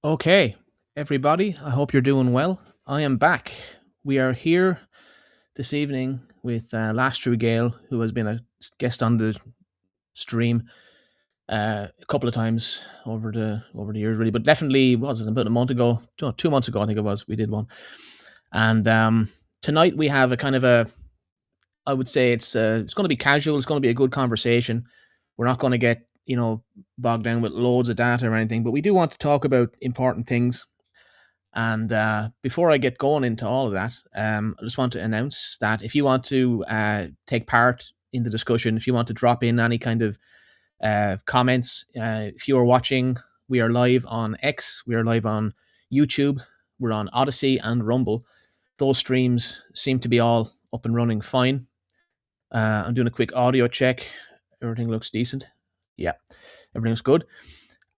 Okay, everybody, I hope you're doing well. I am back. We are here this evening with Last True Gael, who has been a guest on the stream a couple of times over the years, really. But definitely, was it about a month ago? 2 months ago, I think it was. We did one, and tonight we have a kind of a. I would say it's going to be casual. It's going to be a good conversation. We're not going to get bogged down with loads of data or anything, but we do want to talk about important things. And before I get going into all of that, I just want to announce that if you want to take part in the discussion, if you want to drop in any kind of comments, if you are watching, we are live on X, we are live on YouTube, we're on Odyssey and Rumble. Those streams seem to be all up and running fine. I'm doing a quick audio check. Everything looks decent. Yeah, everything looks good.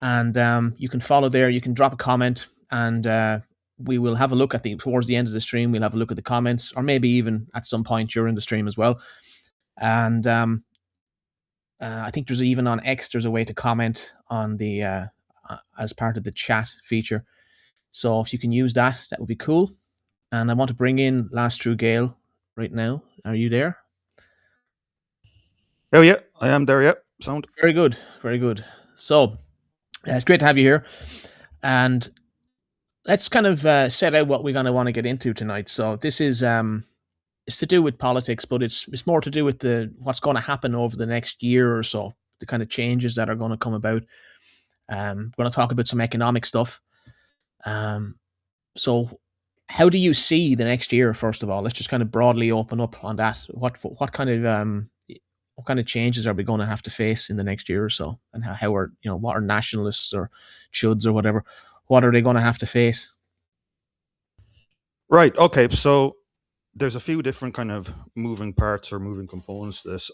And you can follow there. You can drop a comment, and we will have a look at towards the end of the stream. We'll have a look at the comments, or maybe even at some point during the stream as well. And I think there's even on X, there's a way to comment on the as part of the chat feature. So if you can use that, that would be cool. And I want to bring in Last True Gael right now. Are you there? Oh yeah, I am there. Yeah, sound very good, very good. So it's great to have you here, and let's kind of set out what we're going to want to get into tonight. So this is it's to do with politics, but it's more to do with what's going to happen over the next year or so, the kind of changes that are going to come about. We're going to talk about some economic stuff. So how do you see the next year? First of all, let's just kind of broadly open up on that. What kind of changes are we going to have to face in the next year or so, and how are what are nationalists or chuds or whatever? What are they going to have to face? right. Okay, so there's a few different kind of moving parts or moving components to this.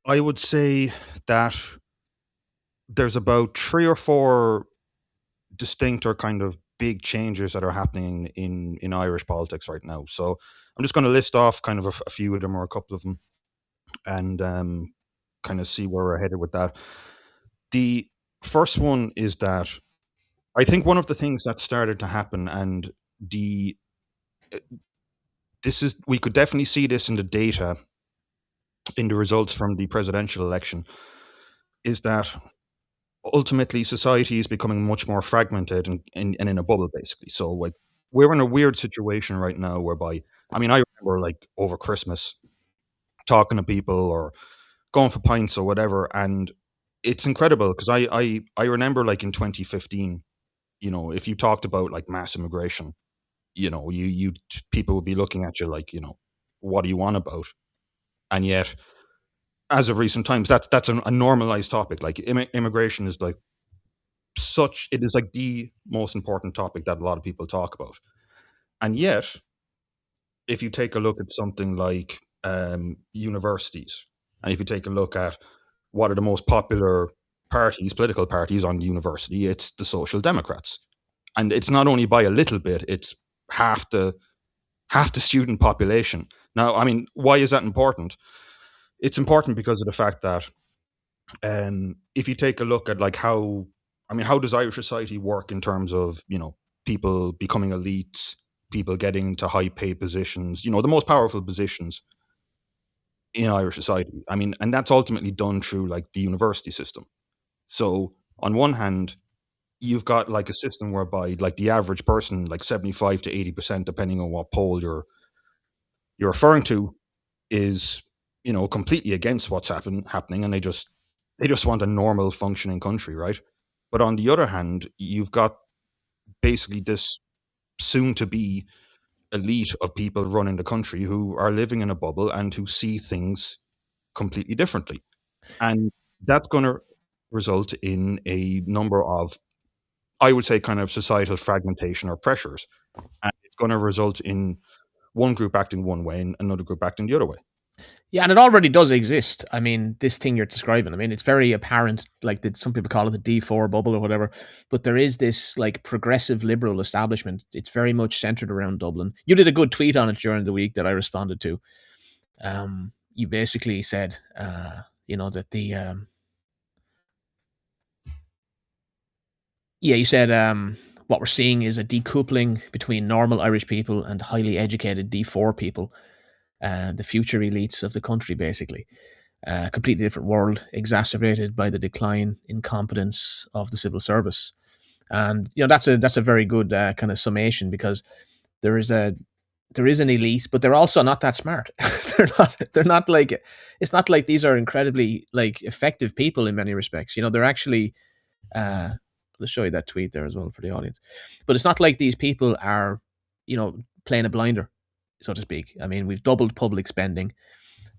I would say that there's about 3 or 4 distinct or kind of big changes that are happening in Irish politics right now. So I'm just going to list off kind of a few of them or a couple of them, and kind of see where we're headed with that. The first one is that I think one of the things that started to happen, and we could definitely see this in the data, in the results from the presidential election, is that ultimately society is becoming much more fragmented and in a bubble, basically. So like we're in a weird situation right now whereby, I mean, I remember like over Christmas talking to people or going for pints or whatever, and it's incredible because I remember like in 2015, if you talked about like mass immigration, you people would be looking at you like, what do you want about? And yet, as of recent times, that's a normalized topic. Like immigration is like it is like the most important topic that a lot of people talk about. And yet, if you take a look at something like universities, and if you take a look at what are the most popular political parties on university, it's the Social Democrats. And it's not only by a little bit, it's half the student population. Now, I mean, why is that important? It's important because of the fact that if you take a look at like how does Irish society work in terms of people becoming elites, people getting to high paid positions, the most powerful positions in Irish society. I mean, and that's ultimately done through like the university system. So on one hand, you've got like a system whereby like the average person, like 75 to 80%, depending on what poll you're referring to, is completely against what's happening, and they just want a normal functioning country, right? But on the other hand, you've got basically this soon to be elite of people running the country who are living in a bubble and who see things completely differently, and that's going to result in a number of, I would say, kind of societal fragmentation or pressures, and it's going to result in one group acting one way and another group acting the other way. Yeah, and it already does exist. I mean, this thing you're describing, I mean, it's very apparent, like some people call it the D4 bubble or whatever, but there is this like progressive liberal establishment. It's very much centered around Dublin. You did a good tweet on it during the week that I responded to. You basically said, that Yeah, you said what we're seeing is a decoupling between normal Irish people and highly educated D4 people, the future elites of the country, basically. A completely different world, exacerbated by the decline in competence of the civil service. And that's a very good kind of summation, because there is a there is an elite, but they're also not that smart. They're not like, it's not like these are incredibly like effective people in many respects. They're actually uh let's show you that tweet there as well for the audience. But it's not like these people are, playing a blinder, so to speak. I mean, we've doubled public spending.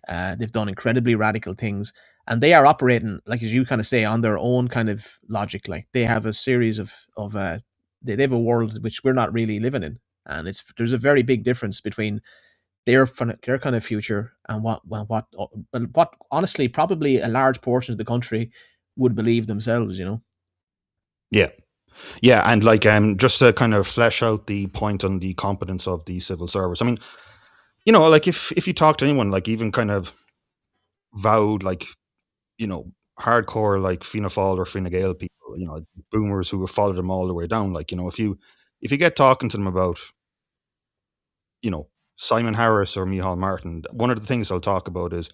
They've done incredibly radical things, and they are operating, like as you kind of say, on their own kind of logic. Like they have a series of they have a world which we're not really living in, and there's a very big difference between their kind of future and what honestly probably a large portion of the country would believe themselves. Yeah. Yeah, and like just to kind of flesh out the point on the competence of the civil service. I mean, like if you talk to anyone, like even kind of vowed like, you know, hardcore like Fianna Fáil or Fine Gael people, boomers who have followed them all the way down, like, if you get talking to them about, you know, Simon Harris or Micheál Martin, one of the things they'll talk about is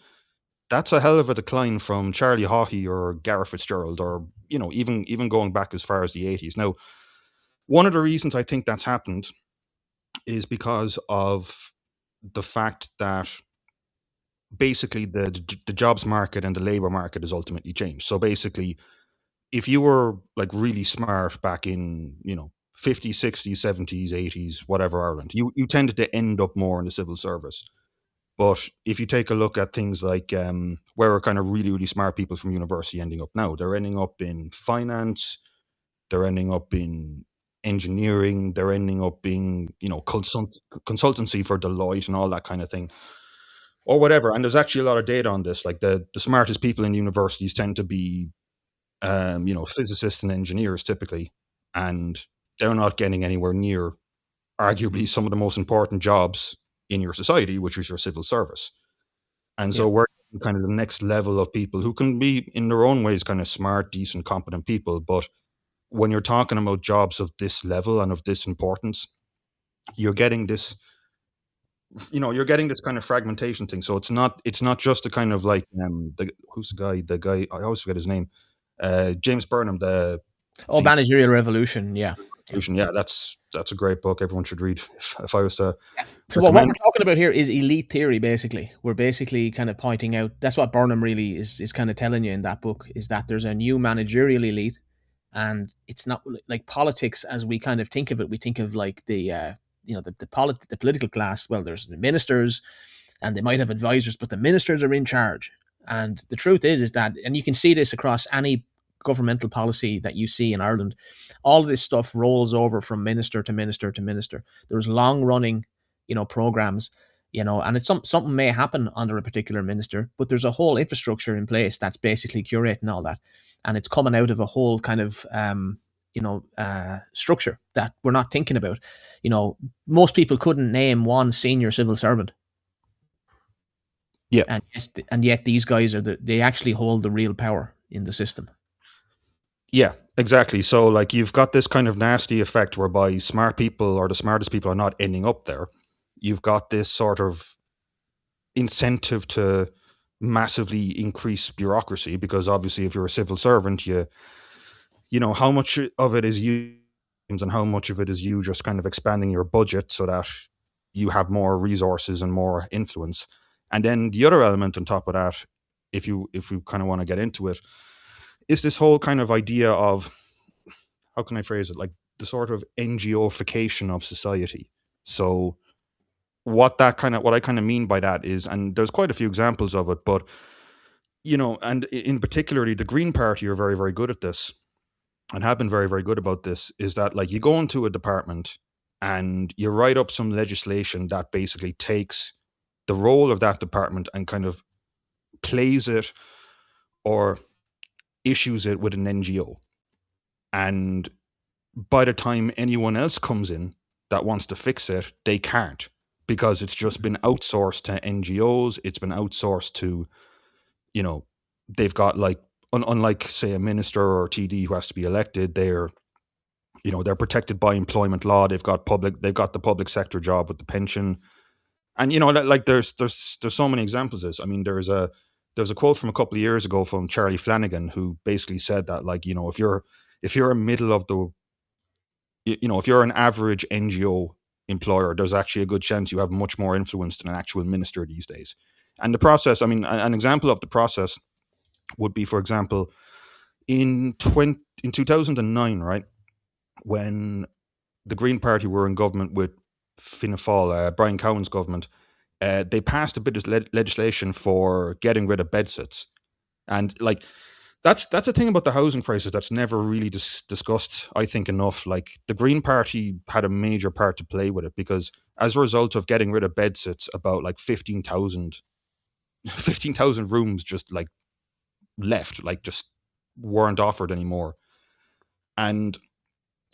that's a hell of a decline from Charlie Haughey or Gareth Fitzgerald, or, even going back as far as the 80s. Now, one of the reasons I think that's happened is because of the fact that basically the jobs market and the labor market has ultimately changed. So basically, if you were like really smart back in, 50s, 60s, 70s, 80s, whatever Ireland, you tended to end up more in the civil service. But if you take a look at things like where are kind of really, really smart people from university ending up now, they're ending up in finance, they're ending up in engineering, they're ending up being, consultancy for Deloitte and all that kind of thing, or whatever. And there's actually a lot of data on this. Like the smartest people in universities tend to be, physicists and engineers typically, and they're not getting anywhere near arguably some of the most important jobs in your society, which is your civil service. And Yeah. so we're kind of the next level of people who can be in their own ways kind of smart, decent, competent people. But when you're talking about jobs of this level and of this importance, you're getting this, you're getting this kind of fragmentation thing. So it's not just a kind of like who's the guy I always forget his name, James Burnham, Oh, the managerial revolution. Yeah. Yeah. Revolution. Yeah, that's a great book. Everyone should read. If I was to So what we're recommend. talking about here is elite theory. Basically, we're basically kind of pointing out that's what Burnham really is kind of telling you in that book, is that there's a new managerial elite, and it's not like politics as we kind of think of it. We think of like the political class. Well, there's the ministers, and they might have advisors, but the ministers are in charge. And the truth is that, and you can see this across any governmental policy that you see in Ireland, all of this stuff rolls over from minister to minister to minister. There's long running, programs, and it's something may happen under a particular minister, but there's a whole infrastructure in place that's basically curating all that, and it's coming out of a whole kind of structure that we're not thinking about. Most people couldn't name one senior civil servant, Yeah, and yet these guys they actually hold the real power in the system. yeah, exactly. So like you've got this kind of nasty effect whereby smart people or the smartest people are not ending up there. You've got this sort of incentive to massively increase bureaucracy, because obviously if you're a civil servant, how much of it is you and how much of it is you just kind of expanding your budget so that you have more resources and more influence. And then the other element on top of that, if we kind of want to get into it, is this whole kind of idea of, how can I phrase it, like the sort of NGOification of society. So what I kind of mean by that is, and there's quite a few examples of it, but and in particularly the Green Party are very, very good at this and have been very, very good about this, is that like you go into a department and you write up some legislation that basically takes the role of that department and kind of plays it or issues it with an NGO. And by the time anyone else comes in that wants to fix it, they can't, because it's just been outsourced to NGOs. It's been outsourced to, they've got like, unlike say a minister or TD who has to be elected, they're They're protected by employment law. They've got the public sector job with the pension. And like there's so many examples of this. I mean, there's a quote from a couple of years ago from Charlie Flanagan, who basically said that, like, if you're a middle of the if you're an average NGO employer, there's actually a good chance you have much more influence than an actual minister these days. And the process, I mean, an example of the process would be, for example, in 2009, right, when the Green Party were in government with Fianna Fáil, Brian Cowen's government, they passed a bit of legislation for getting rid of bedsits. And, like, that's a thing about the housing crisis that's never really discussed, I think, enough. Like, the Green Party had a major part to play with it, because as a result of getting rid of bedsits, about like 15,000 rooms just, like, left, like, just weren't offered anymore. And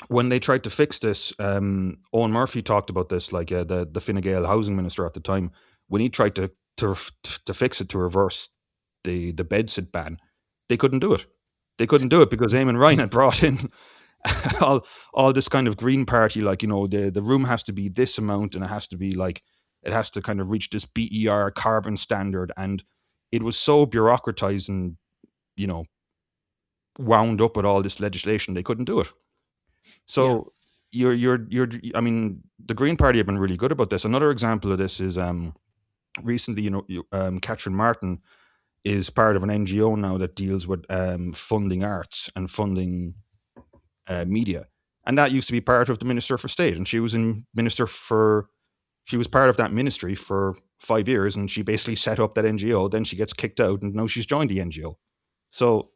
when they tried to fix this, Owen Murphy talked about this, like, the Fine Gael housing minister at the time, when he tried to to fix it, to reverse the bedsit ban, they couldn't do it. They couldn't do it because Eamon Ryan had brought in all this kind of Green Party, like, the room has to be this amount, and it has to kind of reach this BER carbon standard, and it was so bureaucratized and, you know wound up with all this legislation, they couldn't do it. Yeah. So you're I mean, the Green Party have been really good about this. Another example of this is, recently, Catherine Martin is part of an NGO now that deals with funding arts and funding media, and that used to be part of the Minister for State, and she was part of that ministry for 5 years, and she basically set up that NGO. Then she gets kicked out, and now she's joined the NGO. So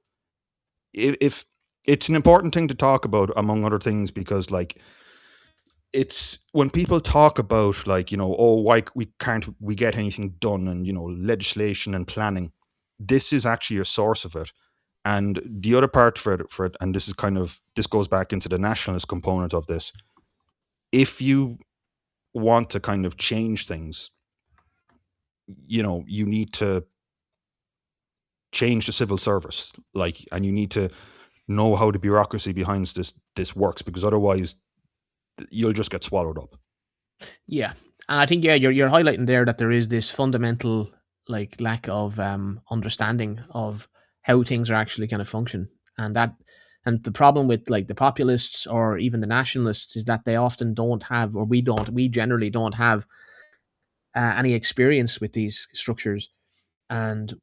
if it's an important thing to talk about, among other things, because, like, it's when people talk about, like, oh, why we get anything done, and, legislation and planning, this is actually a source of it. And the other part for it, and this goes back into the nationalist component of this. If you want to kind of change things, you need to change the civil service, like, and you need to know how the bureaucracy behind this works, because otherwise you'll just get swallowed up. Yeah, and I think, yeah, you're highlighting there that there is this fundamental, like, lack of understanding of how things are actually going to function, and the problem with, like, the populists or even the nationalists is that they often don't have, or we generally don't have any experience with these structures. And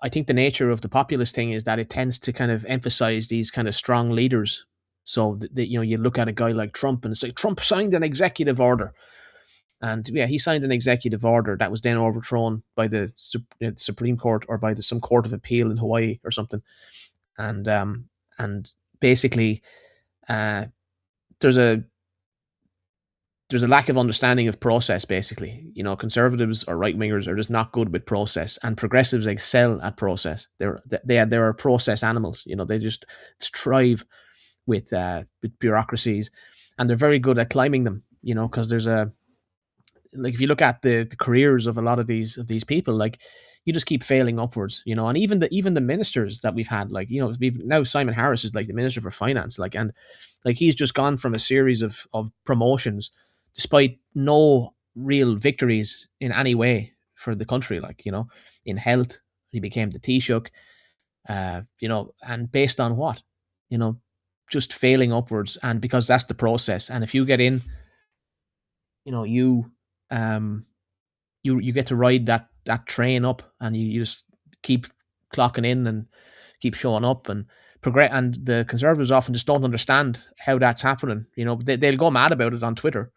I think the nature of the populist thing is that it tends to kind of emphasize these kind of strong leaders. So that, you look at a guy like Trump, and it's like Trump signed an executive order, and yeah, he signed an executive order that was then overthrown by the Supreme Court, or by some court of appeal in Hawaii or something. And basically, uh, there's a there's a lack of understanding of process. Basically, conservatives or right wingers are just not good with process, and progressives excel at process. They're process animals. They just thrive with bureaucracies, and they're very good at climbing them. Because there's a like if you look at the careers of a lot of these people, like, you just keep failing upwards, and even the ministers that we've had, like, we've now Simon Harris is like the minister for finance, like, and like he's just gone from a series of promotions despite no real victories in any way for the country, like, in health he became the Taoiseach, and based on what, you know just failing upwards, and because that's the process. And if you get in, you know you um you get to ride that train up, and you just keep clocking in and keep showing up and progress. And the conservatives often just don't understand how that's happening. They'll go mad about it on Twitter,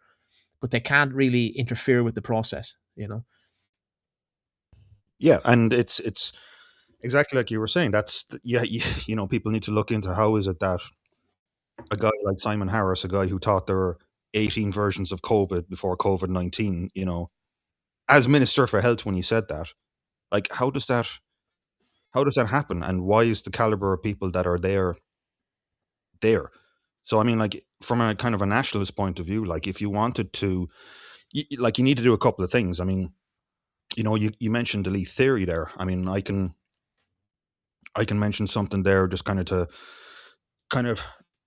but they can't really interfere with the process. Yeah, and it's exactly like you were saying. Yeah, people need to look into how is it that a guy like Simon Harris, a guy who thought there were 18 versions of COVID before COVID-19, as Minister for Health, when he said that, like, how does that happen, and why is the caliber of people that are there? So, I mean, like, from a kind of a nationalist point of view, like, if you wanted to, like, you need to do a couple of things. I mean, you mentioned delete theory there. I mean, I can mention something there, just kind of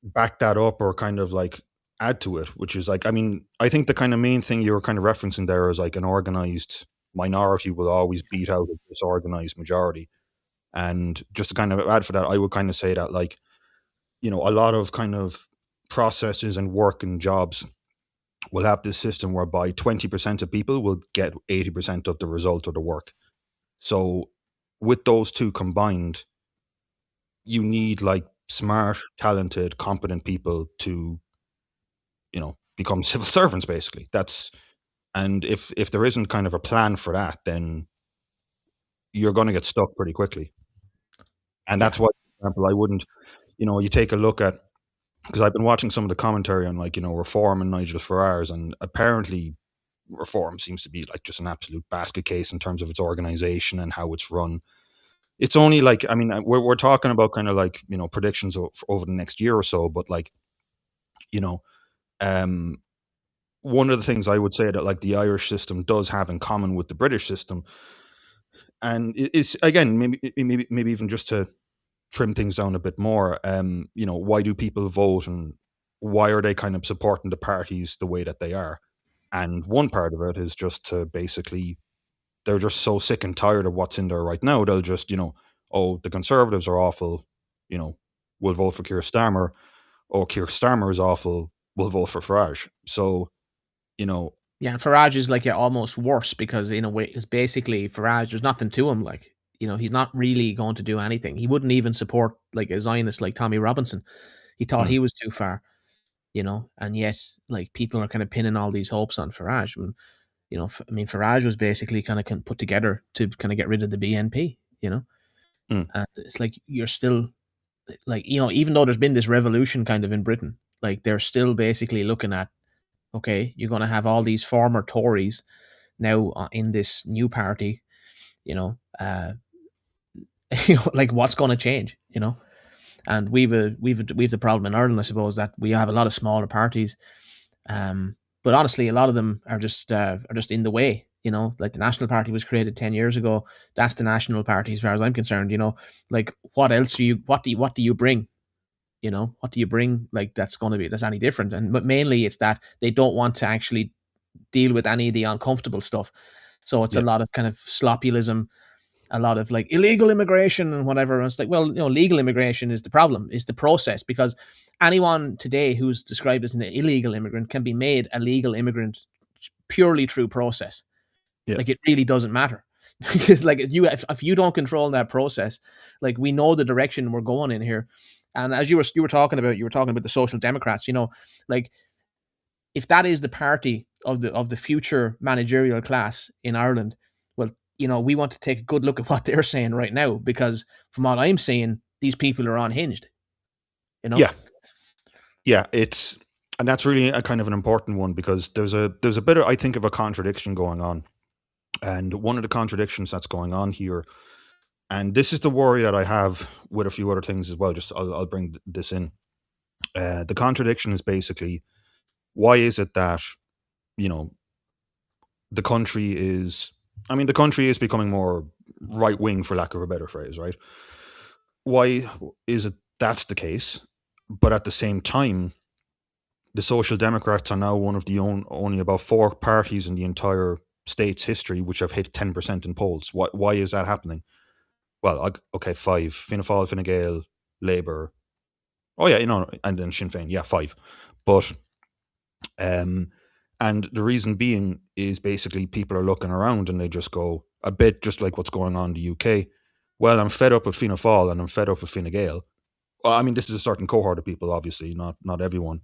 back that up or kind of like add to it, which is like, I mean, I think the kind of main thing you were kind of referencing there is like an organized minority will always beat out a disorganized majority. And just to kind of add for that, I would kind of say that like, a lot of kind of processes and work and jobs will have this system whereby 20% of people will get 80% of the result of the work. So with those two combined, you need like smart, talented, competent people to, become civil servants basically. That's and if there isn't kind of a plan for that, then you're going to get stuck pretty quickly. And Yeah, that's why, for example, I wouldn't, you take a look at, because I've been watching some of the commentary on like, reform and Nigel Farage, and apparently reform seems to be like just an absolute basket case in terms of its organization and how it's run. It's only like, I mean, we're talking about kind of like, predictions over the next year or so, but like, you know, um, one of the things I would say that like the Irish system does have in common with the British system, and it's again maybe even just to trim things down a bit more. Why do people vote, and why are they kind of supporting the parties the way that they are? And one part of it is just to basically, they're just so sick and tired of what's in there right now. They'll just, oh, the Conservatives are awful, you know, we'll vote for Keir Starmer. Oh, Keir Starmer is awful, we'll vote for Farage. So, you know, yeah. And Farage is like almost worse because in a way, it's basically Farage. There's nothing to him. Like he's not really going to do anything. He wouldn't even support like a Zionist like Tommy Robinson. He thought mm, he was too far. And yet like people are kind of pinning all these hopes on Farage. And, I mean, Farage was basically kind of put together to kind of get rid of the BNP. mm, And it's like you're still like even though there's been this revolution kind of in Britain, like they're still basically looking at, okay, you're going to have all these former Tories now in this new party, you know, uh, like what's going to change, and we've the problem in Ireland, I suppose, that we have a lot of smaller parties, but honestly, a lot of them are just in the way. Like the National Party was created 10 years ago. That's the National Party, as far as I'm concerned. Like what else do you what do you bring? What do you bring? Like that's any different? And but mainly it's that they don't want to actually deal with any of the uncomfortable stuff. So it's a yeah, lot of kind of sloppyism, a lot of like illegal immigration and whatever. And it's like, well, legal immigration is the problem, is the process, because anyone today who's described as an illegal immigrant can be made a legal immigrant purely through process. yeah, Like it really doesn't matter because like if you don't control that process, like we know the direction we're going in here. And as you were talking about the social democrats, like if that is the party of the future managerial class in Ireland, well, we want to take a good look at what they're saying right now, because from what I'm seeing, these people are unhinged. You know, yeah, yeah. And that's really a kind of an important one, because there's a bit of, I think, of a contradiction going on. And one of the contradictions that's going on here, and this is the worry that I have with a few other things as well. Just I'll bring this in. The contradiction is basically, why is it that, you know the country is, I mean, the country is becoming more right wing, for lack of a better phrase, right? Why is it that's the case? But at the same time, the Social Democrats are now one of the only about four parties in the entire state's history which have hit 10% in polls. Why is that happening? Well, okay, five: Fianna Fáil, Fine Gael, Labour. Oh yeah, and then Sinn Féin. Yeah, five. But um, and the reason being is basically people are looking around and they just go, a bit just like what's going on in the UK. Well, I'm fed up with Fianna Fáil and I'm fed up with Fine Gael. Well, I mean, this is a certain cohort of people, obviously, not everyone.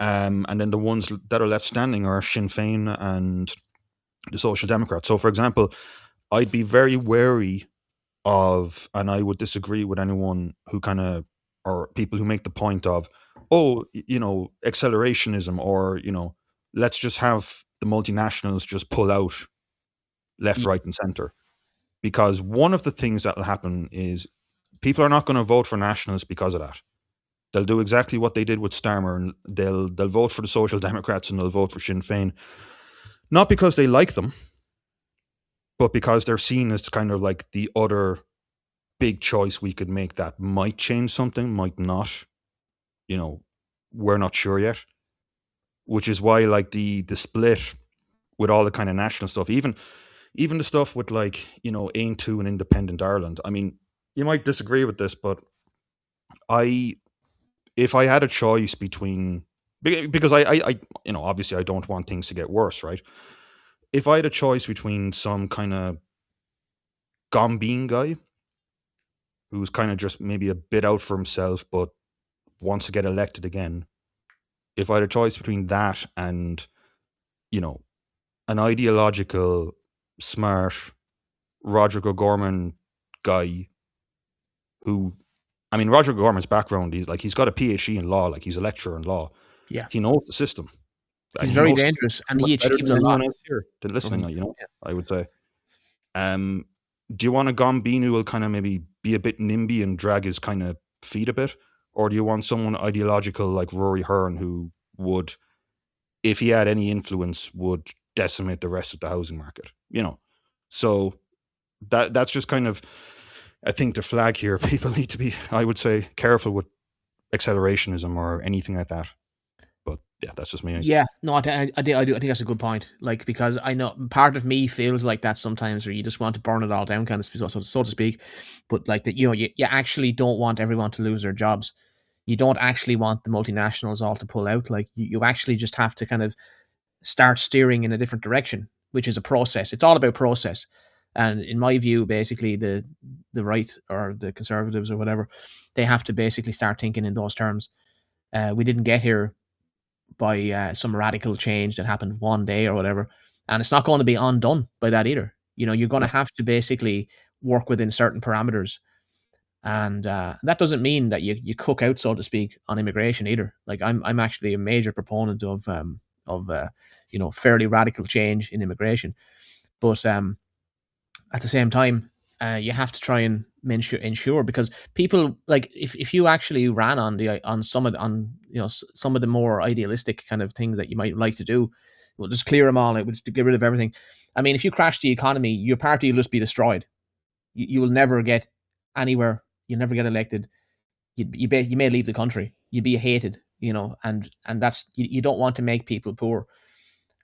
And then the ones that are left standing are Sinn Féin and the Social Democrats. So, for example, I'd be very wary of, and I would disagree with anyone who kind of, or people who make the point of, oh, accelerationism, or, let's just have the multinationals just pull out left, yeah, right, and center. Because one of the things that will happen is people are not going to vote for nationalists because of that. They'll do exactly what they did with Starmer, and they'll vote for the Social Democrats and they'll vote for Sinn Féin, not because they like them, but because they're seen as kind of like the other big choice we could make that might change something, might not. you know, we're not sure yet. Which is why, like, the split with all the kind of national stuff, even the stuff with, like, Ain two and independent Ireland. I mean, you might disagree with this, but I if I had a choice between, because I obviously I don't want things to get worse, right? If I had a choice between some kind of Gombeen guy who's kind of just maybe a bit out for himself but wants to get elected again, if I had a choice between that and, you know, an ideological, smart Roger O'Gorman guy who, I mean, Roger O'Gorman's background, he's got a PhD in law, like he's a lecturer in law. Yeah. He knows the system, and He's he very knows dangerous, and much he better achieves than a lot anyone else here to from listening. his. Yeah. I would say. Um, do you want a Gombeen who will kind of maybe be a bit nimby and drag his kind of feet a bit, or do you want someone ideological like Rory Hearn who would, if he had any influence, would decimate the rest of the housing market? So that's just kind of, I think, the flag here. People need to be, I would say, careful with accelerationism or anything like that. But yeah, that's just me. Yeah, no, I think that's a good point. Like, because I know part of me feels like that sometimes, where you just want to burn it all down, kind of so to speak. But like that, you actually don't want everyone to lose their jobs. You don't actually want the multinationals all to pull out. Like, you actually just have to kind of start steering in a different direction, which is a process. It's all about process. And in my view, basically the right or the conservatives or whatever, they have to basically start thinking in those terms. We didn't get here by some radical change that happened one day or whatever. And it's not going to be undone by that either. You're going to No. have to basically work within certain parameters. And that doesn't mean that you cook out, so to speak, on immigration either. Like, I'm actually a major proponent of fairly radical change in immigration, but at the same time, you have to try and ensure, because people, like, if you actually ran on some of the more idealistic kind of things that you might like to do, we'll just clear them all out, we'll just get rid of everything. I mean, if you crash the economy, your party will just be destroyed. You will never get anywhere. You'll never get elected. You may leave the country. You'd be hated, and that's, you don't want to make people poor.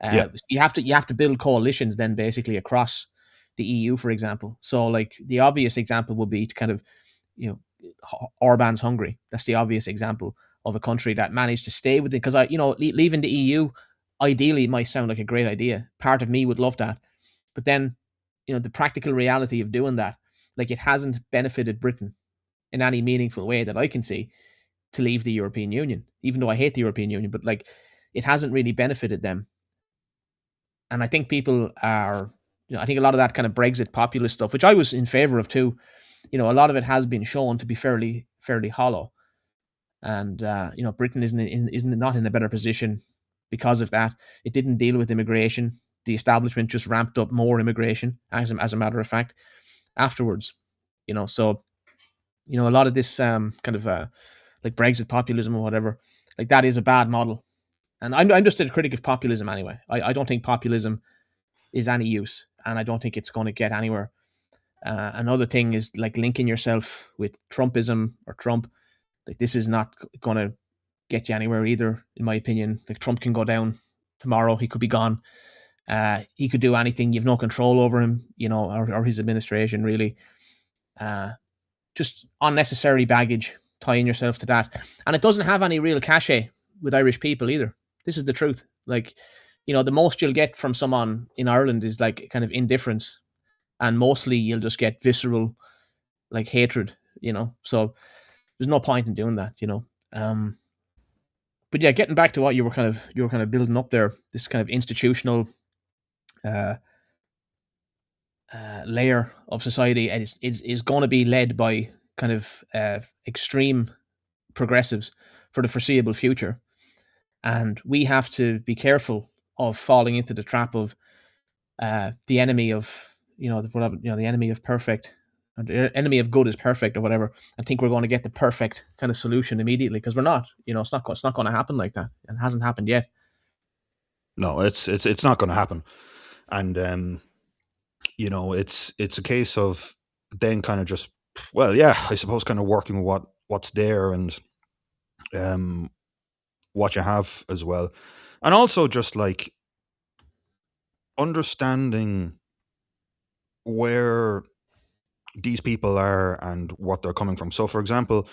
Yeah. You have to build coalitions then, basically, across the EU, for example. So, like, the obvious example would be to kind of, you know, Orban's Hungary. That's the obvious example of a country that managed to stay with it. Because leaving the EU ideally might sound like a great idea. Part of me would love that, but then, the practical reality of doing that, like, it hasn't benefited Britain in any meaningful way that I can see, to leave the European Union. Even though I hate the European Union, but, like, it hasn't really benefited them. And I think people are, I think a lot of that kind of Brexit populist stuff, which I was in favor of too, a lot of it has been shown to be fairly hollow. And Britain isn't not in a better position because of that. It didn't deal with immigration. The establishment just ramped up more immigration, as a matter of fact, afterwards. So a lot of this kind of like Brexit populism or whatever, like, that is a bad model. And I'm just a critic of populism anyway. I don't think populism is any use, and I don't think it's going to get anywhere. Another thing is, like, linking yourself with Trumpism or Trump. Like, this is not going to get you anywhere either, in my opinion. Like, Trump can go down tomorrow; he could be gone. He could do anything. You've no control over him, or his administration, really. Just unnecessary baggage, tying yourself to that, and it doesn't have any real cachet with Irish people either. This is the truth. Like, the most you'll get from someone in Ireland is, like, kind of indifference, and mostly you'll just get visceral, like, hatred. So there's no point in doing that. But yeah, getting back to what you were kind of building up there, this kind of institutional uh, layer of society is going to be led by kind of extreme progressives for the foreseeable future, and we have to be careful of falling into the trap of the enemy of the enemy of perfect, or the enemy of good is perfect, or whatever. I think we're going to get the perfect kind of solution immediately, because we're not. It's not going to happen like that. It hasn't happened yet. No, it's not going to happen. And it's a case of then kind of just, well, yeah, I suppose kind of working with what's there. And um, what you have as well, and also just like understanding where these people are and what they're coming from. So, for example,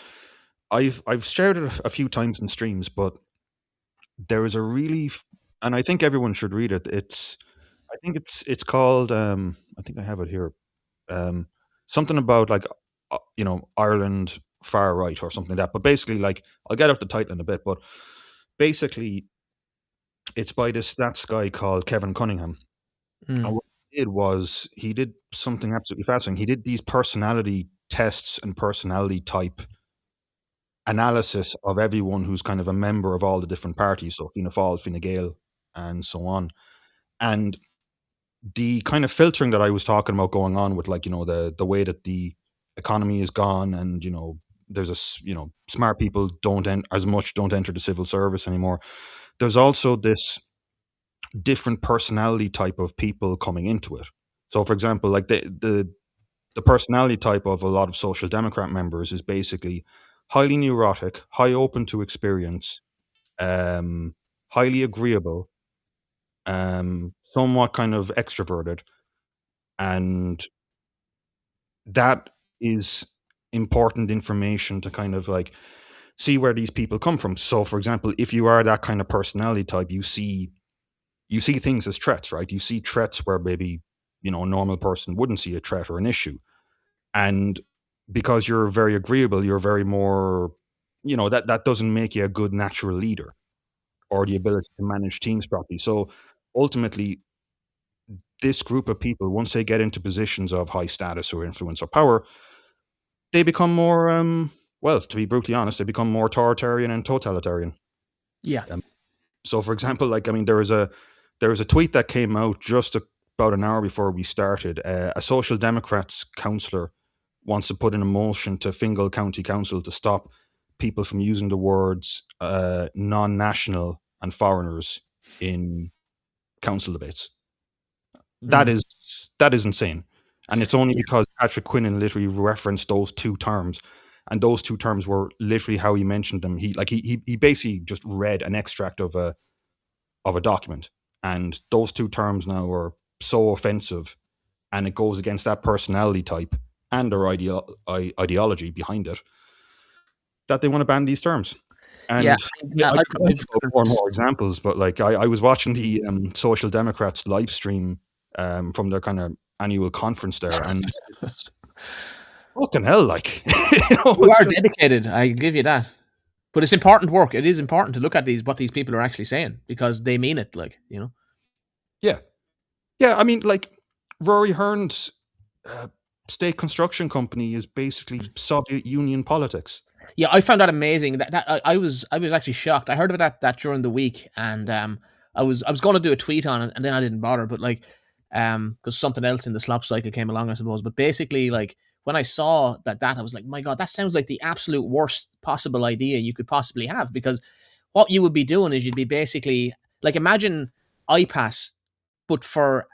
I've shared it a few times in streams, but there is a really, and I think everyone should read it. I think it's called. I think I have it here. Um, Something about like Ireland far right or something like that. But basically, like I'll get up the title in a bit. But basically, it's by this stats guy called Kevin Cunningham. And Mm. what he did was he did something absolutely fascinating. He did these personality tests and personality type analysis of everyone who's kind of a member of all the different parties, so Fianna Fáil, Fine Gael, and so on. And the kind of filtering that I was talking about going on with, like, the way that the economy is gone, and there's smart people don't enter the civil service anymore. There's also this different personality type of people coming into it. So, for example, like the personality type of a lot of social democrat members is basically highly neurotic, high open to experience, um, highly agreeable, somewhat kind of extroverted, and that is important information to kind of like see where these people come from. So, for example, if you are that kind of personality type, you see things as threats, right? You see threats where maybe a normal person wouldn't see a threat or an issue, and because you're very agreeable, you're very more, that doesn't make you a good natural leader or the ability to manage teams properly. So ultimately, this group of people, once they get into positions of high status or influence or power, they become more, well, to be brutally honest, they become more authoritarian and totalitarian. Yeah. Um, so, for example, like, I mean, there was a tweet that came out just about an hour before we started. A Social Democrats councillor wants to put in a motion to Fingal County Council to stop people from using the words non-national and foreigners in council debates. That Mm. is that is insane, and it's only Yeah. because Patrick Quinnan literally referenced those two terms, and those two terms were literally how he mentioned them. He basically just read an extract of a document, and those two terms now are so offensive, and it goes against that personality type and their ideology behind it, that they want to ban these terms. Yeah. And I mean, I could go I've into more and more examples, but like I was watching the Social Democrats live stream from their kind of annual conference there, and it's fucking hell, like You it's are just dedicated. I give you that. But it's important work. It is important to look at what these people are actually saying because they mean it. Like yeah, yeah. I mean, like Rory Hearn's uh, state construction company is basically Soviet Union politics. Yeah, I found that amazing. I was actually shocked. I heard about that during the week, and I was going to do a tweet on it, and then I didn't bother. But like, because something else in the slop cycle came along, I suppose. But basically, like when I saw that, I was like, my God, that sounds like the absolute worst possible idea you could possibly have. Because what you would be doing is you'd be basically like imagine iPass but for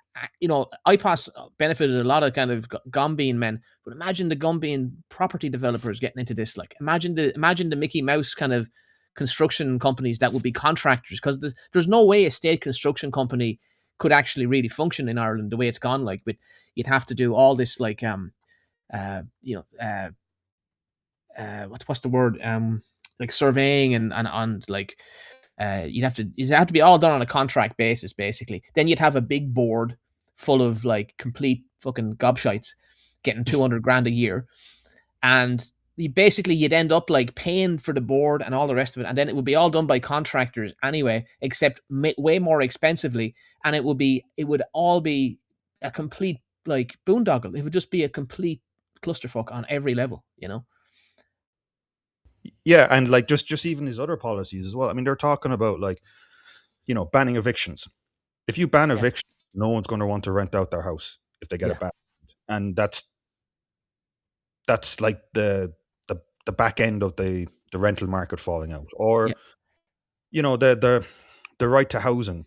IPOS benefited a lot of kind of Gumbean men. But imagine the Gumbean property developers getting into this. Like imagine the Mickey Mouse kind of construction companies that would be contractors because there's no way a state construction company could actually really function in Ireland the way it's gone. Like, but you'd have to do all this like uh you know uh what's the word like surveying and like you'd have to be all done on a contract basis, basically. Then you'd have a big board full of like complete fucking gobshites getting 200 grand a year, and you'd end up like paying for the board and all the rest of it, and then it would be all done by contractors anyway, except way more expensively, and it would all be a complete like boondoggle. It would just be a complete clusterfuck on every level. Yeah, and like just even his other policies as well. I mean, they're talking about like banning evictions. If you ban Yeah, evictions, no one's going to want to rent out their house if they get yeah, it back, and that's like the back end of the rental market falling out, or yeah. the right to housing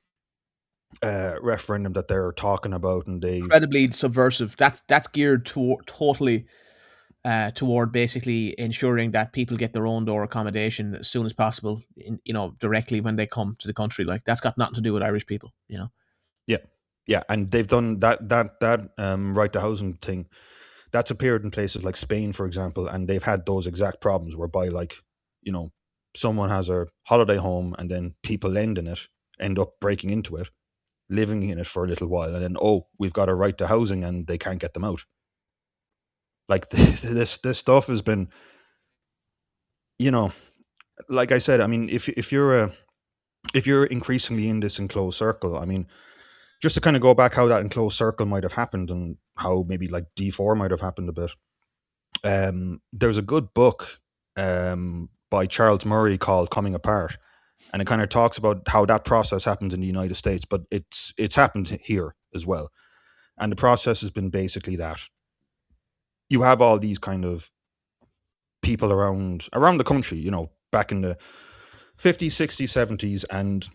referendum that they're talking about, and they Incredibly subversive. That's geared toward totally. toward basically ensuring that people get their own door accommodation as soon as possible, directly when they come to the country. Like that's got nothing to do with Irish people. Yeah, yeah, and they've done that right to housing thing. That's appeared in places like Spain, for example, and they've had those exact problems whereby, like, you know, someone has a holiday home and then people end up breaking into it, living in it for a little while, and then, oh, we've got a right to housing, and they can't get them out. Like this stuff has been, you know, like I said, I mean, if you're increasingly in this enclosed circle, I mean, just to kind of go back how that enclosed circle might have happened and how maybe like D4 might have happened a bit. There's a good book by Charles Murray called Coming Apart, and it kind of talks about how that process happened in the United States, but it's happened here as well. And the process has been basically that you have all these kind of people around the country, back in the 50s, 60s, 70s, and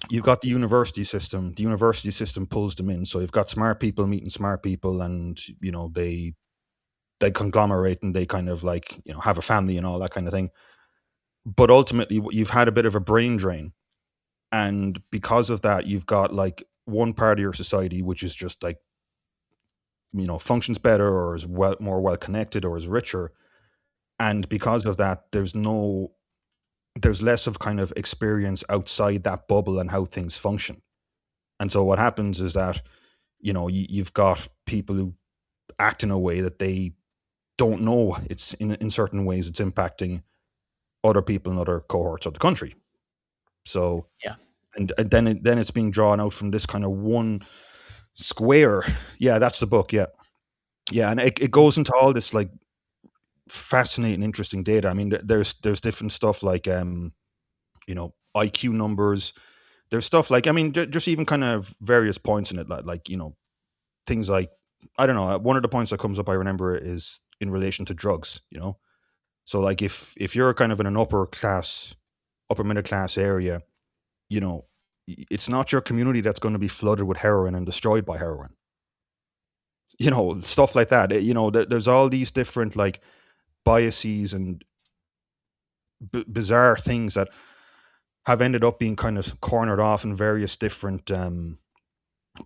you've got the university system. The university system pulls them in. So you've got smart people meeting smart people, and they conglomerate and they kind of like have a family and all that kind of thing. But ultimately, you've had a bit of a brain drain, and because of that, you've got like one part of your society which is just like functions better or is more well connected or is richer, and because of that, there's less of kind of experience outside that bubble and how things function. And so what happens is that you've got people who act in a way that they don't know it's in certain ways it's impacting other people in other cohorts of the country. So Yeah. and then it's being drawn out from this kind of one square. Yeah, that's the book. Yeah, yeah, and it goes into all this like fascinating, interesting data. I mean, there's different stuff like IQ numbers. There's stuff like, I mean, just even kind of various points in it, like things like, I don't know. One of the points that comes up, I remember, is in relation to drugs. So like if you're kind of in an upper middle class area, it's not your community that's going to be flooded with heroin and destroyed by heroin. Stuff like that. There's all these different like biases and bizarre things that have ended up being kind of cornered off in various different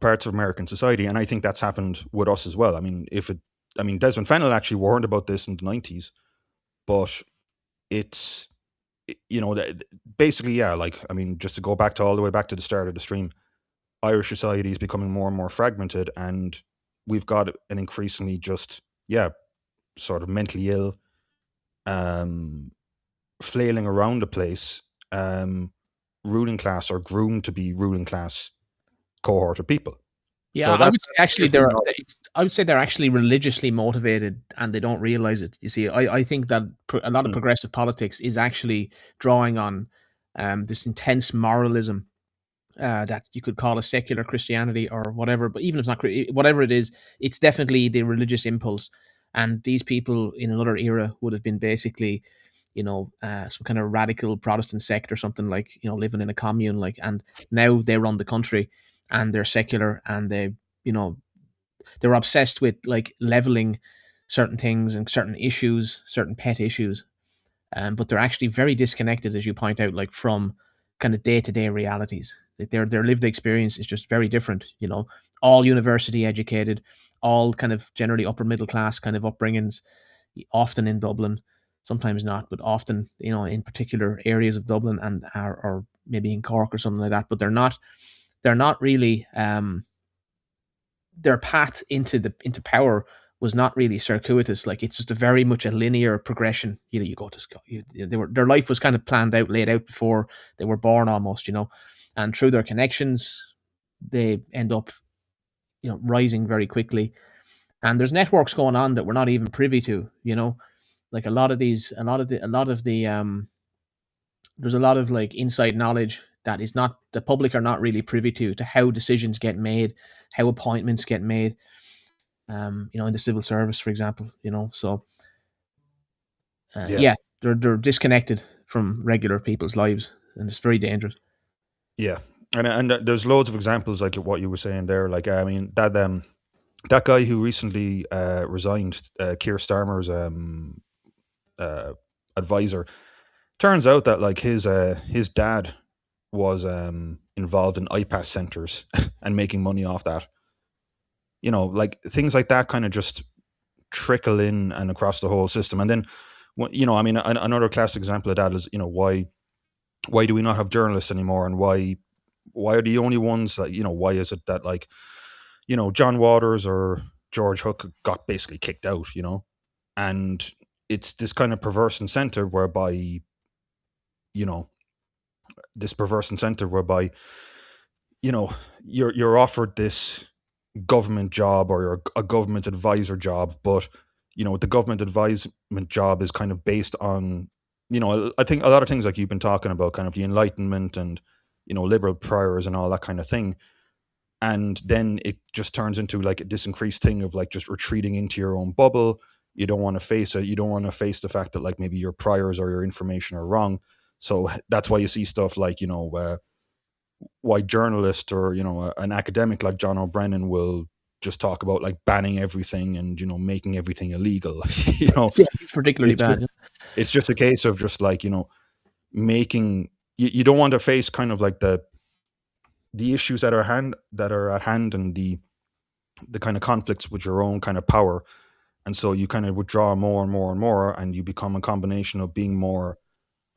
parts of American society, and I think that's happened with us as well. I mean, Desmond Fennell actually warned about this in the 90s, but it's basically, yeah, like, I mean, just to go back to all the way back to the start of the stream, Irish society is becoming more and more fragmented, and we've got an increasingly just, yeah, sort of mentally ill, flailing around the place, ruling class or groomed to be ruling class cohort of people. Yeah, So I that would say actually here's the I would say they're actually religiously motivated and they don't realize it. You see, I think that a lot of progressive politics is actually drawing on this intense moralism that you could call a secular Christianity or whatever. But even if it's not whatever it is, it's definitely the religious impulse. And these people in another era would have been basically, some kind of radical Protestant sect or something, like living in a commune, like, and now they run the country and they're secular and you know they're obsessed with like leveling certain things and certain issues, certain pet issues, but they're actually very disconnected, as you point out, like from kind of day to day realities. Like their lived experience is just very different. All university educated, all kind of generally upper middle class kind of upbringings, often in Dublin, sometimes not, but often in particular areas of Dublin and or maybe in Cork or something like that. But they're not really their path into power was not really circuitous. Like it's just a very much a linear progression. You go to school. Their life was kind of planned out, laid out before they were born, almost. And through their connections, they end up rising very quickly. And there's networks going on that we're not even privy to. Like a lot of the there's a lot of like inside knowledge that is not the public are not really privy to how decisions get made, how appointments get made, in the civil service, for example. So Yeah, yeah, they're disconnected from regular people's lives, and it's very dangerous. yeah, and there's loads of examples like what you were saying there. Like, I mean, that that guy who recently resigned, Keir Starmer's uh, advisor. Turns out that like his dad was involved in iPass centers and making money off that. Like things like that kind of just trickle in and across the whole system. And then, I mean, another classic example of that is, why do we not have journalists anymore, and why are the only ones that, why is it that like, John Waters or George Hook got basically kicked out, and it's this kind of perverse incentive whereby, you know, this perverse incentive whereby, you're offered this government job or a government advisor job, but the government advisement job is kind of based on, I think a lot of things like you've been talking about, kind of the Enlightenment and liberal priors and all that kind of thing, and then it just turns into like this increased thing of like just retreating into your own bubble. You don't want to face it. You don't want to face the fact that like maybe your priors or your information are wrong. So that's why you see stuff like why journalists or an academic like John O'Brien will just talk about like banning everything and making everything illegal. Yeah, it's particularly it's just, bad. it's just a case of just like making you don't want to face kind of like the issues that are at hand, and the kind of conflicts with your own kind of power, and so you kind of withdraw more and more and more, and you become a combination of being more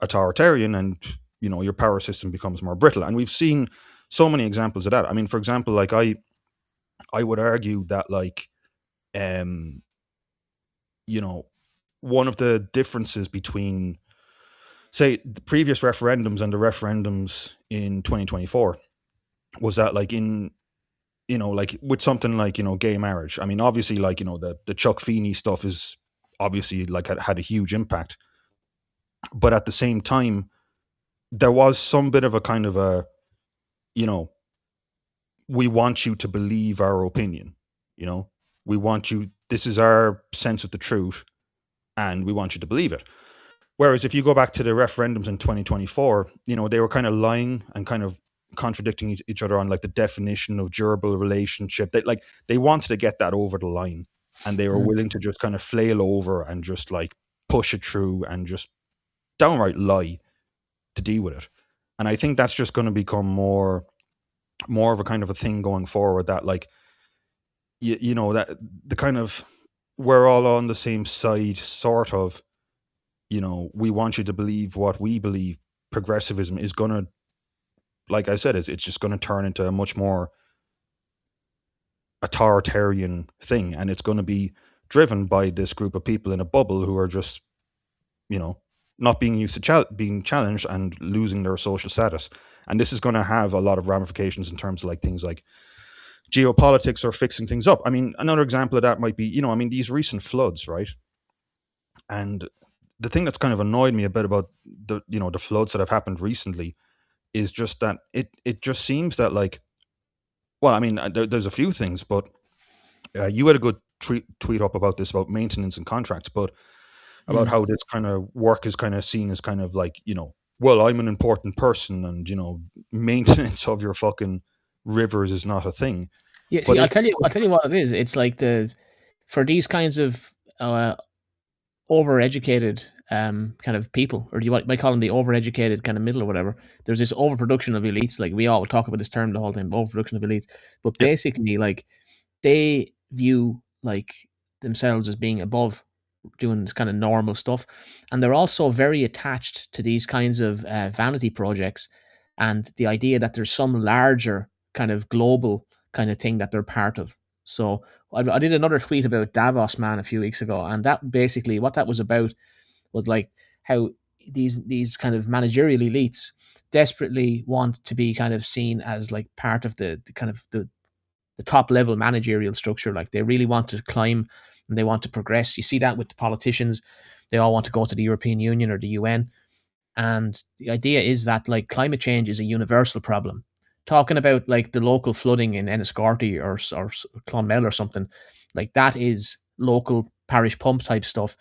authoritarian, and your power system becomes more brittle. And we've seen so many examples of that. I mean, for example, like I would argue that like um you know one of the differences between, say, the previous referendums and the referendums in 2024 was that like in like with something like gay marriage. I mean, obviously, like the Chuck Feeney stuff is obviously like had a huge impact, but at the same time there was some bit of a kind of a, you know we want you to believe our opinion. you know we want you, this is our sense of the truth, and we want you to believe it. Whereas if you go back to the referendums in 2024, they were kind of lying and kind of contradicting each other on like the definition of durable relationship. They wanted to get that over the line, and they were Mm. willing to just kind of flail over and just like push it through and just downright lie to deal with it. And I think that's just going to become more of a kind of a thing going forward, that like that the kind of, we're all on the same side sort of, we want you to believe what we believe. Progressivism is going to, like I said, it's just going to turn into a much more authoritarian thing, and it's going to be driven by this group of people in a bubble who are just, you know, not being used to being challenged and losing their social status. And this is going to have a lot of ramifications in terms of like things like geopolitics or fixing things up. I mean, another example of that might be, I mean, these recent floods, right? And the thing that's kind of annoyed me a bit about the floods that have happened recently is just that it just seems that like, well, I mean, there's a few things, but you had a good tweet up about this, about maintenance and contracts, but about Mm. how this kind of work is kind of seen as kind of like, well, I'm an important person, and maintenance of your fucking rivers is not a thing. Yeah, see, But I'll if tell you, what it is. It's like for these kinds of overeducated kind of people, or you might call them the overeducated kind of middle or whatever. There's this overproduction of elites. Like we all talk about this term the whole time, overproduction of elites. But yeah, basically, like they view like themselves as being above doing this kind of normal stuff, and they're also very attached to these kinds of vanity projects and the idea that there's some larger kind of global kind of thing that they're part of. So I did another tweet about Davos, man, a few weeks ago, and that basically what that was about was like how these kind of managerial elites desperately want to be kind of seen as like part of the kind of the top level managerial structure. Like they really want to climb and they want to progress. You see that with the politicians; they all want to go to the European Union or the UN. And the idea is that like climate change is a universal problem. Talking about like the local flooding in Enniscorthy or Clonmel or something, like that is local parish pump type stuff.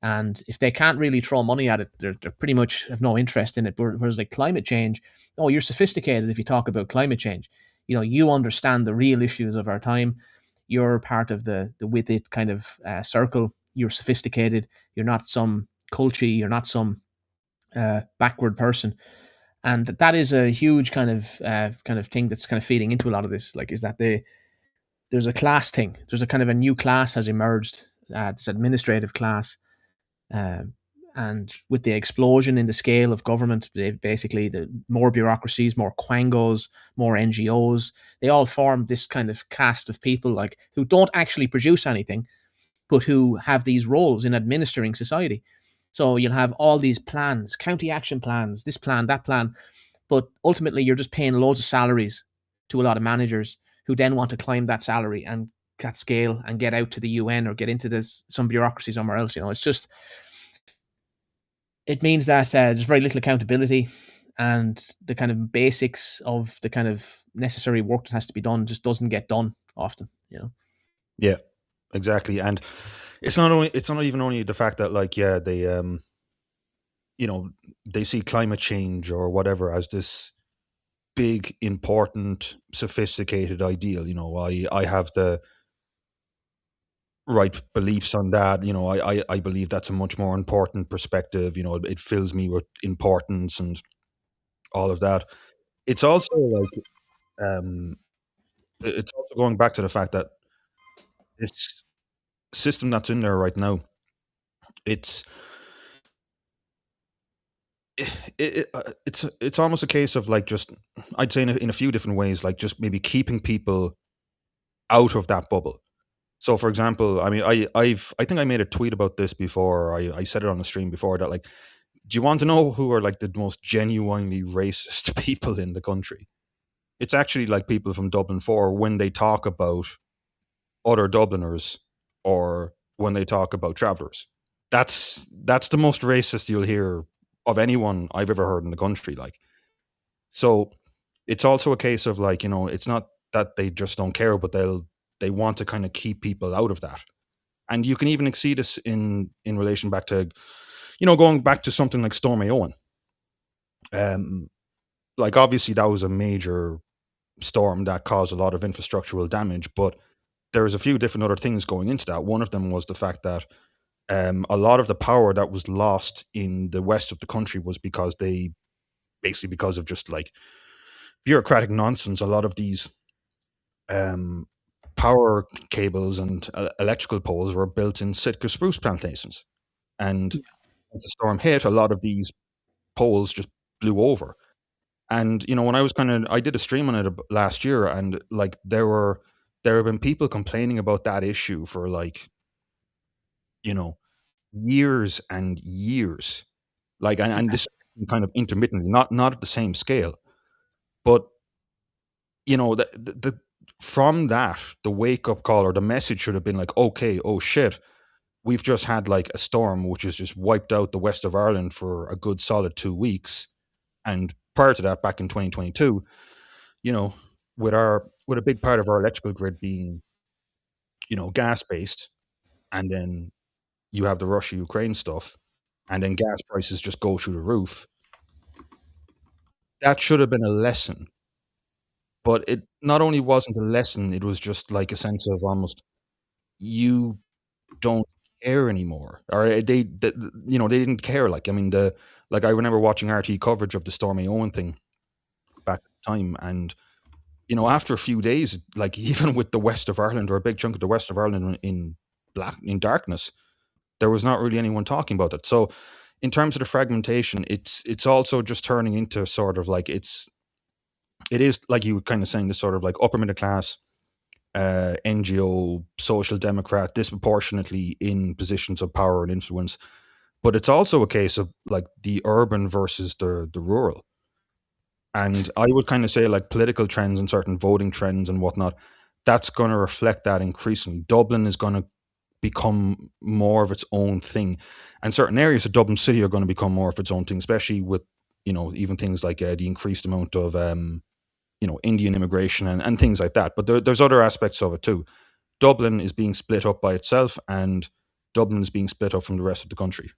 And if they can't really throw money at it, they're pretty much have no interest in it. Whereas like climate change, oh, you're sophisticated if you talk about climate change. You understand the real issues of our time. you're part of the with it kind of circle. You're sophisticated. You're not some culty. You're not some backward person, and that is a huge kind of thing that's kind of feeding into a lot of this. Like, is that there's a class thing. There's a kind of a new class has emerged. This administrative class, um, and with the explosion in the scale of government, basically the more bureaucracies, more quangos, more NGOs, they all form this kind of cast of people like who don't actually produce anything, but who have these roles in administering society. So you'll have all these plans, county action plans, this plan, that plan, but ultimately you're just paying loads of salaries to a lot of managers who then want to climb that salary and that scale and get out to the UN or get into this some bureaucracy somewhere else. You know, it's just it means that there's very little accountability, and the kind of basics of the kind of necessary work that has to be done just doesn't get done often. You know. Yeah, exactly. And it's not even only the fact that like yeah they you know they see climate change or whatever as this big important sophisticated ideal. I have the right beliefs on that. I believe that's a much more important perspective. It fills me with importance and all of that. It's also like um it's also going back to the fact that this system that's in there right now, it's it's almost a case of like just I'd say in a few different ways, like just maybe keeping people out of that bubble. So, for example, I mean, I think I made a tweet about this before. I said it on the stream before that like, do you want to know who are like the most genuinely racist people in the country? It's actually like people from Dublin 4 when they talk about other Dubliners or when they talk about travellers. That's the most racist you'll hear of anyone I've ever heard in the country. Like, so it's also a case of like, it's not that they just don't care, but they want to kind of keep people out of that. And you can even see this in relation back to, going back to something like Stormy Owen. Um, like obviously that was a major storm that caused a lot of infrastructural damage, but there's a few different other things going into that. One of them was the fact that a lot of the power that was lost in the west of the country was because they basically because of just like bureaucratic nonsense. A lot of these um, power cables and electrical poles were built in Sitka spruce plantations, and as the storm hit, a lot of these poles just blew over. And when I did a stream on it last year, and like there have been people complaining about that issue for like you know years and years, like and this kind of intermittently, not at the same scale, but the from that the wake up call or the message should have been like, okay, oh shit, we've just had like a storm which has just wiped out the west of Ireland for a good solid 2 weeks, and prior to that, back in 2022, you know, with a big part of our electrical grid being gas based, and then you have the Russia Ukraine stuff, and then gas prices just go through the roof. That should have been a lesson, but it not only wasn't a lesson, it was just like a sense of almost you don't care anymore, or they didn't care. Like I mean, the like I remember watching RT coverage of the Stormy Owen thing back at the time, and after a few days, like even with the west of Ireland or a big chunk of the west of Ireland in darkness, there was not really anyone talking about it. So, in terms of the fragmentation, it's also just turning into sort of like it is like you were kind of saying, this sort of like upper middle class NGO social democrat disproportionately in positions of power and influence. But it's also a case of like the urban versus the rural. And I would kind of say like political trends and certain voting trends and whatnot, that's going to reflect that increasingly. Dublin is going to become more of its own thing, and certain areas of Dublin City are going to become more of its own thing, especially with even things like the increased amount of Indian immigration and things like that. But there's other aspects of it too. Dublin is being split up by itself, and Dublin is being split up from the rest of the country.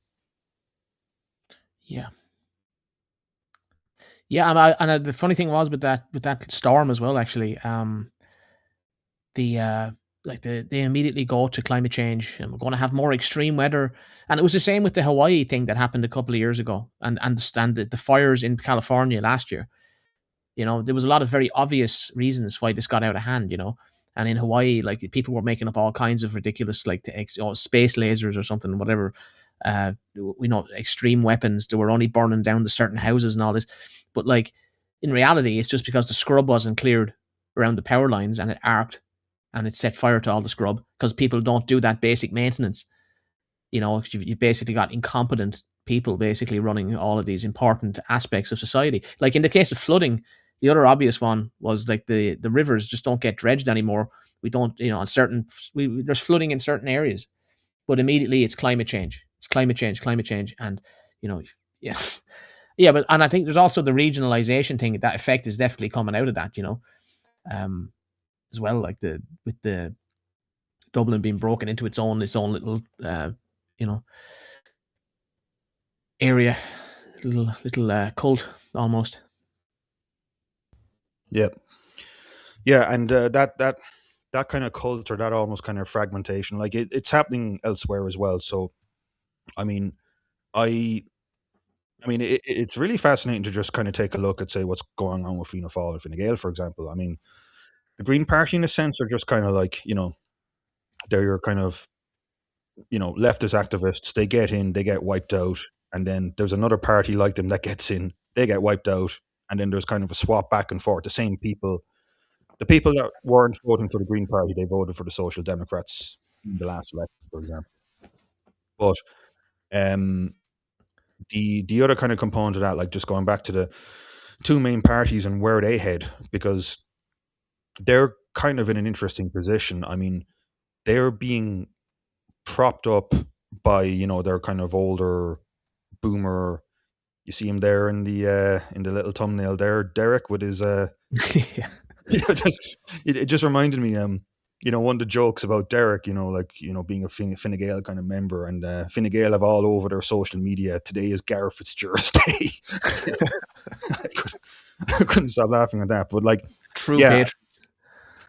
Yeah. Yeah, the funny thing was with that storm as well. Actually, the like they immediately go to climate change and we're going to have more extreme weather. And it was the same with the Hawaii thing that happened a couple of years ago, and the fires in California last year. There was a lot of very obvious reasons why this got out of hand. And in Hawaii, like people were making up all kinds of ridiculous, like space lasers or something, whatever. Extreme weapons. They were only burning down the certain houses and all this, but like in reality, it's just because the scrub wasn't cleared around the power lines and it arced and it set fire to all the scrub because people don't do that basic maintenance. You've basically got incompetent people basically running all of these important aspects of society. Like in the case of flooding, the other obvious one was like the rivers just don't get dredged anymore. We don't, on certain, there's flooding in certain areas, but immediately it's climate change. It's climate change. And, yeah. Yeah, and I think there's also the regionalization thing. That effect is definitely coming out of that, um, as well. Like with the Dublin being broken into its own little, you know, area, little cult almost. Yeah, yeah, and that kind of cult or that almost kind of fragmentation, like it's happening elsewhere as well. So, I mean, I it's really fascinating to just kind of take a look at, say, what's going on with Fianna Fáil and Fine Gael, for example. I mean, the Green Party, in a sense, are just kind of like, they're your kind of, leftist activists. They get in, they get wiped out, and then there's another party like them that gets in, they get wiped out, and then there's kind of a swap back and forth. The people that weren't voting for the Green Party, they voted for the Social Democrats in the last election, for example. But um, the other kind of component of that, like just going back to the two main parties and where they head, because they're kind of in an interesting position. I mean, they're being propped up by their kind of older boomer. You see him there in the little thumbnail there, Derek, with his Yeah. it just reminded me one of the jokes about Derek, like being a Fine Gael kind of member, and Fine Gael have all over their social media, today is Gareth Fitzgerald's day. I couldn't stop laughing at that, but like, True yeah, patriot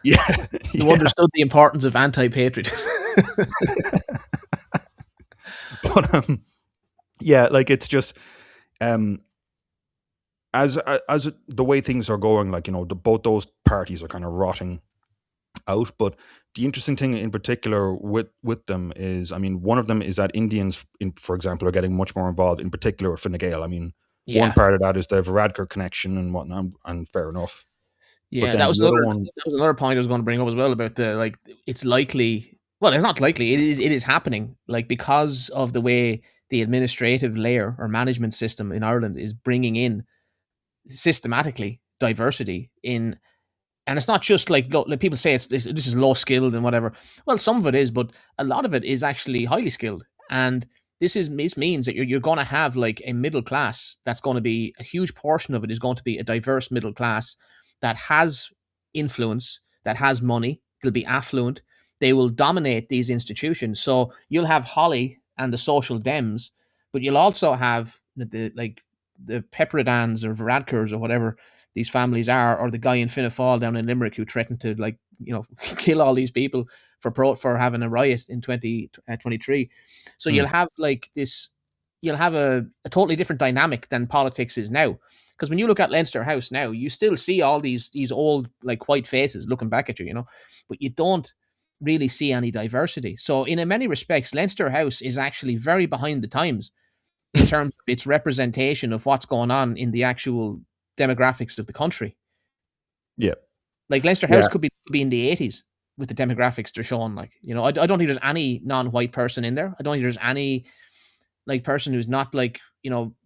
yeah, who yeah. understood the importance of anti-patriotism. But yeah, like it's just um as the way things are going, like both those parties are kind of rotting out. But the interesting thing in particular with them is, I mean, one of them is that Indians, for example, are getting much more involved, in particular with Fine Gael. I mean, one Yeah. part of that is the Varadkar connection and whatnot, and fair enough. But Yeah, then the other one, that was another point I was going to bring up as well about the like it's likely. Well, it's not likely. It is happening. Like because of the way the administrative layer or management system in Ireland is bringing in systematically diversity in, and it's not just like people say this is low skilled and whatever. Well, some of it is, but a lot of it is actually highly skilled. And this means that you're going to have like a middle class that's going to be a huge portion of it is going to be a diverse middle class that has influence, that has money. They'll be affluent. They will dominate these institutions. So you'll have Holly and the social Dems, but you'll also have the Pepperdans or Varadkars or whatever these families are, or the guy in Fianna Fáil down in Limerick who threatened to kill all these people for having a riot in 2023. So hmm, you'll have a totally different dynamic than politics is now. Because when you look at Leinster House now, you still see all these old like white faces looking back at you, but you don't really see any diversity. So in many respects, Leinster House is actually very behind the times in terms of its representation of what's going on in the actual demographics of the country. yeah, Like Leinster House yeah. could be in the 80s with the demographics they're showing. Like, I don't think there's any non-white person in there. I don't think there's any like person who's not like,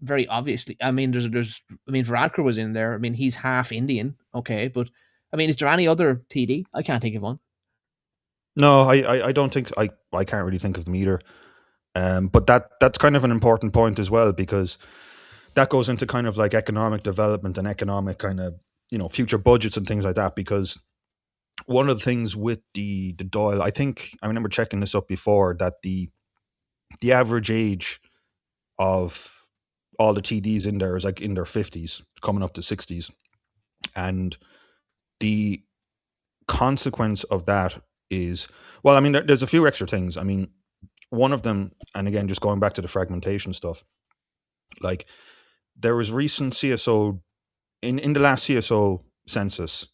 very obviously. I mean, I mean, Varadkar was in there. I mean, he's half Indian. Okay. But I mean, is there any other TD? I can't think of one. No, I don't think I can't really think of them either. But that's kind of an important point as well, because that goes into kind of like economic development and economic kind of future budgets and things like that. Because one of the things with the Doyle, I think I remember checking this up before, that the average age of all the TDs in there is like in their 50s, coming up to 60s, and the consequence of that is, well, I mean, there's a few extra things. I mean, one of them, and again, just going back to the fragmentation stuff, like there was recent CSO in the last CSO census.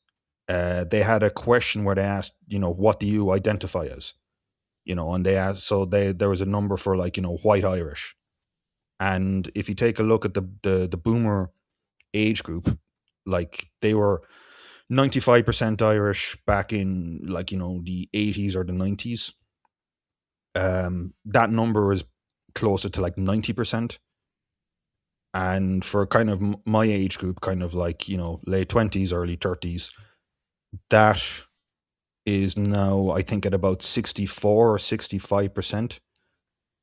They had a question where they asked, what do you identify as? And they asked, so there was a number for like, white Irish. And if you take a look at the boomer age group, like they were 95% Irish back in like, the 80s or the 90s. That number is closer to like 90%. And for kind of my age group, kind of like, late 20s, early 30s, that is now, I think, at about 64 or 65%.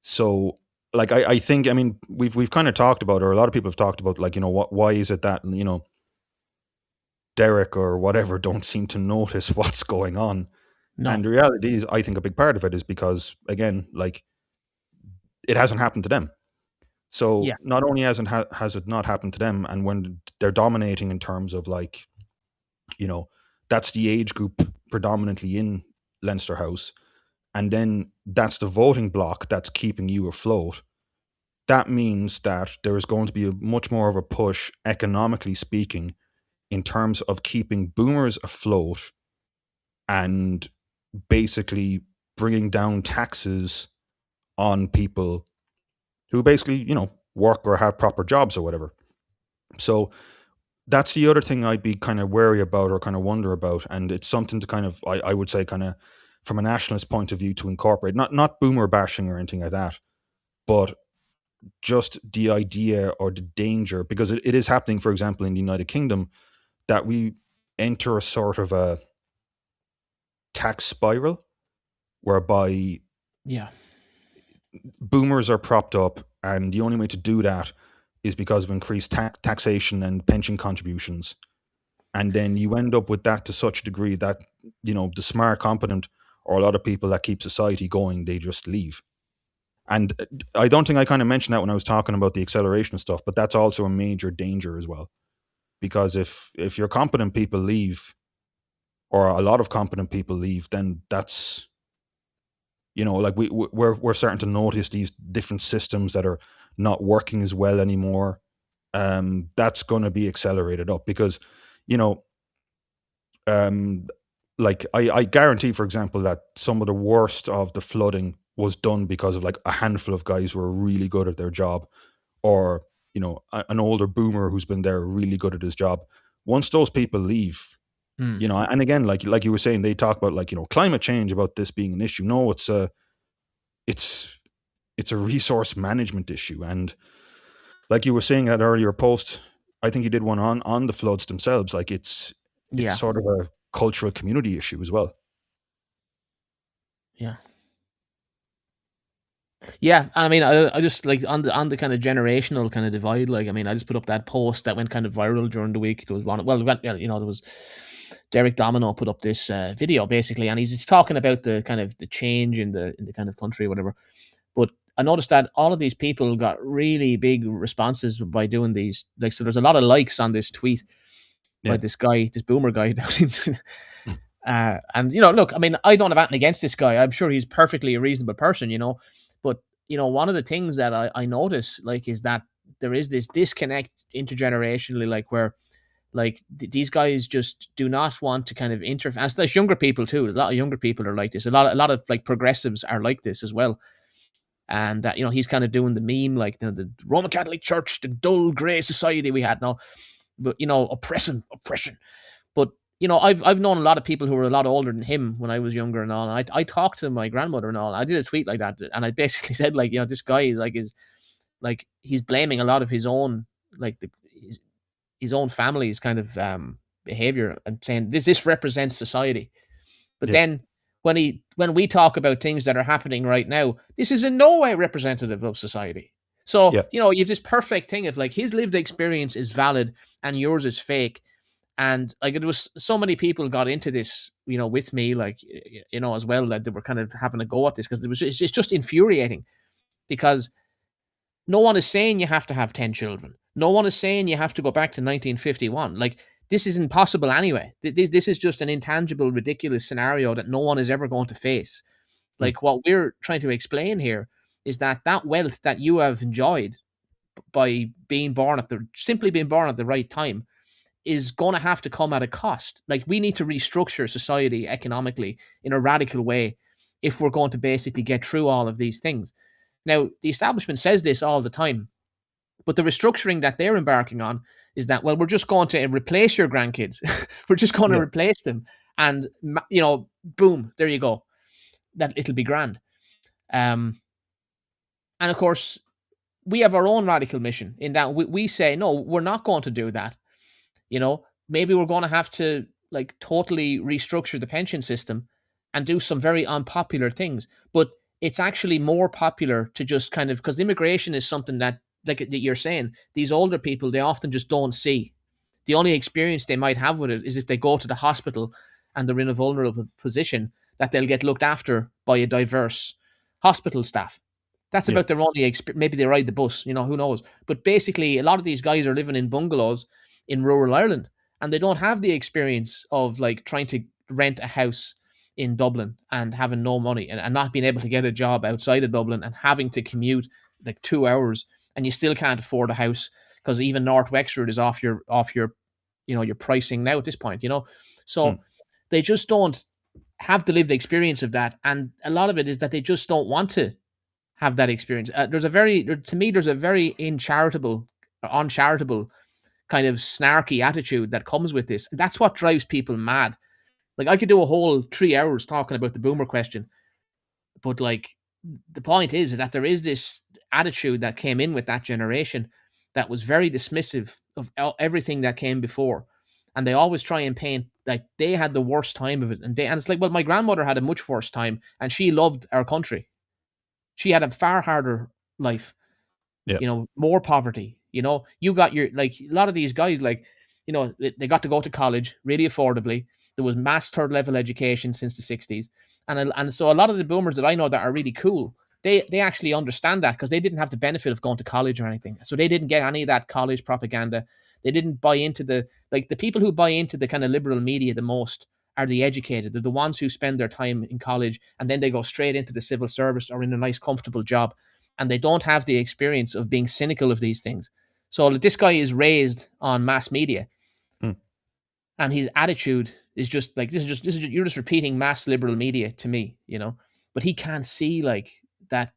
So, like, I think, I mean, we've kind of talked about, or a lot of people have talked about, like, why is it that, Derek or whatever don't seem to notice what's going on? No. And the reality is, I think a big part of it is because, again, like, it hasn't happened to them. So Yeah. not only has it not happened to them, and when they're dominating in terms of like, you know, that's the age group predominantly in Leinster House, and then that's the voting block that's keeping you afloat. That means that there is going to be a much more of a push, economically speaking, in terms of keeping boomers afloat and basically bringing down taxes on people who basically, work or have proper jobs or whatever. So that's the other thing I'd be kind of wary about or kind of wonder about. And it's something to kind of, I would say, kind of from a nationalist point of view to incorporate, not boomer bashing or anything like that, but just the idea or the danger, because it is happening, for example, in the United Kingdom, that we enter a sort of a tax spiral whereby Yeah. boomers are propped up, and the only way to do that is because of increased taxation and pension contributions. And then you end up with that to such a degree that, the smart, competent, or a lot of people that keep society going, they just leave. And I don't think I kind of mentioned that when I was talking about the acceleration stuff, but that's also a major danger as well. Because if your competent people leave, or a lot of competent people leave, then that's, like we're starting to notice these different systems that are not working as well anymore. That's going to be accelerated up because, you know, um, like I guarantee, for example, that some of the worst of the flooding was done because of like a handful of guys who are really good at their job, or an older boomer who's been there really good at his job. Once those people leave, Mm. and again, like you were saying, they talk about like climate change, about this being an issue. No, it's it's a resource management issue, and like you were saying that earlier post, I think you did one on the floods themselves. Like it's Yeah. sort of a cultural community issue as well. Yeah. Yeah, I mean, I just like on the kind of generational kind of divide. Like, I mean, I just put up that post that went kind of viral during the week. There was one. Well, it went, yeah, there was Derek Domino put up this video basically, and he's talking about the kind of the change in the kind of country or whatever. But I noticed that all of these people got really big responses by doing these. Like, so there's a lot of likes on this tweet by Yeah, this guy, this boomer guy. And look, I mean, I don't have anything against this guy. I'm sure he's perfectly a reasonable person. But one of the things that I notice, like, is that there is this disconnect intergenerationally, like where like these guys just do not want to kind of interfere. And there's younger people too. A lot of younger people are like this. A lot of like progressives are like this as well. And he's kind of doing the meme, like the Roman Catholic Church, the dull grey society we had now, but oppression. But I've known a lot of people who were a lot older than him when I was younger and all. And I talked to my grandmother and all. I did a tweet like that, and I basically said, like, this guy, like, is like, he's blaming a lot of his own, like, his own family's kind of behavior, and saying this represents society. But yeah, then when we talk about things that are happening right now, this is in no way representative of society. So yeah, you have this perfect thing of like his lived experience is valid and yours is fake. And like, it was so many people got into this, with me, like, as well, that they were kind of having a go at this, because it's just infuriating, because no one is saying you have to have 10 children. No one is saying you have to go back to 1951. Like, this isn't possible anyway. This is just an intangible, ridiculous scenario that no one is ever going to face. Mm. Like what we're trying to explain here is that that wealth that you have enjoyed by being born at the simply being born at the right time is going to have to come at a cost. Like we need to restructure society economically in a radical way if we're going to basically get through all of these things. Now, the establishment says this all the time, but the restructuring that they're embarking on is that, well, we're just going to replace your grandkids. We're just going to Yeah. replace them. And, boom, there you go. That it'll be grand. And of course, we have our own radical mission in that we say, no, we're not going to do that. Maybe we're going to have to like totally restructure the pension system and do some very unpopular things. But it's actually more popular to just kind of, because immigration is something that, like that you're saying, these older people, they often just don't see. The only experience they might have with it is if they go to the hospital and they're in a vulnerable position, that they'll get looked after by a diverse hospital staff. That's Yeah. about their only experience. Maybe they ride the bus, who knows. But basically, a lot of these guys are living in bungalows in rural Ireland, and they don't have the experience of like trying to rent a house in Dublin and having no money, and not being able to get a job outside of Dublin and having to commute like 2 hours, and you still can't afford a house because even North Wexford is off your your pricing now at this point. So Mm. they just don't have the lived experience of that, and a lot of it is that they just don't want to have that experience. There's a very to me there's a very uncharitable kind of snarky attitude that comes with this. And that's what drives people mad. Like I could do a whole 3 hours talking about the boomer question, but like the point is that there is this attitude that came in with that generation that was very dismissive of everything that came before, and they always try and paint like they had the worst time of it, and it's like, well, my grandmother had a much worse time, and she loved our country. She had a far harder life, Yeah. more poverty. You got your, like, a lot of these guys, like, they got to go to college really affordably. There was mass third level education since the 60s. And so a lot of the boomers that I know that are really cool, they actually understand that because they didn't have the benefit of going to college or anything. So they didn't get any of that college propaganda. They didn't buy into the people who buy into the kind of liberal media the most are the educated. They're the ones who spend their time in college and then they go straight into the civil service or in a nice, comfortable job. And they don't have the experience of being cynical of these things. So this guy is raised on mass media, Mm. and his attitude is just like, you're just repeating mass liberal media to me. But he can't see like that.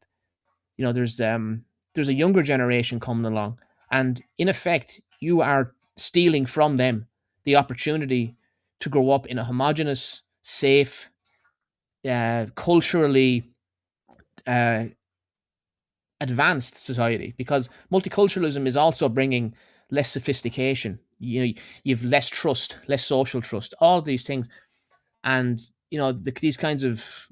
There's a younger generation coming along, and in effect, you are stealing from them the opportunity to grow up in a homogenous, safe, culturally uh, advanced society, because multiculturalism is also bringing less sophistication. You've less trust, less social trust, all of these things. And these kinds of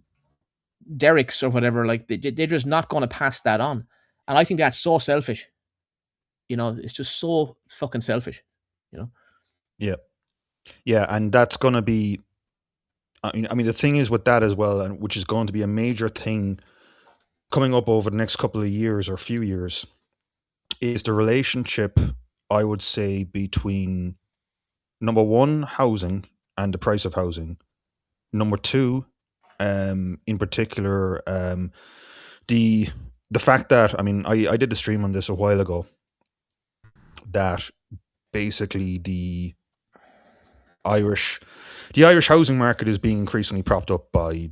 derricks or whatever, like they're just not going to pass that on. And I think that's so selfish. It's just so fucking selfish. you know Yeah. Yeah. And that's going to be, I mean, the thing is with that as well, and which is going to be a major thing coming up over the next couple of years or few years, is the relationship, I would say, between number one, housing and the price of housing. Number two, in particular, the the fact that, I mean, I did a stream on this a while ago, that basically Irish the Irish housing market is being increasingly propped up by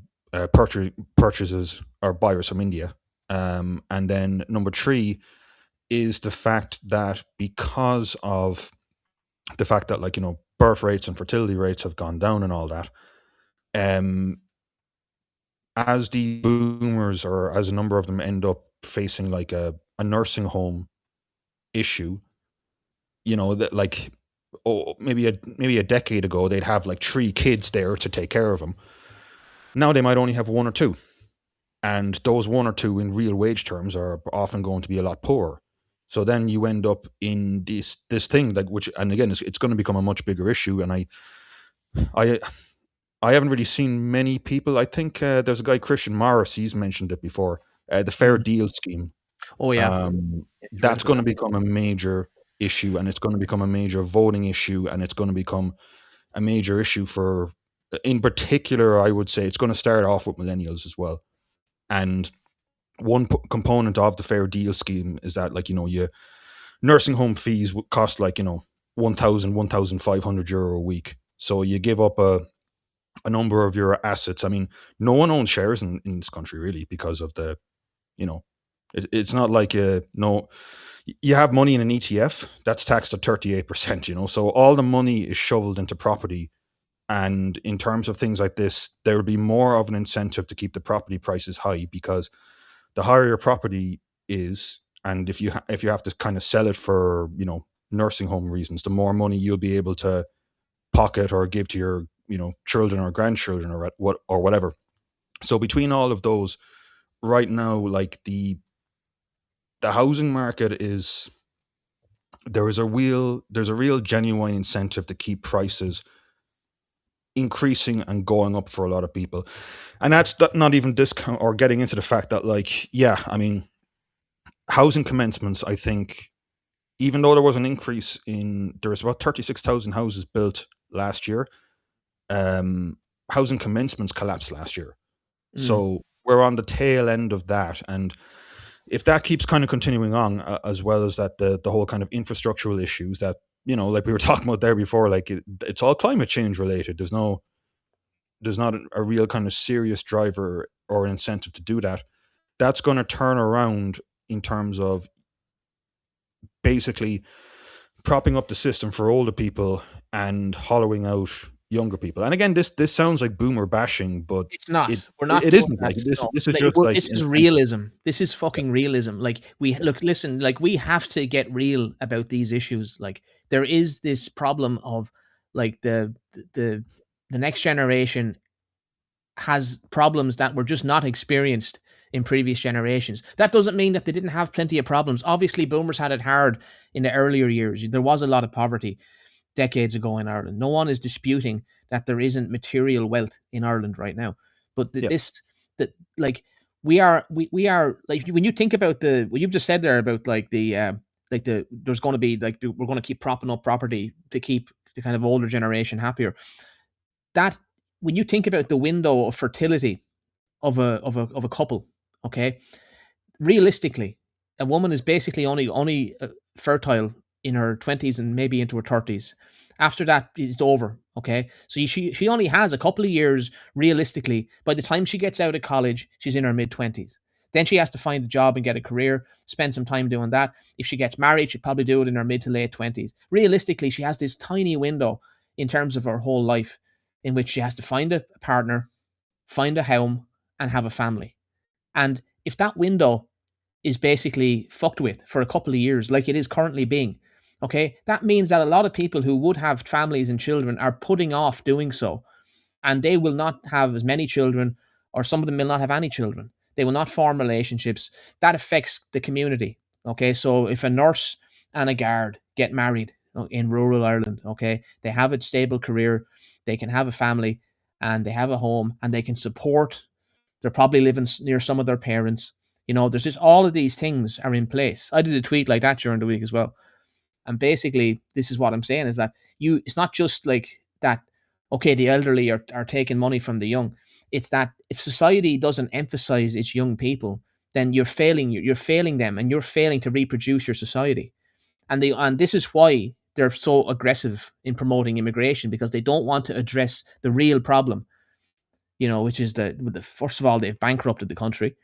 purchases or buyers from India. And then number three is the fact that because of the fact that, like, birth rates and fertility rates have gone down and all that, um, as the boomers, or as a number of them, end up facing like a nursing home issue, that, like, maybe a decade ago they'd have like three kids there to take care of them. Now they might only have one or two, and those one or two in real wage terms are often going to be a lot poorer. So then you end up in this thing, like, which, and again, it's going to become a much bigger issue. And I I haven't really seen many people. I think there's a guy, Christian Morris, he's mentioned it before. The Fair Mhm. Deal scheme. Oh yeah, Um, it's read that's about going to that. become a major issue, and it's going to become a major voting issue, and it's going to become a major issue for, in particular, I would say it's going to start off with millennials as well. And one component of the fair deal scheme is that, like, you nursing home fees would cost, like, 1,000, 1,500 euro a week. So you give up a number of your assets. I mean, no one owns shares in this country really, because of the, it's not like, no, you have money in an ETF that's taxed at 38%, so all the money is shoveled into property. And in terms of things like this, there will be more of an incentive to keep the property prices high, because the higher your property is, and if you if you have to kind of sell it for, nursing home reasons, the more money you'll be able to pocket or give to your, children or grandchildren, or whatever. So between all of those, right now, like, the housing market is, there's a real genuine incentive to keep prices increasing and going up for a lot of people. And that's not even discount or getting into the fact that, like, yeah, I mean, housing commencements, I think, even though there was an increase there was about 36,000 houses built last year, housing commencements collapsed last year. So we're on the tail end of that. And if that keeps kind of continuing on, as well as that, the whole kind of infrastructural issues that, like we were talking about there before, like, it's all climate change related. There's not a real kind of serious driver or an incentive to do that. That's going to turn around in terms of basically propping up the system for older people and hollowing out younger people. And again, this sounds like boomer bashing, but It's not. it We're not it doing isn't. that. Like, this No. this is Like, just like this is realism. This is fucking realism. Like, listen, like, we have to get real about these issues. Like, there is this problem of, like, the next generation has problems that were just not experienced in previous generations. That doesn't mean that they didn't have plenty of problems. Obviously, boomers had it hard in the earlier years. There was a lot of poverty decades ago in Ireland. No one is disputing that there isn't material wealth in Ireland right now. But yeah, that like we are like, when you think about what you've just said there about, there's going to be, like, we're going to keep propping up property to keep the kind of older generation happier. That, when you think about the window of fertility of a couple, okay, realistically, a woman is basically only fertile in her 20s and maybe into her 30s. After that, it's over. Okay, so she only has a couple of years realistically. By the time she gets out of college, she's in her mid 20s. Then she has to find a job and get a career, spend some time doing that. If she gets married, she'd probably do it in her mid to late 20s. Realistically, she has this tiny window in terms of her whole life in which she has to find a partner, find a home, and have a family. And if that window is basically fucked with for a couple of years, like it is currently being, okay, that means that a lot of people who would have families and children are putting off doing so. And they will not have as many children, or some of them will not have any children. They will not form relationships. That affects the community. Okay, so if a nurse and a guard get married in rural Ireland, okay, they have a stable career, they can have a family, and they have a home, and they can support. They're probably living near some of their parents. There's just all of these things are in place. I did a tweet like that during the week as well. And basically, this is what I'm saying, is that it's not just like that, okay, the elderly are taking money from the young. It's that if society doesn't emphasize its young people, then you're failing them, and you're failing to reproduce your society. And this is why they're so aggressive in promoting immigration, because they don't want to address the real problem, which is first of all, they've bankrupted the country,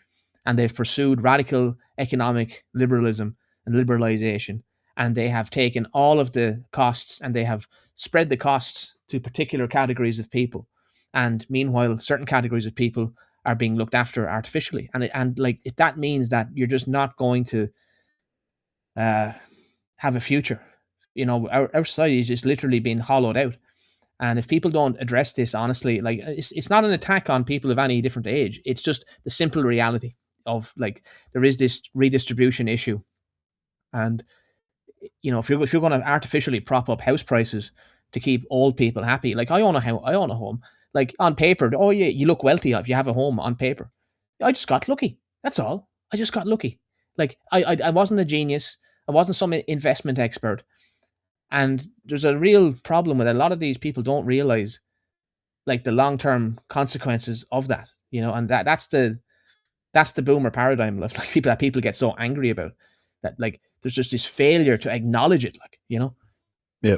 and they've pursued radical economic liberalism and liberalization, and they have taken all of the costs and they have spread the costs to particular categories of people. And meanwhile, certain categories of people are being looked after artificially. And like, if that means that you're just not going to have a future, our society is just literally being hollowed out. And if people don't address this honestly, like, it's not an attack on people of any different age. It's just the simple reality of, like, there is this redistribution issue. And if you're going to artificially prop up house prices to keep old people happy, like, I own a house, I own a home. Like, on paper, oh yeah, you look wealthy if you have a home on paper. I just got lucky. That's all. I just got lucky. Like, I wasn't a genius. I wasn't some investment expert. And there's a real problem with a lot of these people don't realize like the long term consequences of that, and that's the boomer paradigm of like people that people get so angry about that like there's just this failure to acknowledge it, like. Yeah,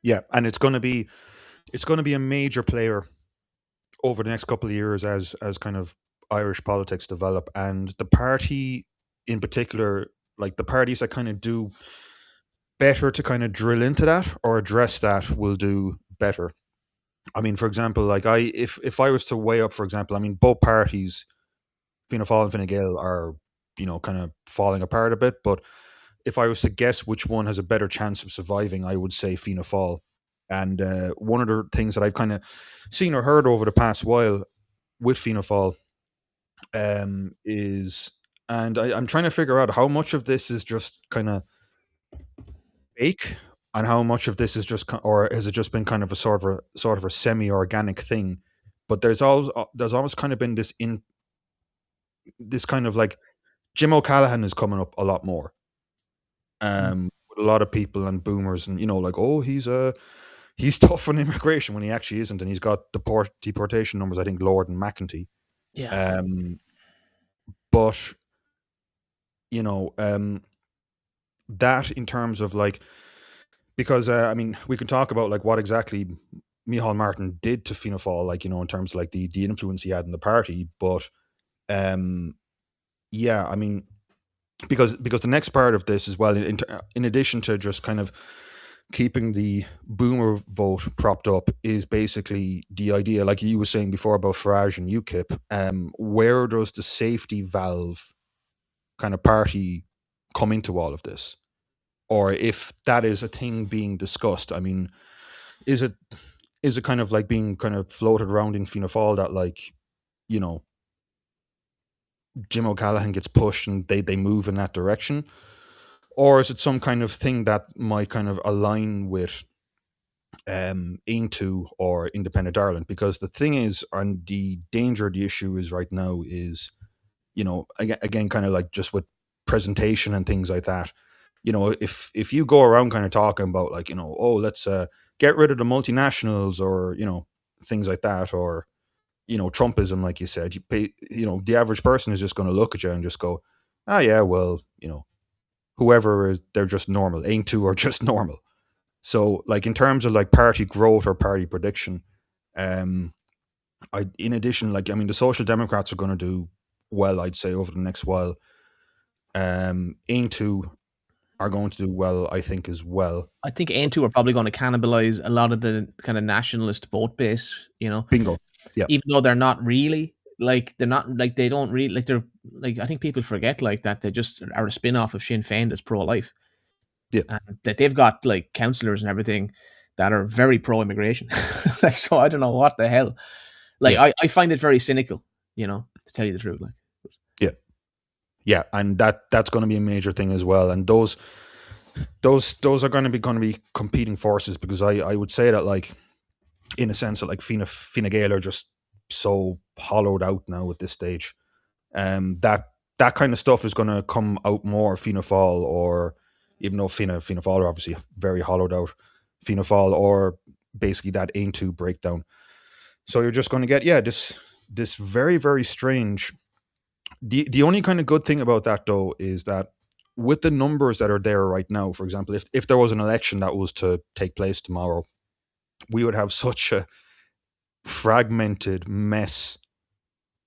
yeah, and it's going to be a major player over the next couple of years as kind of Irish politics develop, and the party in particular, like the parties that kind of do better to kind of drill into that or address that will do better. I mean, for example, like if I was to weigh up, for example, I mean, both parties, Fianna Fáil and Fine Gael, are kind of falling apart a bit. But if I was to guess which one has a better chance of surviving, I would say Fianna Fáil. And one of the things that I've kind of seen or heard over the past while with Fianna Fáil is, and I'm trying to figure out how much of this is just kind of fake, and how much of this is just, or has it just been kind of a sort of a semi-organic thing. But there's always kind of been this kind of like Jim O'Callaghan is coming up a lot more with a lot of people and boomers, and like, oh, he's tough on immigration when he actually isn't, and he's got deportation numbers, I think, lower than McEntee. Yeah, Um, but you know, that in terms of like, because I mean, we can talk about like what exactly Micheál Martin did to Fianna Fáil, like in terms of like the influence he had in the party, but um, yeah, I mean, because the next part of this as well, in addition to just kind of keeping the boomer vote propped up, is basically the idea, like you were saying before about Farage and UKIP. Where does the safety valve kind of party come into all of this, or if that is a thing being discussed? I mean, is it kind of like being kind of floated around in Fianna Fáil that like you know Jim O'Callaghan gets pushed and they move in that direction? Or is it some kind of thing that might kind of align with Aontú or Independent Ireland? Because the thing is, and the danger of the issue is right now is, again, kind of like just with presentation and things like that. If you go around kind of talking about like, oh, let's get rid of the multinationals, or things like that, or Trumpism, like you said, the average person is just going to look at you and just go, ah, yeah, well, whoever is, they're just normal. Aontú are just normal. So, like in terms of like party growth or party prediction, um, in addition, like I mean, the Social Democrats are going to do well, I'd say, over the next while. Aontú are going to do well, I think, as well. I think N2 are probably going to cannibalize a lot of the kind of nationalist vote base, Bingo. Yeah. even though they're not really like they're not like they don't really like they're like I think people forget like that they just are a spin off of Sinn Féin that's pro life. Yeah. And that they've got like councillors and everything that are very pro immigration. Like, so I don't know what the hell. Like, Yeah. I find it very cynical, to tell you the truth. Like, Yeah. Yeah, and that's going to be a major thing as well. And those are going to be competing forces, because I would say that, like, in a sense that like Fine Gael are just so hollowed out now at this stage. That kind of stuff is going to come out more Fianna Fáil, or even though Fianna Fáil are obviously very hollowed out, Fianna Fáil, or basically that Aontú breakdown. So you're just going to get this very, very strange. The only kind of good thing about that, though, is that with the numbers that are there right now, for example, if there was an election that was to take place tomorrow, we would have such a fragmented mess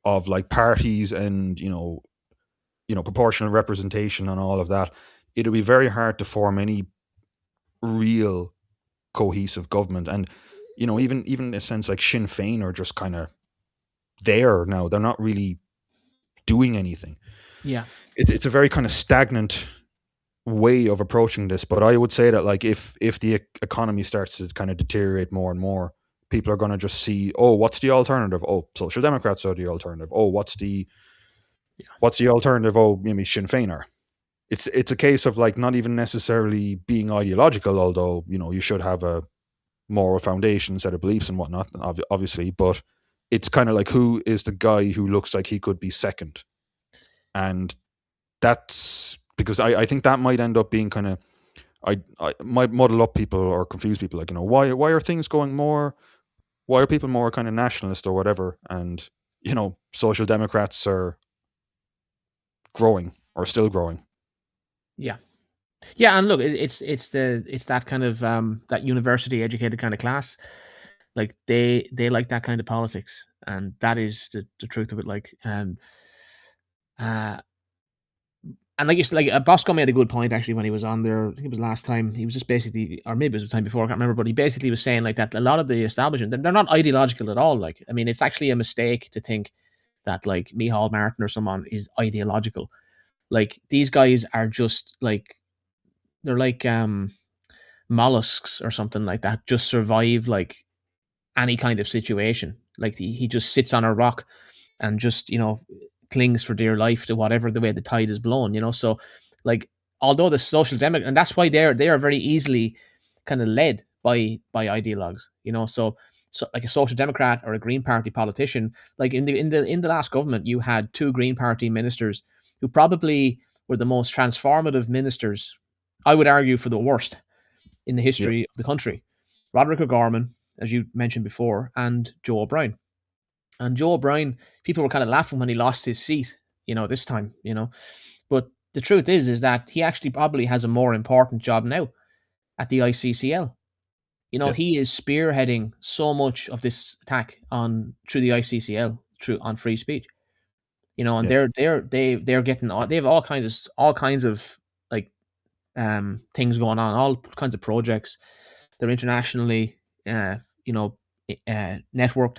of like parties and proportional representation and all of that. It'll be very hard to form any real cohesive government. And even in a sense, like Sinn Féin are just kind of there now. They're not really doing anything. yeah, It's a very kind of stagnant way of approaching this. But I would say that like if the economy starts to kind of deteriorate more and more, people are going to just see, oh, what's the alternative? Oh, Social Democrats are the alternative. Oh, what's the alternative? Oh, maybe Sinn Féin are. It's a case of like not even necessarily being ideological, although you should have a moral foundation, set of beliefs and whatnot, obviously. But it's kind of like, who is the guy who looks like he could be second, and that's because I think that might end up being kind of, I might muddle up people or confuse people. Like, why are things going more? Why are people more kind of nationalist or whatever? And social democrats are growing or still growing. Yeah. Yeah, and look, it's that kind of that university educated kind of class. Like they like that kind of politics, and that is the truth of it. Like uh and like you said, like Bosco made a good point actually when he was on there. I think it was last time. He was just basically, or maybe it was the time before. I can't remember, but he basically was saying like that a lot of the establishment they're not ideological at all. Like I mean, it's actually a mistake to think that like Micheál Martin or someone is ideological. Like these guys are just like they're like mollusks or something like that. Just survive like any kind of situation. Like he just sits on a rock and just clings for dear life to whatever the way the tide is blown. So like although the social democrat, and that's why they are very easily kind of led by ideologues. So like a social democrat or a Green Party politician, like in the last government, you had two Green Party ministers who probably were the most transformative ministers. I would argue for the worst in the Yeah, history of the country. Roderick O'Gorman, as you mentioned before, and Joe O'Brien. And Joe O'Brien, people were kind of laughing when he lost his seat, this time. But the truth is that he actually probably has a more important job now at the ICCL. yeah, He is spearheading so much of this attack on through the ICCL, through on free speech. And yeah, they're getting they have all kinds of like things going on, all kinds of projects. They're internationally, uh, you know, networked.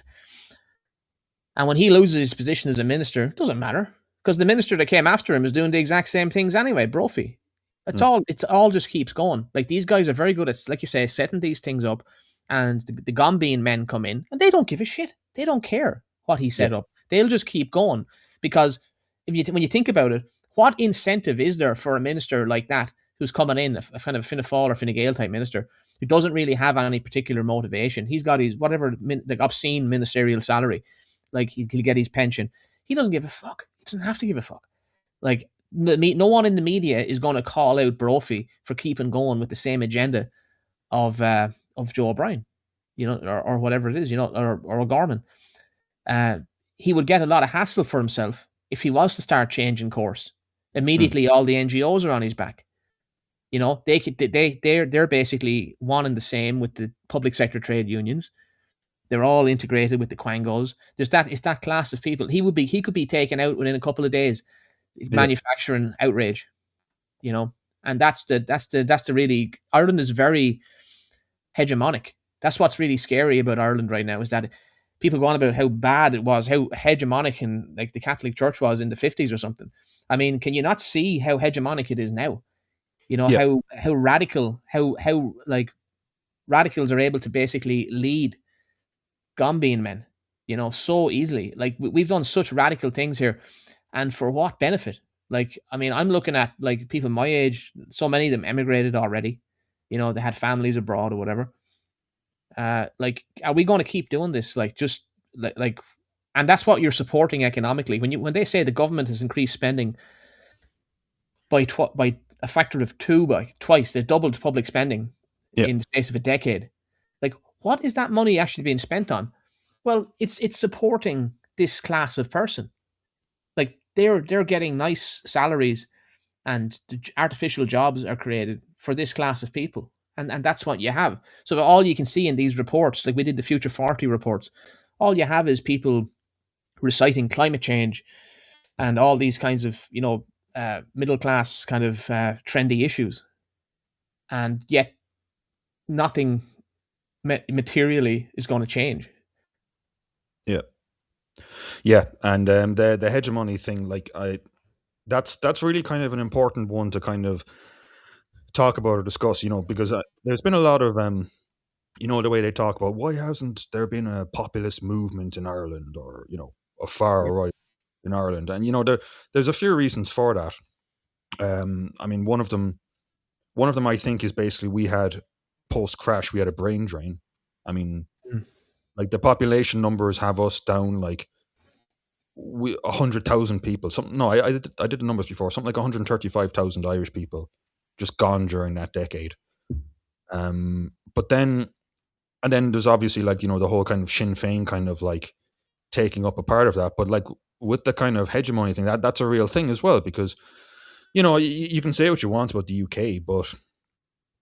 And when he loses his position as a minister, it doesn't matter because the minister that came after him is doing the exact same things anyway. Brophy. It's mm, all. It's all just keeps going. Like these guys are very good at, like you say, setting these things up, and the Gombian men come in and they don't give a shit. They don't care what he yeah, set up. They'll just keep going because when you think about it, what incentive is there for a minister like that who's coming in, a kind of Fianna Fáil or Fine Gael type minister who doesn't really have any particular motivation? He's got his whatever the obscene ministerial salary, like he'll get his pension. He doesn't give a fuck. He doesn't have to give a fuck. Like no one in the media is going to call out Brophy for keeping going with the same agenda of Joe O'Brien, or whatever it is, or O'Gorman. Uh, he would get a lot of hassle for himself if he was to start changing course. mm, Immediately, all the NGOs are on his back. They're basically one and the same with the public sector trade unions. They're all integrated with the Quangos. It's that class of people. He could be taken out within a couple of days, yeah, manufacturing outrage, you know. And that's the really Ireland is very hegemonic. That's what's really scary about Ireland right now is that people go on about how bad it was, how hegemonic and like the Catholic Church was in the 50s or something. I mean, can you not see how hegemonic it is now? yeah, How radical, how like radicals are able to basically lead Gombian men, so easily. Like we've done such radical things here, and for what benefit? Like, I mean, I'm looking at like people my age. So many of them emigrated already. They had families abroad or whatever. Like, are we going to keep doing this? Like, just like, and that's what you're supporting economically. When they say the government has increased spending by a factor of two, by twice, they doubled public spending yeah, in the space of a decade. Like, what is that money actually being spent on? Well, it's supporting this class of person. Like they're getting nice salaries and artificial jobs are created for this class of people. And that's what you have. So all you can see in these reports, like we did the Future 40 reports, all you have is people reciting climate change and all these kinds of, middle class kind of trendy issues. And yet nothing materially is going to change. yeah, yeah. And the hegemony thing, like that's really kind of an important one to kind of talk about or discuss, because there's been a lot of the way they talk about why hasn't there been a populist movement in Ireland, or a far Yeah. right in Ireland, and there's a few reasons for that. I mean, one of them I think is basically we had post crash we had a brain drain. I mean, Mm. like the population numbers have us down like 100,000 people. Something no, I did the numbers before. Something like 135,000 Irish people just gone during that decade. But then and then there's obviously like the whole kind of Sinn Féin kind of like taking up a part of that. But like with the kind of hegemony thing, that's a real thing as well because you can say what you want about the UK, but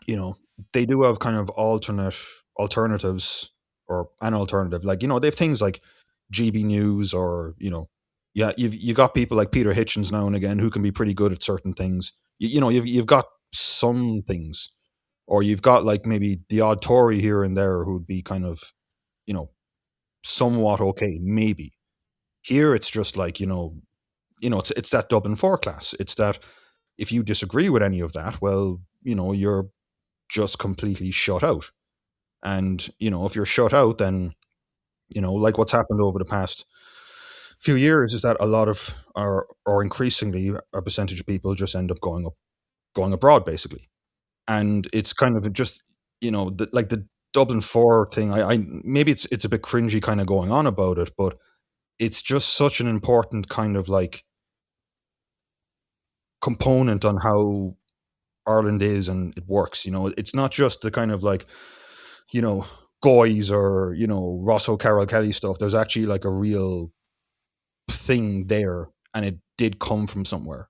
you know they do have kind of alternatives or an alternative. Like they have things like GB News or yeah, you got people like Peter Hitchens now and again who can be pretty good at certain things. You've got some things, or you've got like maybe the odd Tory here and there who'd be kind of you know somewhat okay, maybe. Here it's just like it's that Dublin four class. It's that if you disagree with any of that, well, you're just completely shut out. And if you're shut out, then like what's happened over the past few years is that a lot of or increasingly a percentage of people just end up going abroad basically. And it's kind of just like the Dublin four thing. I maybe it's a bit cringy kind of going on about it, but it's just such an important kind of like component on how Ireland is and it works. It's not just the kind of like you know Goys or Ross O'Carroll Kelly stuff. There's actually like a real thing there, and it did come from somewhere.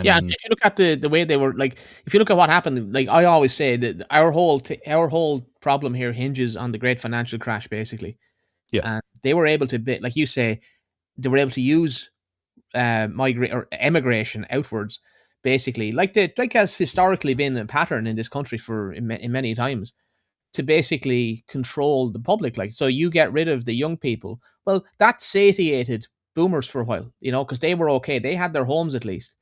Yeah, And if you look at the way they were like, if you look at what happened, like I always say that our whole problem here hinges on the great financial crash, basically. yeah, And they were able to be, like you say, they were able to use migrate or emigration outwards, basically, like has historically been a pattern in this country for in many times to basically control the public. Like, so you get rid of the young people. Well, that satiated boomers for a while, because they were okay. They had their homes at least.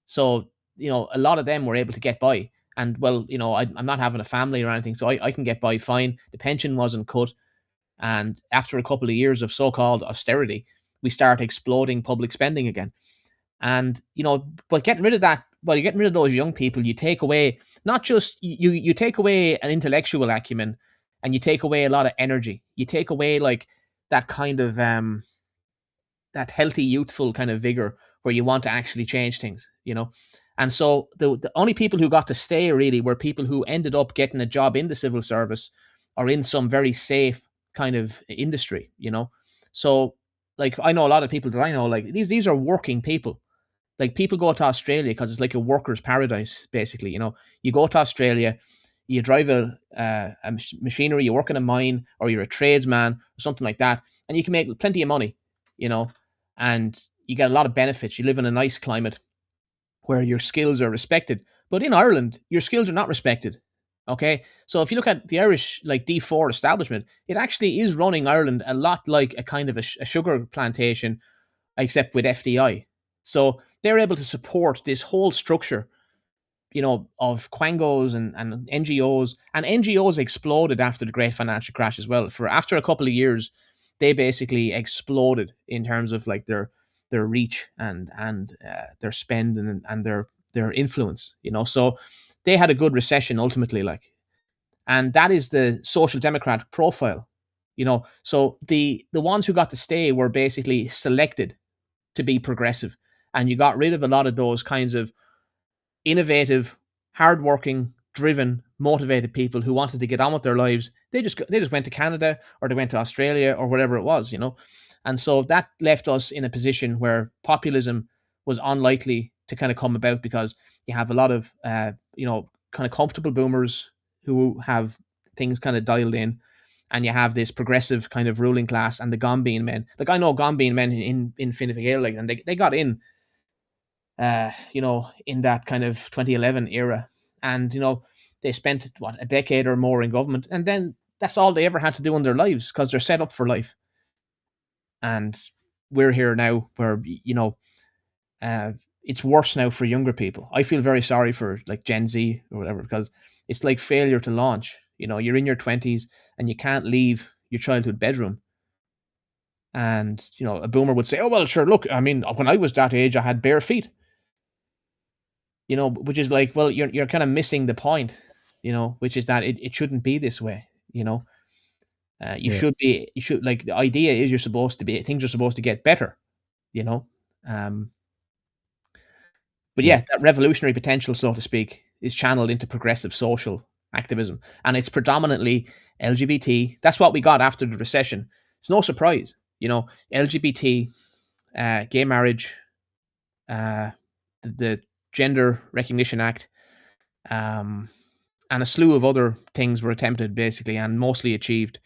So, a lot of them were able to get by. And well, I'm not having a family or anything, so I can get by fine. The pension wasn't cut. And after a couple of years of so called austerity, we start exploding public spending again. And, but getting rid of that, well, you're getting rid of those young people, you take away not just you take away an intellectual acumen, and you take away a lot of energy. You take away like that kind of that healthy, youthful kind of vigor where you want to actually change things. And so the only people who got to stay really were people who ended up getting a job in the civil service or in some very safe kind of industry. So, like, I know a lot of people that I know, like these are working people. Like, people go to Australia because it's like a worker's paradise, basically. You go to Australia, you drive a machinery, you work in a mine, or you're a tradesman or something like that, and you can make plenty of money, you know, and you get a lot of benefits. You live in a nice climate where your skills are respected. But in Ireland, your skills are not respected. Okay, so if you look at the Irish like D4 establishment, it actually is running Ireland a lot like a kind of a sugar plantation, except with FDI. So they're able to support this whole structure, of quangos and NGOs. And NGOs exploded after the great financial crash as well. For after a couple of years, they basically exploded in terms of like their reach and their spend and their influence. So they had a good recession ultimately, like, and that is the social democrat profile. So the ones who got to stay were basically selected to be progressive, and you got rid of a lot of those kinds of innovative, hardworking, driven, motivated people who wanted to get on with their lives. They just went to Canada or they went to Australia or whatever it was. And so that left us in a position where populism was unlikely to kind of come about because you have a lot of kind of comfortable boomers who have things kind of dialed in, and you have this progressive kind of ruling class and the Gombean men. Like, I know Gombean men in Fine Gael, like, and they got in that kind of 2011 era. And, they spent, what, a decade or more in government. And then that's all they ever had to do in their lives because they're set up for life. And we're here now where, uh, it's worse now for younger people. I feel very sorry for like Gen Z or whatever, because it's like failure to launch. You're in your 20s and you can't leave your childhood bedroom. And, a boomer would say, oh, well, sure, look, I mean, when I was that age, I had bare feet. Which is like, well, you're kind of missing the point, which is that it shouldn't be this way. You yeah, should be, like, the idea is you're supposed to be, things are supposed to get better. you know. Um, but Yeah. yeah, that revolutionary potential, so to speak, is channeled into progressive social activism, and it's predominantly LGBT. That's what we got after the recession. It's no surprise, LGBT, gay marriage, uh, the Gender Recognition Act, um, and a slew of other things were attempted, basically, and mostly achieved,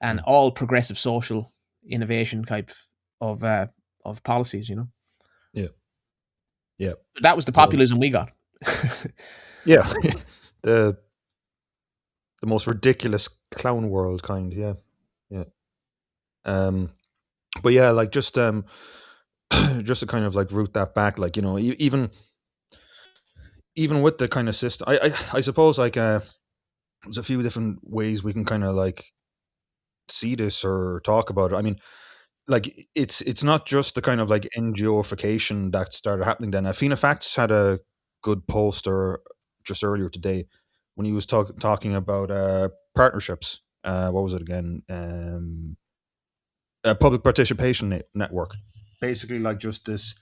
and Mm. all progressive social innovation type of uh, of policies. Yeah. Yeah. That was the So populism we got. yeah, the the most ridiculous clown world kind. Yeah. Yeah. Um, but yeah, like just to kind of like root that back, like even with the kind of system, I suppose like there's a few different ways we can kind of like see this or talk about it. I mean, like it's not just the kind of like NGOification that started happening then. Fina Facts had a good poster just earlier today when he was talking about partnerships. What was it again? A public participation network. Basically, like just this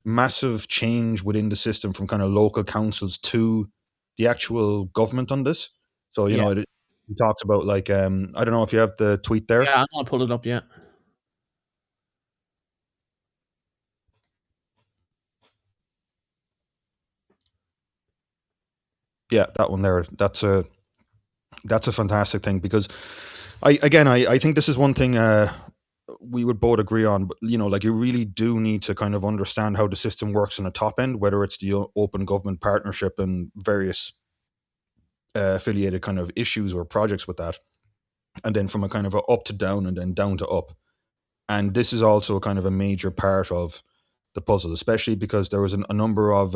massive change within the system from kind of local councils to the actual government on this. So Yeah, he talks about like I don't know if you have the tweet there. yeah, I'm gonna pull it up. Yeah, Yeah, that one there. That's a fantastic thing because I think this is one thing we would both agree on. But like you really do need to kind of understand how the system works on the top end, whether it's the open government partnership and various affiliated kind of issues or projects with that, and then from a kind of a up to down and then down to up. And this is also kind of a major part of the puzzle, especially because there was a number of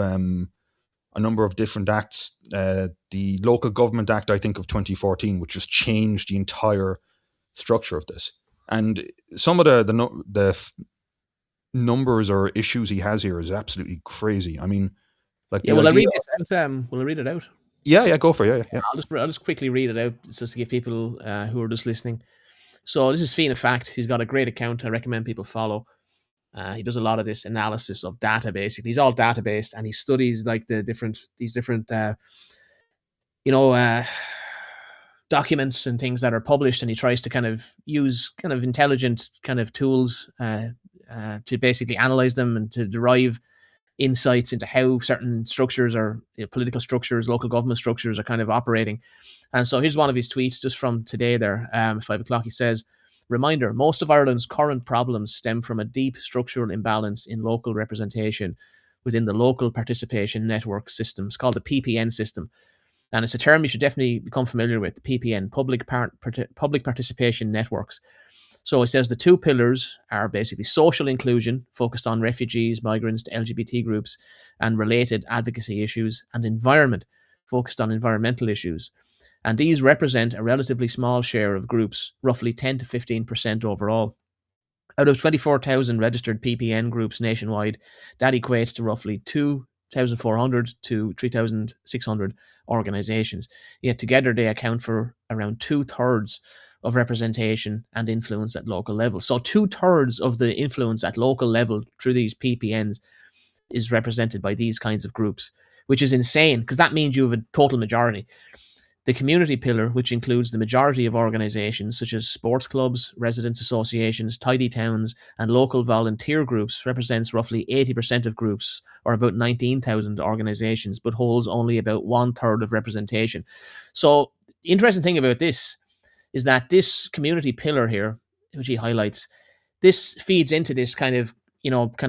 different acts. The Local Government Act, I think, of 2014, which just changed the entire structure of this. And some of the numbers or issues he has here is absolutely crazy. I mean, like yeah. the Will I idea. read this out? Will I read it out? Yeah, yeah, go for it. Yeah, yeah, I'll just quickly read it out just to give people who are just listening. So this is Fianna Fact. He's got a great account. I recommend people follow. He does a lot of this analysis of data. Basically, he's all data based, and he studies like these different you know uh, documents and things that are published, and he tries to kind of use kind of intelligent kind of tools to basically analyze them and to derive insights into how certain structures or political structures, local government structures are kind of operating. And so here's one of his tweets just from today there, 5 o'clock. He says, reminder, most of Ireland's current problems stem from a deep structural imbalance in local representation within the local participation network system. It's called the PPN system. And it's a term you should definitely become familiar with, PPN, public participation networks. So it says the two pillars are basically social inclusion, focused on refugees, migrants, LGBT groups, and related advocacy issues, and environment, focused on environmental issues. And these represent a relatively small share of groups, roughly 10 to 15% overall. Out of 24,000 registered PPN groups nationwide, that equates to roughly 2,400 to 3,600 organizations. Yet together they account for around two-thirds of representation and influence at local level. So two-thirds of the influence at local level through these PPNs is represented by these kinds of groups, which is insane because that means you have a total majority. The community pillar, which includes the majority of organisations such as sports clubs, residents' associations, tidy towns, and local volunteer groups, represents roughly 80% of groups, or about 19,000 organisations, but holds only about one third of representation. So, the interesting thing about this is that this community pillar here, which he highlights, this feeds into this kind of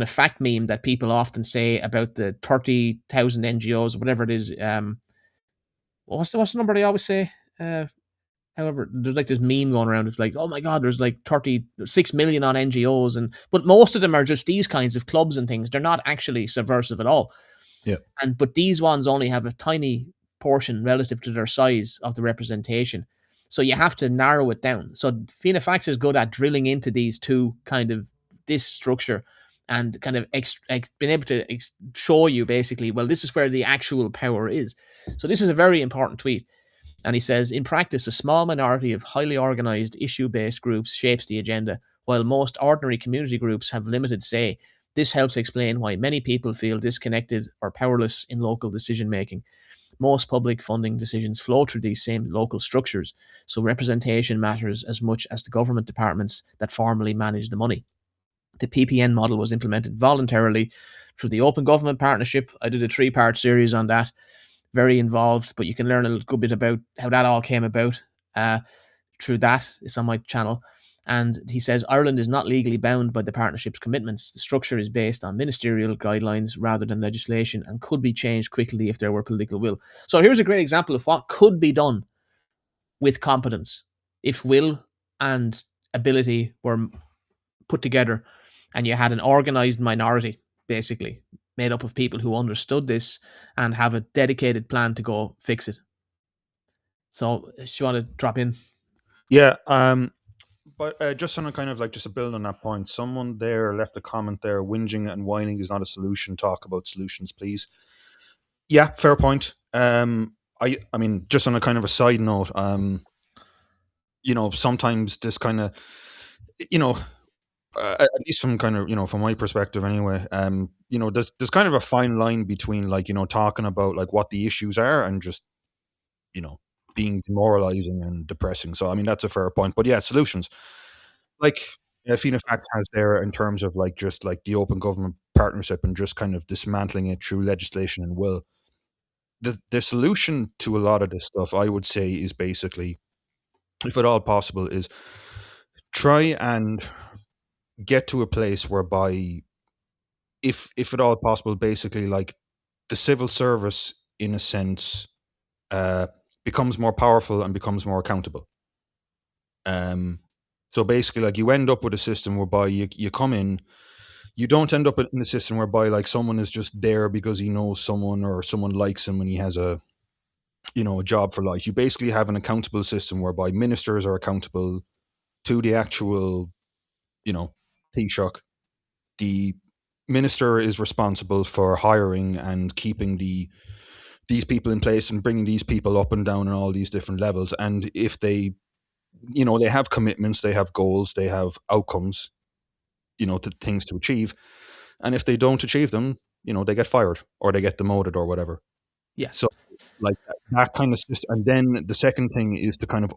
fact meme that people often say about the 30,000 NGOs, whatever it is. What's the number they always say? However, there's like this meme going around. It's like, oh my god, there's like 36 million on NGOs, but most of them are just these kinds of clubs and things. They're not actually subversive at all. yeah, But these ones only have a tiny portion relative to their size of the representation. So you have to narrow it down. So Fianna Fáil is good at drilling into these two kind of this structure and kind of being able to show you basically, well, this is where the actual power is. So this is a very important tweet. And he says, in practice, a small minority of highly organized issue based groups shapes the agenda, while most ordinary community groups have limited say. This helps explain why many people feel disconnected or powerless in local decision making. Most public funding decisions flow through these same local structures, so representation matters as much as the government departments that formally manage the money. The PPN model was implemented voluntarily through the Open Government Partnership. I did a 3-part series on that, very involved, but you can learn a good bit about how that all came about through that. It's on my channel. And he says Ireland is not legally bound by the partnership's commitments. The structure is based on ministerial guidelines rather than legislation and could be changed quickly if there were political will. So here's a great example of what could be done with competence if will and ability were put together and you had an organized minority, basically, made up of people who understood this and have a dedicated plan to go fix it. So, do you want to drop in? Yeah. But just on a kind of like just a build on that point, someone there left a comment there: whinging and whining is not a solution. Talk about solutions, please. Yeah, fair point. I mean, just on a kind of a side note, sometimes this kind of, you know, at least from kind of, from my perspective anyway, there's kind of a fine line between like, talking about like what the issues are and just, you know, being demoralizing and depressing. So I mean, that's a fair point. But yeah, solutions. Like, Fianna Fáil has there in terms of like just like the open government partnership and just kind of dismantling it through legislation and will. The solution to a lot of this stuff, I would say, is basically, if at all possible, is try and get to a place whereby, if at all possible, basically like the civil service, in a sense, uh, becomes more powerful and becomes more accountable. Um, so basically, like you end up with a system whereby you come in, you don't end up in a system whereby like someone is just there because he knows someone or someone likes him and he has a job for life. You basically have an accountable system whereby ministers are accountable to the actual, Taoiseach. The minister is responsible for hiring and keeping these people in place and bringing these people up and down in all these different levels. And if they have commitments, they have goals, they have outcomes, to things to achieve. And if they don't achieve them, they get fired or they get demoted or whatever. Yeah. So like that kind of system. And then the second thing is to kind of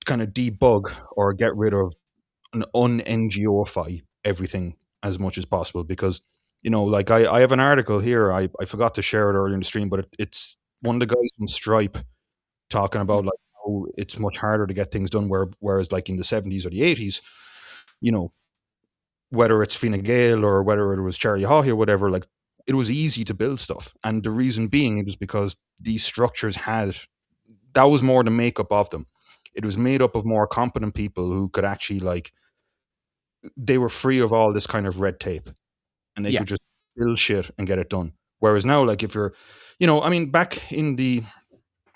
debug or get rid of and un-NGOify everything as much as possible, because like I have an article here, I forgot to share it earlier in the stream, but it's one of the guys from Stripe talking about like how it's much harder to get things done, whereas like in the 70s or the 80s, you know whether it's Fine Gael or whether it was Charlie Haughey or whatever, like it was easy to build stuff. And the reason being, it was because these structures that was more the makeup of them. It was made up of more competent people who could actually like, they were free of all this kind of red tape and they Yeah. could just build shit and get it done. Whereas now, like if you're, I mean, back in the,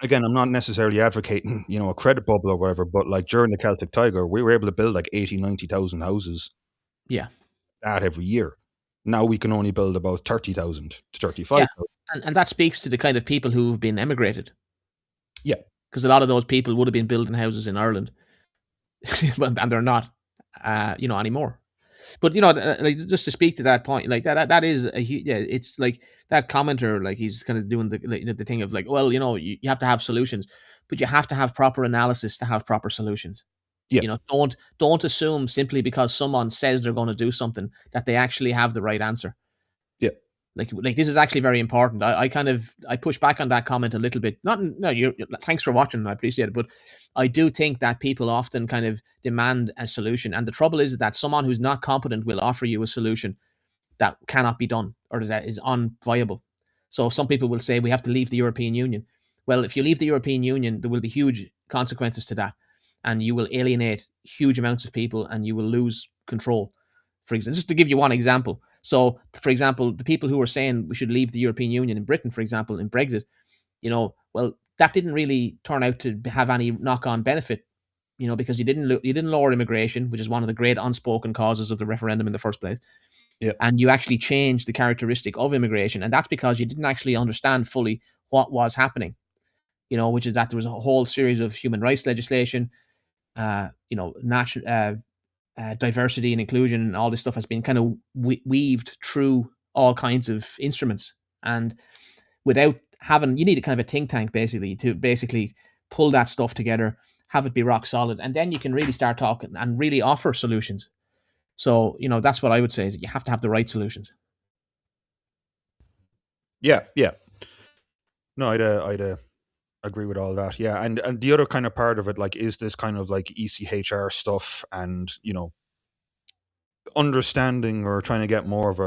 again, I'm not necessarily advocating, a credit bubble or whatever, but like during the Celtic Tiger, we were able to build like 80, 90,000 houses Yeah. that every year. Now we can only build about 30,000 to Yeah. 35,000. And that speaks to the kind of people who've been emigrated. Yeah. Because a lot of those people would have been building houses in Ireland, and they're not, anymore. But like just to speak to that point, like that is yeah. It's like that commenter, like he's kind of doing the thing of like, well, you have to have solutions, but you have to have proper analysis to have proper solutions. Yeah. Don't assume simply because someone says they're going to do something that they actually have the right answer. Yeah. Like this is actually very important. I push back on that comment a little bit. Not no, you. Thanks for watching. I appreciate it, but I do think that people often kind of demand a solution, and the trouble is that someone who's not competent will offer you a solution that cannot be done or that is unviable. So some people will say we have to leave the European Union. Well, if you leave the European Union, there will be huge consequences to that, and you will alienate huge amounts of people, and you will lose control. For example, just to give you one example. So, for example, the people who were saying we should leave the European Union in Britain, for example, in Brexit, well, that didn't really turn out to have any knock-on benefit, because you didn't lower immigration, which is one of the great unspoken causes of the referendum in the first place. Yeah. And you actually changed the characteristic of immigration, and that's because you didn't actually understand fully what was happening. Which is that there was a whole series of human rights legislation, national diversity and inclusion and all this stuff has been kind of weaved through all kinds of instruments. And without having, you need a kind of a think tank basically to basically pull that stuff together, have it be rock solid, and then you can really start talking and really offer solutions. So, that's what I would say is that you have to have the right solutions. Yeah, yeah. No, I'd agree with all that. Yeah, and the other kind of part of it, like, is this kind of like ECHR stuff, and understanding or trying to get more of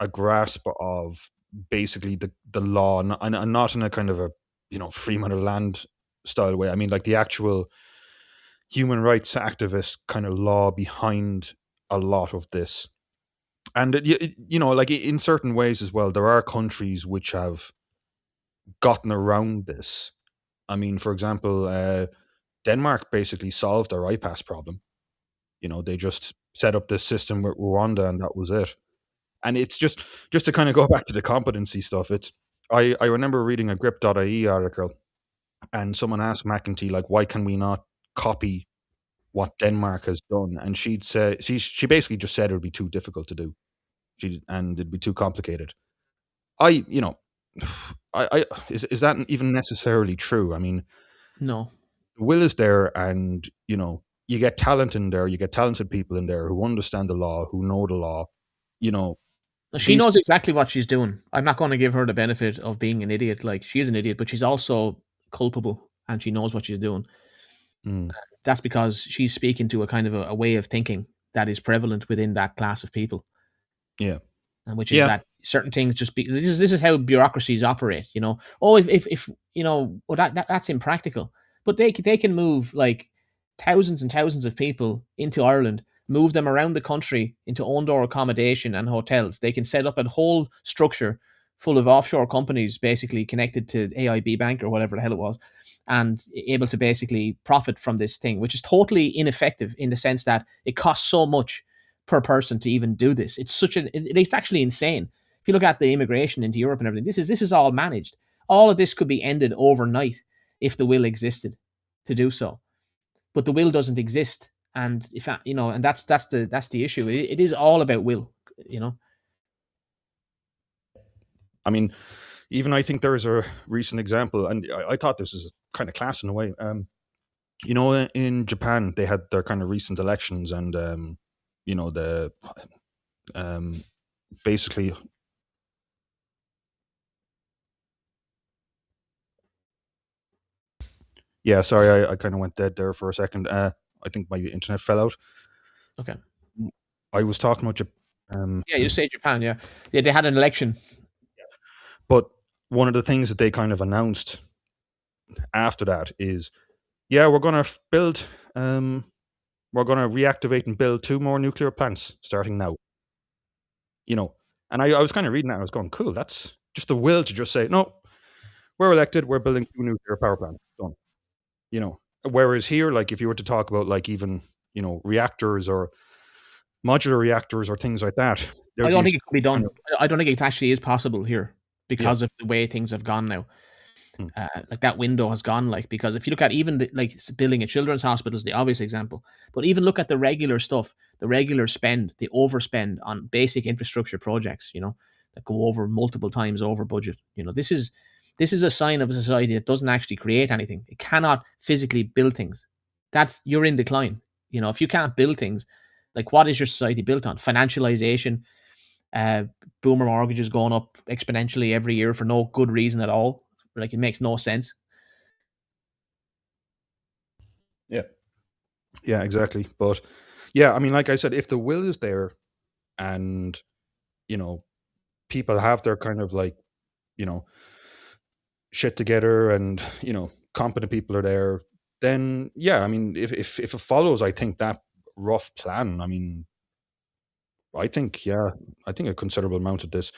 a grasp of basically the law, and not in a kind of a free man of land style way. I mean, like the actual human rights activist kind of law behind a lot of this. And like in certain ways as well, there are countries which have gotten around this. I mean, for example, Denmark basically solved their iPass problem. They just set up this system with Rwanda, and that was it. And it's just to kind of go back to the competency stuff. I remember reading a grip.ie article, and someone asked McEntee, like, why can we not copy what Denmark has done? And she'd say she basically just said it would be too difficult to do. And it'd be too complicated. I you know I is that even necessarily true? I mean, No. the will is there, and you get talent in there, you get talented people in there who understand the law, who know the law. You know, She these. knows exactly what she's doing. I'm not going to give her the benefit of being an idiot. Like, she is an idiot, but she's also culpable and she knows what she's doing. Mm, That's because she's speaking to a kind of a way of thinking that is prevalent within that class of people, yeah, and which is yeah, that certain things just be this is how bureaucracies operate. Oh, if well, that's impractical, but they can move like thousands and thousands of people into Ireland, move them around the country into own door accommodation and hotels. They can set up a whole structure full of offshore companies basically connected to AIB Bank or whatever the hell it was, and able to basically profit from this thing, which is totally ineffective in the sense that it costs so much per person to even do this. It's actually insane. If you look at the immigration into Europe and everything, this is all managed. All of this could be ended overnight if the will existed to do so, but the will doesn't exist. And if and that's the issue. It is all about will. You know. I mean, even I think there's a recent example, and I thought this is kind of class in a way. In Japan, they had their kind of recent elections, and the basically. Yeah, sorry, I kind of went dead there for a second. I think my internet fell out. Okay. I was talking about Yeah, you say Japan. Yeah, yeah. They had an election. but one of the things that they kind of announced after that is, yeah, we're going to build, we're going to reactivate and build 2 more nuclear plants starting now. And I was kind of reading that, and I was going, cool, that's just the will to just say, no, we're elected, we're building 2 nuclear power plants. Done. Whereas here, like, if you were to talk about, like, even, reactors or modular reactors or things like that, I there'd don't be think it could be kind done. of, I don't think it actually is possible here yeah. because of the way things have gone now. Hmm. Like, that window has gone. Like, because if you look at even like building a children's hospital is the obvious example, but even look at the regular stuff, the regular spend, the overspend on basic infrastructure projects, that go over multiple times over budget. This is a sign of a society that doesn't actually create anything. It cannot physically build things. You're in decline. If you can't build things, like, what is your society built on? Financialization, uh, boomer mortgages going up exponentially every year for no good reason at all. Like, it makes no sense. Yeah. Yeah, exactly. But yeah, I mean, like I said, if the will is there, and you know people have their kind of, like, you know shit together, and competent people are there, then yeah, I mean, if it follows, I think, that rough plan, I mean, I think, yeah, I think a considerable amount of this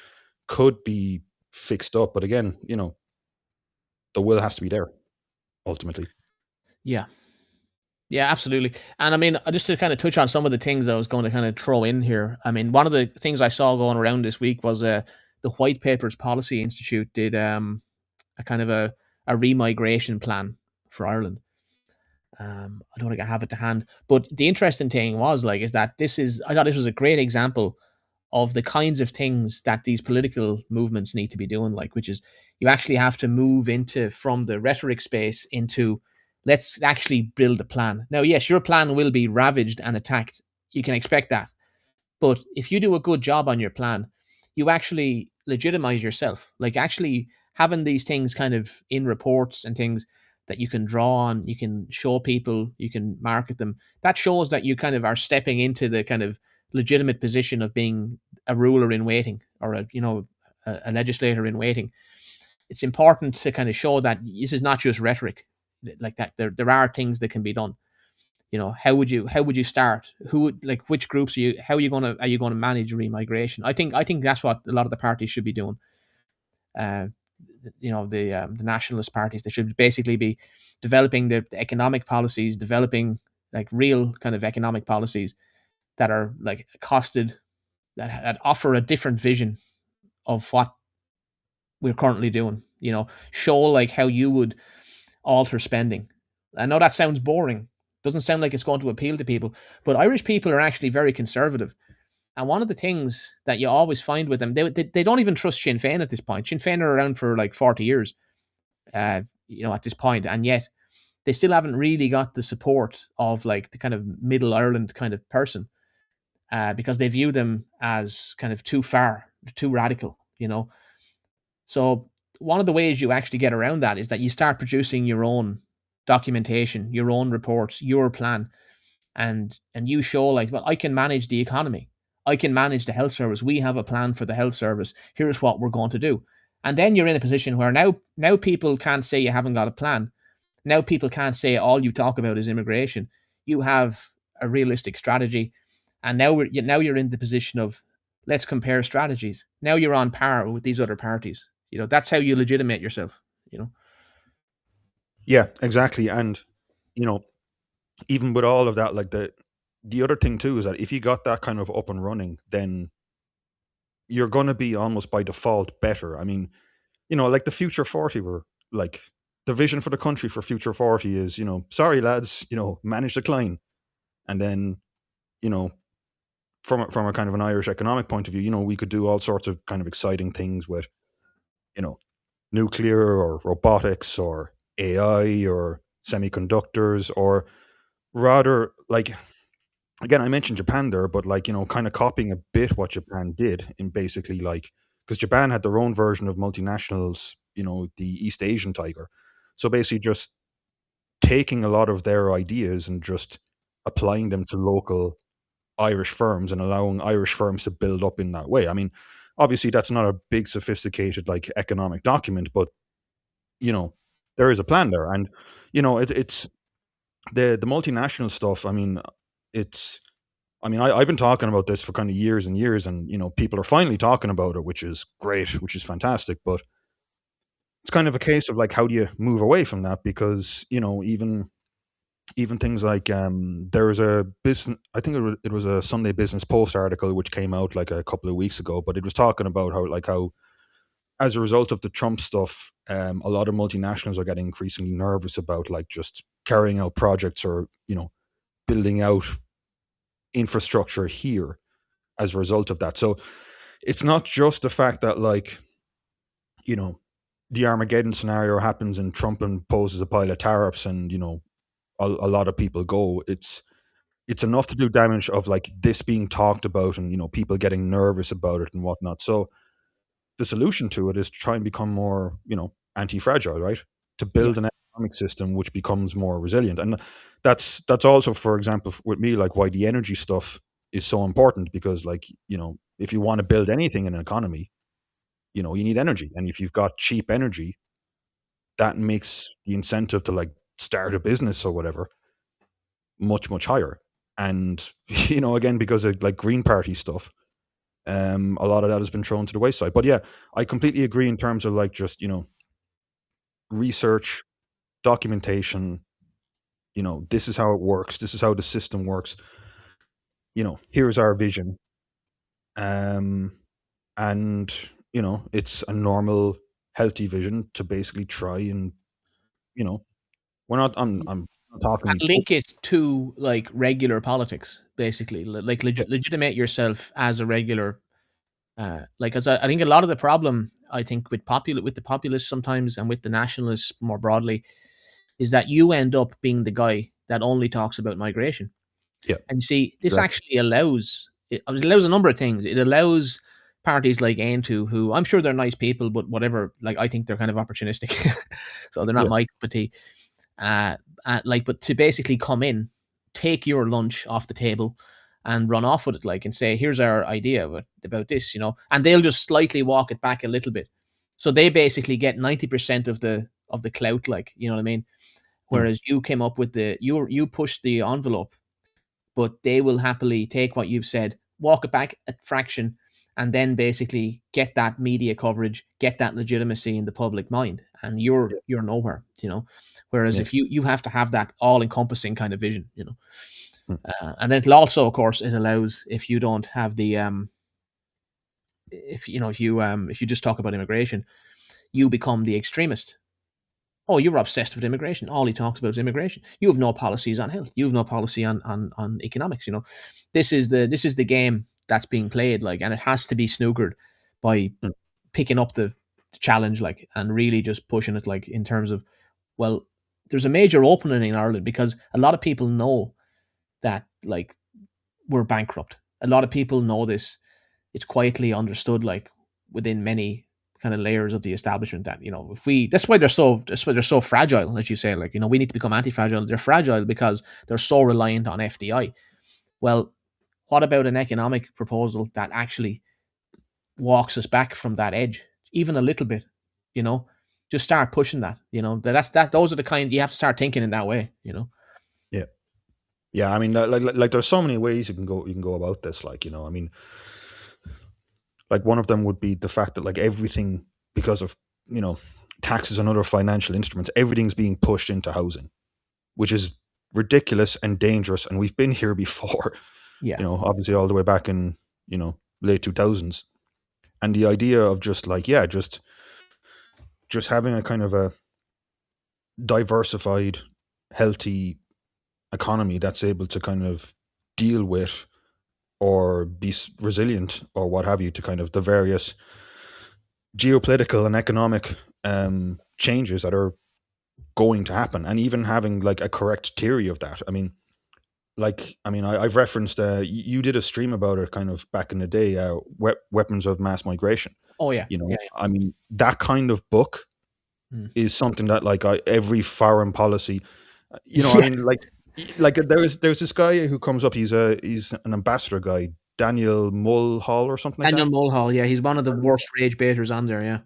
could be fixed up. But again, the will has to be there ultimately. Yeah. Yeah, absolutely. And I mean, just to kind of touch on some of the things I was going to kind of throw in here. I mean, one of the things I saw going around this week was the White Papers Policy Institute did a kind of a remigration plan for Ireland. I don't think I have it to hand, but the interesting thing was like is that this is I thought this was a great example of the kinds of things that these political movements need to be doing, like which is you actually have to move into from the rhetoric space into let's actually build a plan. Now, yes, your plan will be ravaged and attacked. You can expect that. But if you do a good job on your plan, you actually legitimize yourself. Like actually having these things kind of in reports and things that you can draw on, you can show people, you can market them. That shows that you kind of are stepping into the kind of legitimate position of being a ruler in waiting or a legislator in waiting. It's important to kind of show that this is not just rhetoric like that. There are things that can be done. How would you start, like which groups are you going to manage remigration? I think that's what a lot of the parties should be doing. uh the nationalist parties, they should basically be developing the economic policies, developing like real kind of economic policies that are like costed, that offer a different vision of what we're currently doing. Show like how you would alter spending. I know that sounds boring. Doesn't sound like it's going to appeal to people, but Irish people are actually very conservative. And one of the things that you always find with them, they don't even trust Sinn Féin at this point. Sinn Féin are around for like 40 years, at this point, and yet they still haven't really got the support of like the kind of middle Ireland kind of person, because they view them as kind of too far, too radical. So one of the ways you actually get around that is that you start producing your own documentation, your own reports, your plan, and you show like, well, I can manage the economy, I can manage the health service. We have a plan for the health service. Here's what we're going to do. And then you're in a position where now people can't say you haven't got a plan. Now people can't say all you talk about is immigration. You have a realistic strategy, and now you're in the position of let's compare strategies. Now you're on par with these other parties. That's how you legitimate yourself. You know. Yeah, exactly. And you know, even with all of that, like the other thing too is that if you got that kind of up and running, then you're going to be almost by default better. I mean, like the Future 40 were like the vision for the country for Future 40 is, sorry lads, manage decline. And then, you know, from a kind of an Irish economic point of view, we could do all sorts of kind of exciting things with, you know, nuclear or robotics or AI or semiconductors, or rather like, again, I mentioned Japan there, but like, kind of copying a bit what Japan did in basically like, because Japan had their own version of multinationals, the East Asian tiger. So basically just taking a lot of their ideas and just applying them to local Irish firms and allowing Irish firms to build up in that way. I mean, obviously that's not a big sophisticated like economic document, but you know, there is a plan there. And it's the multinational stuff. I mean, it's I've been talking about this for kind of years and years, and people are finally talking about it, which is great, which is fantastic. But it's kind of a case of like, how do you move away from that? Because even things like there was a business, I think it was a Sunday Business Post article which came out like a couple of weeks ago, but it was talking about how as a result of the Trump stuff, a lot of multinationals are getting increasingly nervous about like just carrying out projects or building out infrastructure here as a result of that. So it's not just the fact that like you know the Armageddon scenario happens and Trump imposes a pile of tariffs and a lot of people go. It's enough to do damage of like this being talked about and people getting nervous about it and whatnot. So the solution to it is to try and become more anti-fragile, right? To Yeah. build an economic system which becomes more resilient. And that's also, for example, with me, like why the energy stuff is so important, because like if you want to build anything in an economy, you need energy, and if you've got cheap energy, that makes the incentive to like start a business or whatever much much higher. And again, because of like Green Party stuff, a lot of that has been thrown to the wayside. But yeah, I completely agree in terms of like just research, documentation. This is how it works. This is how the system works. Here's our vision. Um, and it's a normal, healthy vision to basically try and you know, we're not. I'm I'm talking. and link it to like regular politics, basically, like Yeah, legitimate yourself as a regular. Like, as I think a lot of the problem, I think, with the populists sometimes and with the nationalists more broadly, is that you end up being the guy that only talks about migration. yeah, And you see, this exactly. actually it allows a number of things. It allows parties like Aintu, who I'm sure they're nice people, but whatever, like I think they're kind of opportunistic, so they're not Yeah, my cup of tea. Uh, like, but to basically come in, take your lunch off the table, and run off with it, like, and say, "Here's our idea about this," and they'll just slightly walk it back a little bit. So they basically get 90% of the clout, like, you know what I mean. mm, Whereas you came up with you pushed the envelope, but they will happily take what you've said, walk it back a fraction, and then basically get that media coverage, get that legitimacy in the public mind, and yeah, you're nowhere, Whereas yeah, if you have to have that all encompassing kind of vision. mm, And then it'll also, of course, it allows, if you don't have the if you just talk about immigration, you become the extremist. Oh, you're obsessed with immigration. All he talks about is immigration. You have no policies on health. You have no policy on economics. This is the game that's being played, like, and it has to be snookered by mm, picking up the challenge, like, and really just pushing it, like, in terms of, well, there's a major opening in Ireland because a lot of people know that, like, we're bankrupt. A lot of people know this. It's quietly understood, like, within many kind of layers of the establishment, that, if we that's why they're so fragile, as you say, like, we need to become anti-fragile. They're fragile because they're so reliant on FDI. Well, what about an economic proposal that actually walks us back from that edge, even a little bit? You know, just start pushing that. Those are the kind you have to start thinking in that way. yeah, yeah. I mean, like, there's so many ways you can go about this. Like, I mean, like, one of them would be the fact that, like, everything, because of, you know taxes and other financial instruments, everything's being pushed into housing, which is ridiculous and dangerous. And we've been here before, Yeah. obviously all the way back in, late 2000s. And the idea of just, like, yeah, just having a kind of a diversified, healthy economy that's able to kind of deal with or be resilient or what have you to kind of the various geopolitical and economic changes that are going to happen, and even having, like, a correct theory of that. I mean, I've referenced, you did a stream about it kind of back in the day, weapons of mass migration. Oh yeah. Yeah. I mean, that kind of book Yeah. Mm. is something that, like, every foreign policy, I Yeah. mean, like there's this guy who comes up. He's an ambassador guy, Daniel Mulhall or something like Daniel that. Mulhall, yeah, he's one of the worst rage baiters on there. Yeah.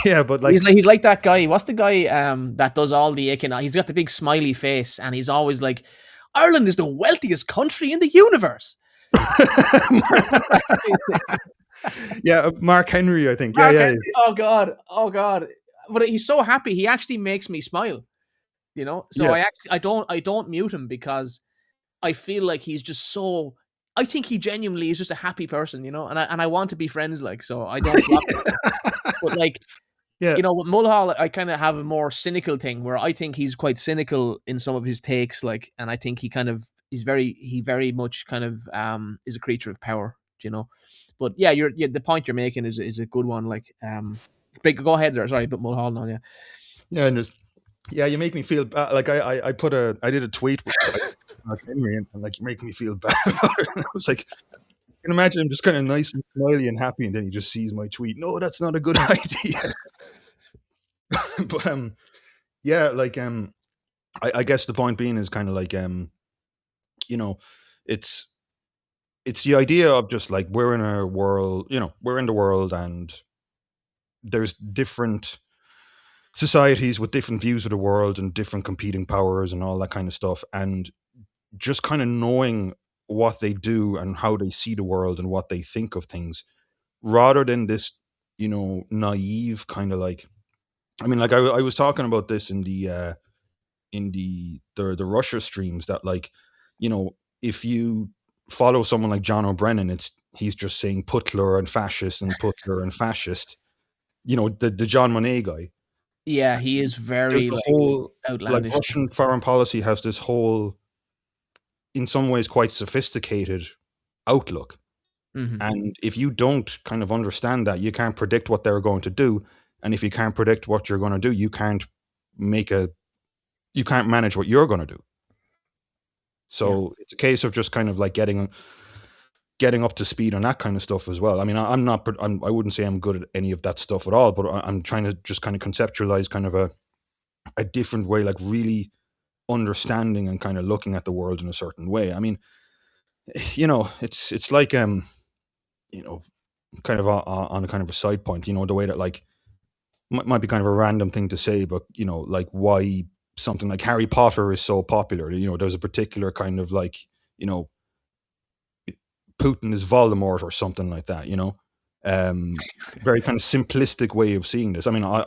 Yeah, but, like, He's like that guy. What's the guy that does all the He's got the big smiley face, and he's always like, "Ireland is the wealthiest country in the universe." yeah, Mark Henry, I think. Yeah, Mark yeah, Henry. Oh god. Oh god. But he's so happy. He actually makes me smile. So yeah, I don't mute him because I feel like he's just so. I think he genuinely is just a happy person, and I want to be friends, like, so I don't block him. But, like, yeah. with Mulhall, I kind of have a more cynical thing where I think he's quite cynical in some of his takes, like, and I think he very much kind of is a creature of power, you know. But yeah, the point you're making is a good one. Like, big go ahead there. Sorry, but Mulhall now, yeah. Yeah, and yeah, you make me feel bad. Like, I did a tweet with, like, Mark Henry, and, like, you make me feel bad about it. And I was like, can imagine him just kind of nice and smiley and happy, and then he just sees my tweet. No, that's not a good idea. But yeah, like, I guess the point being is kind of like, you know, it's the idea of just, like, we're in a world, we're in the world, and there's different societies with different views of the world and different competing powers and all that kind of stuff, and just kind of knowing what they do and how they see the world and what they think of things, rather than this, naive kind of, like, I mean, like, I was talking about this in the Russia streams, that, like, if you follow someone like John O'Brien, he's just saying Putler and fascist and Putler and fascist, the John Monet guy. Yeah, he is There's very the like whole like outlandish Russian things. foreign policy has this whole, in some ways, quite sophisticated outlook. Hmm. And if you don't kind of understand that, you can't predict what they're going to do. And if you can't predict what you're going to do, make a you can't manage what you're going to do. Yeah. So it's a case of just kind of like getting up to speed on that kind of stuff as well. I mean, I'm not, I wouldn't say I'm good at any of that stuff at all, but I'm trying to just kind of conceptualize kind of a different way, like really understanding and kind of looking at the world in a certain way. I mean, it's like you know, kind of on a kind of a side point, the way that like might be kind of a random thing to say, but like why something like Harry Potter is so popular. There's a particular kind of like, you know, Putin is Voldemort or something like that. Um, Very kind of simplistic way of seeing this. I mean, I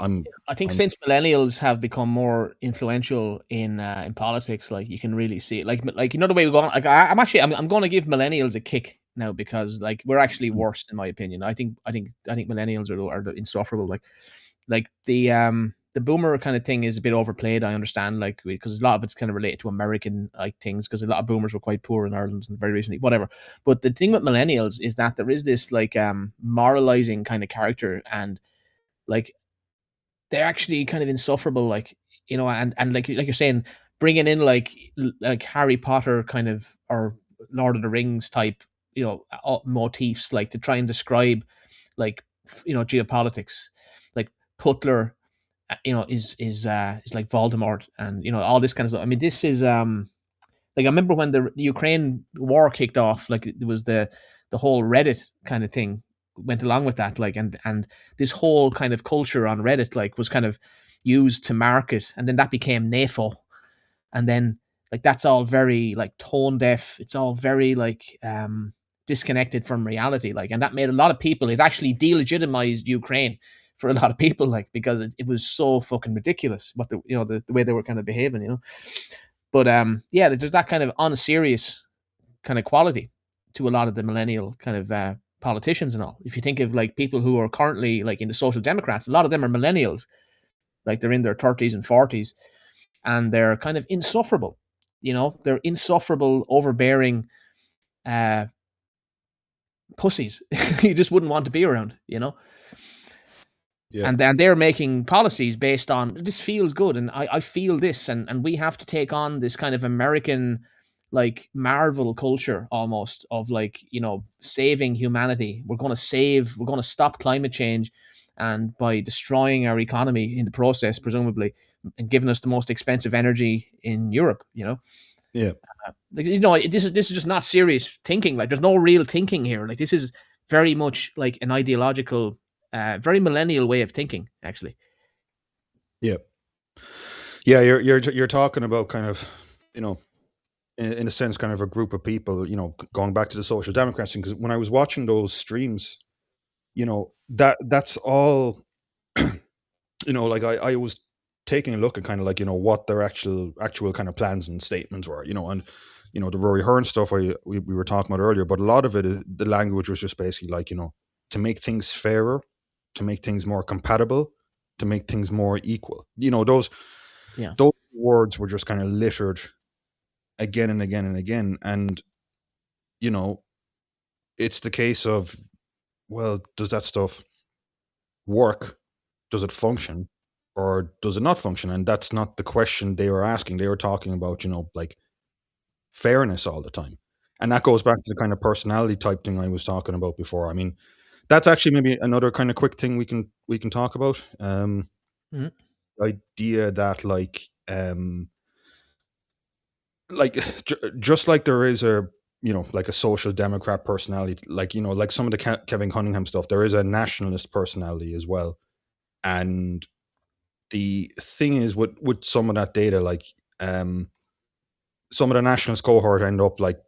think I'm since millennials have become more influential in politics, like you can really see it. Like the way we're going. Like I'm going to give millennials a kick now because like we're actually worse in my opinion. I think millennials are insufferable. Like the boomer kind of thing is a bit overplayed. I understand, like because a lot of it's kind of related to American like things because a lot of boomers were quite poor in Ireland and very recently, whatever. But the thing with millennials is that there is this like moralizing kind of character and like they're actually kind of insufferable, like and like you're saying, bringing in like Harry Potter kind of or Lord of the Rings type, motifs like to try and describe like geopolitics, like Putler, is like Voldemort, and all this kind of stuff. I mean, this is like I remember when the Ukraine war kicked off, like it was the whole Reddit kind of thing went along with that, like and this whole kind of culture on Reddit like was kind of used to market, and then that became NAFO, and then like that's all very like tone deaf. It's all very like disconnected from reality, like, and that made a lot of people. It actually delegitimized Ukraine for a lot of people, like because it was so fucking ridiculous what the way they were kind of behaving. But yeah, there's that kind of unserious kind of quality to a lot of the millennial kind of politicians and all. If you think of like people who are currently like in the social democrats, a lot of them are millennials, like they're in their 30s and 40s, and they're kind of insufferable. They're insufferable, overbearing uh, pussies. You just wouldn't want to be around. Yeah, And they're making policies based on this feels good and I feel this, and we have to take on this kind of American like Marvel culture almost of like saving humanity. We're going to stop climate change, and by destroying our economy in the process presumably, and giving us the most expensive energy in Europe. yeah, Like this is just not serious thinking. Like there's no real thinking here. Like this is very much like an ideological, very millennial way of thinking. Actually, yeah, yeah. You're talking about kind of, you know, in a sense, kind of a group of people. Going back to the social democrats thing, because when I was watching those streams, that's all. Like I was taking a look at kind of like what their actual kind of plans and statements were, and the Rory Hearn stuff we were talking about earlier, but a lot of it is the language was just basically like to make things fairer, to make things more compatible, to make things more equal. yeah, Those words were just kind of littered again and again and again, and you know it's the case of, well, does that stuff work? Does it function, or does it not function? And that's not the question they were asking. They were talking about, like fairness all the time. And that goes back to the kind of personality type thing I was talking about before. I mean, that's actually maybe another kind of quick thing we can talk about. mhm, Idea that like just like there is a like a social democrat personality, like like some of the Kevin Cunningham stuff, there is a nationalist personality as well. And the thing is with some of that data, like um some of the nationalist cohort end up like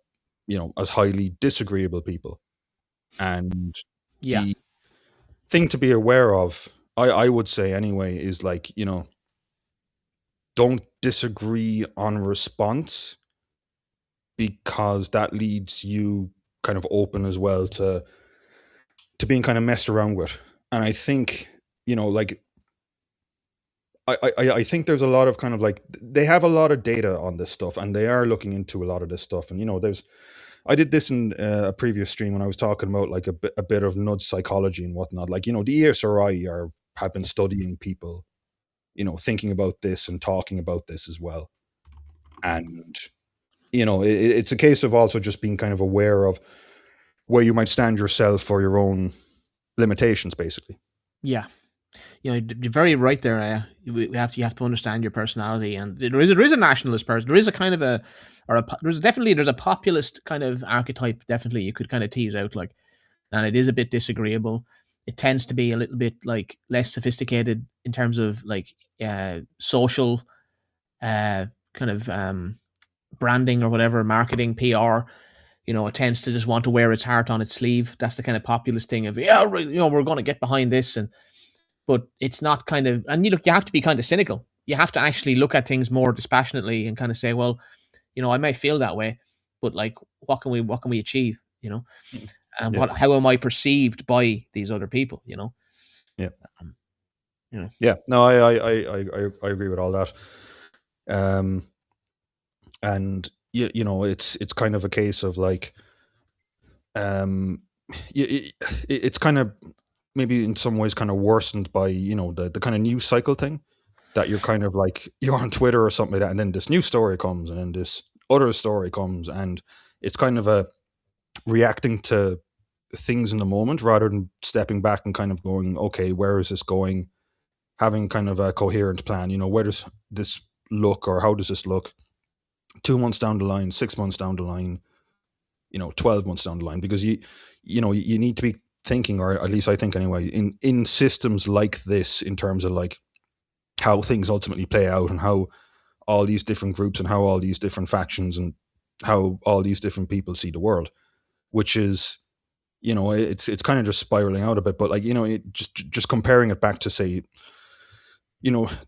as highly disagreeable people. And yeah, the thing to be aware of, I would say anyway, is like don't disagree on response, because that leads you kind of open as well to being kind of messed around with. And I think like I think there's a lot of kind of like they have a lot of data on this stuff, and they are looking into a lot of this stuff. And there's I did this in a previous stream when I was talking about like a bit of nudge psychology and whatnot. Like the ESRI are have been studying people, thinking about this and talking about this as well. And it's a case of also just being kind of aware of where you might stand yourself for your own limitations, basically. Yeah, you're very right there. You have to understand your personality, and there is a nationalist person. There is a kind of a or a there's a populist kind of archetype. Definitely, you could kind of tease out like, and it is a bit disagreeable. It tends to be a little bit like less sophisticated in terms of like social kind of branding or whatever, marketing, PR. It tends to just want to wear its heart on its sleeve. That's the kind of populist thing of we're going to get behind this, and but it's not kind of, and you have to be kind of cynical. You have to actually look at things more dispassionately and kind of say, well, I might feel that way, but like, what can we achieve? And Yeah, how am I perceived by these other people? yeah, Um, you know, yeah. No, I agree with all that. Um, and it's kind of a case of like, um, it's kind of maybe in some ways kind of worsened by the kind of news cycle thing that you're kind of like you're on Twitter or something like that, and then this new story comes, and then this other story comes, and it's kind of a reacting to things in the moment rather than stepping back and kind of going, okay, where is this going? Having kind of a coherent plan. Where does this look, or how does this look 2 months down the line, 6 months down the line, 12 months down the line? Because you need to be thinking, or at least I think anyway, in systems like this, in terms of like how things ultimately play out, and how all these different groups and how all these different factions and how all these different people see the world, which is it's kind of just spiraling out a bit. But like just comparing it back to, say,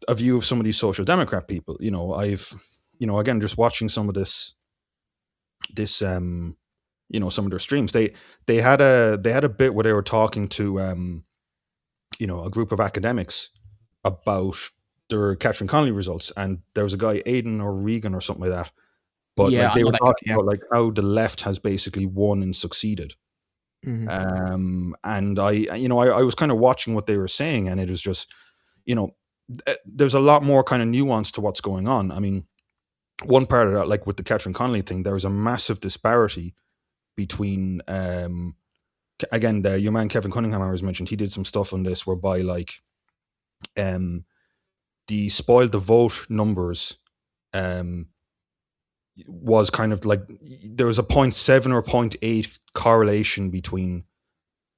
a view of some of these social democrat people, I've again, just watching some of this some of their streams, they had a bit where they were talking to a group of academics about their Catherine Connolly results, and there was a guy, Aidan or Regan or something like that, but yeah, like I they know were that guy. talking Yeah. about like how the left has basically won and succeeded. Hmm. And I was kind of watching what they were saying, and it was just, you know, there's a lot more kind of nuance to what's going on. I mean, one part of that, like with the Catherine Connolly thing, there was a massive disparity between, again, your man Kevin Cunningham, I was mentioned, he did some stuff on this whereby like, um, the spoiled the vote numbers, um, was kind of like there was a point 0.7 or 0.8 correlation between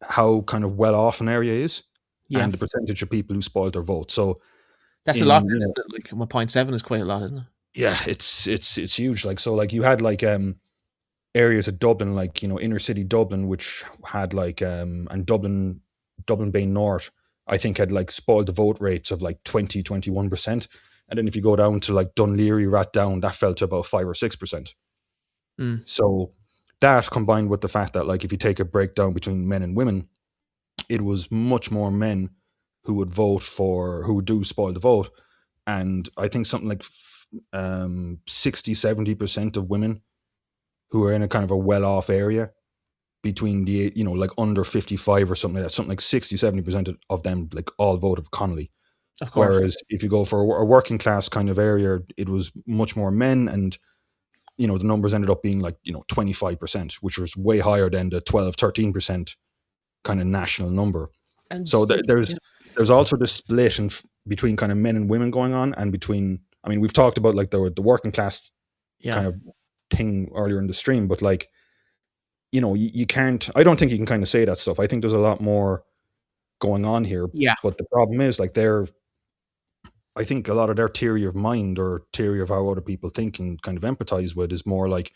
how kind of well off an area is Yeah, and the percentage of people who spoiled their vote. So that's a lot, in then, isn't it? Like 1.7 is quite a lot, isn't it? yeah, it's huge. Like, so like you had like areas of Dublin, like inner city Dublin, which had like and Dublin Bay North, I think, had like spoiled the vote rates of like 20-21%. And then if you go down to like Dunleary, Rathdown, that fell to about 5 or 6%. Mm. So that, combined with the fact that like if you take a breakdown between men and women, it was much more men who would vote for, who would do spoil the vote. And I think something like 60-70% of women who are in a kind of a well-off area between the, like under 55 or something like that, something like 60-70% of them like all voted for Connolly. Of course. Whereas if you go for a working class kind of area, it was much more men, and the numbers ended up being like 25%, which was way higher than the 12-13% kind of national number. And So yeah, there's also this split between kind of men and women going on, and between, I mean, we've talked about like the working class yeah, kind of thing earlier in the stream, but like you can't, I don't think you can kind of say that stuff. I think there's a lot more going on here, yeah, but the problem is like I think a lot of their theory of mind, or theory of how other people think and kind of empathize with, is more like,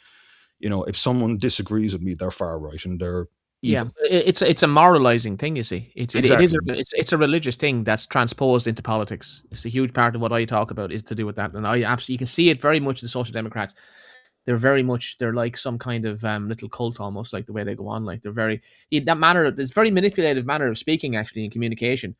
if someone disagrees with me, they're far right and they're yeah. evil. It's a moralizing thing. You see, it is Exactly. it's a religious thing that's transposed into politics. It's a huge part of what I talk about is to do with that, and I absolutely, you can see it very much in the Social Democrats. They're like some kind of little cult, almost, like the way they go on. Like they're very that manner. It's very manipulative manner of speaking, actually, in communication.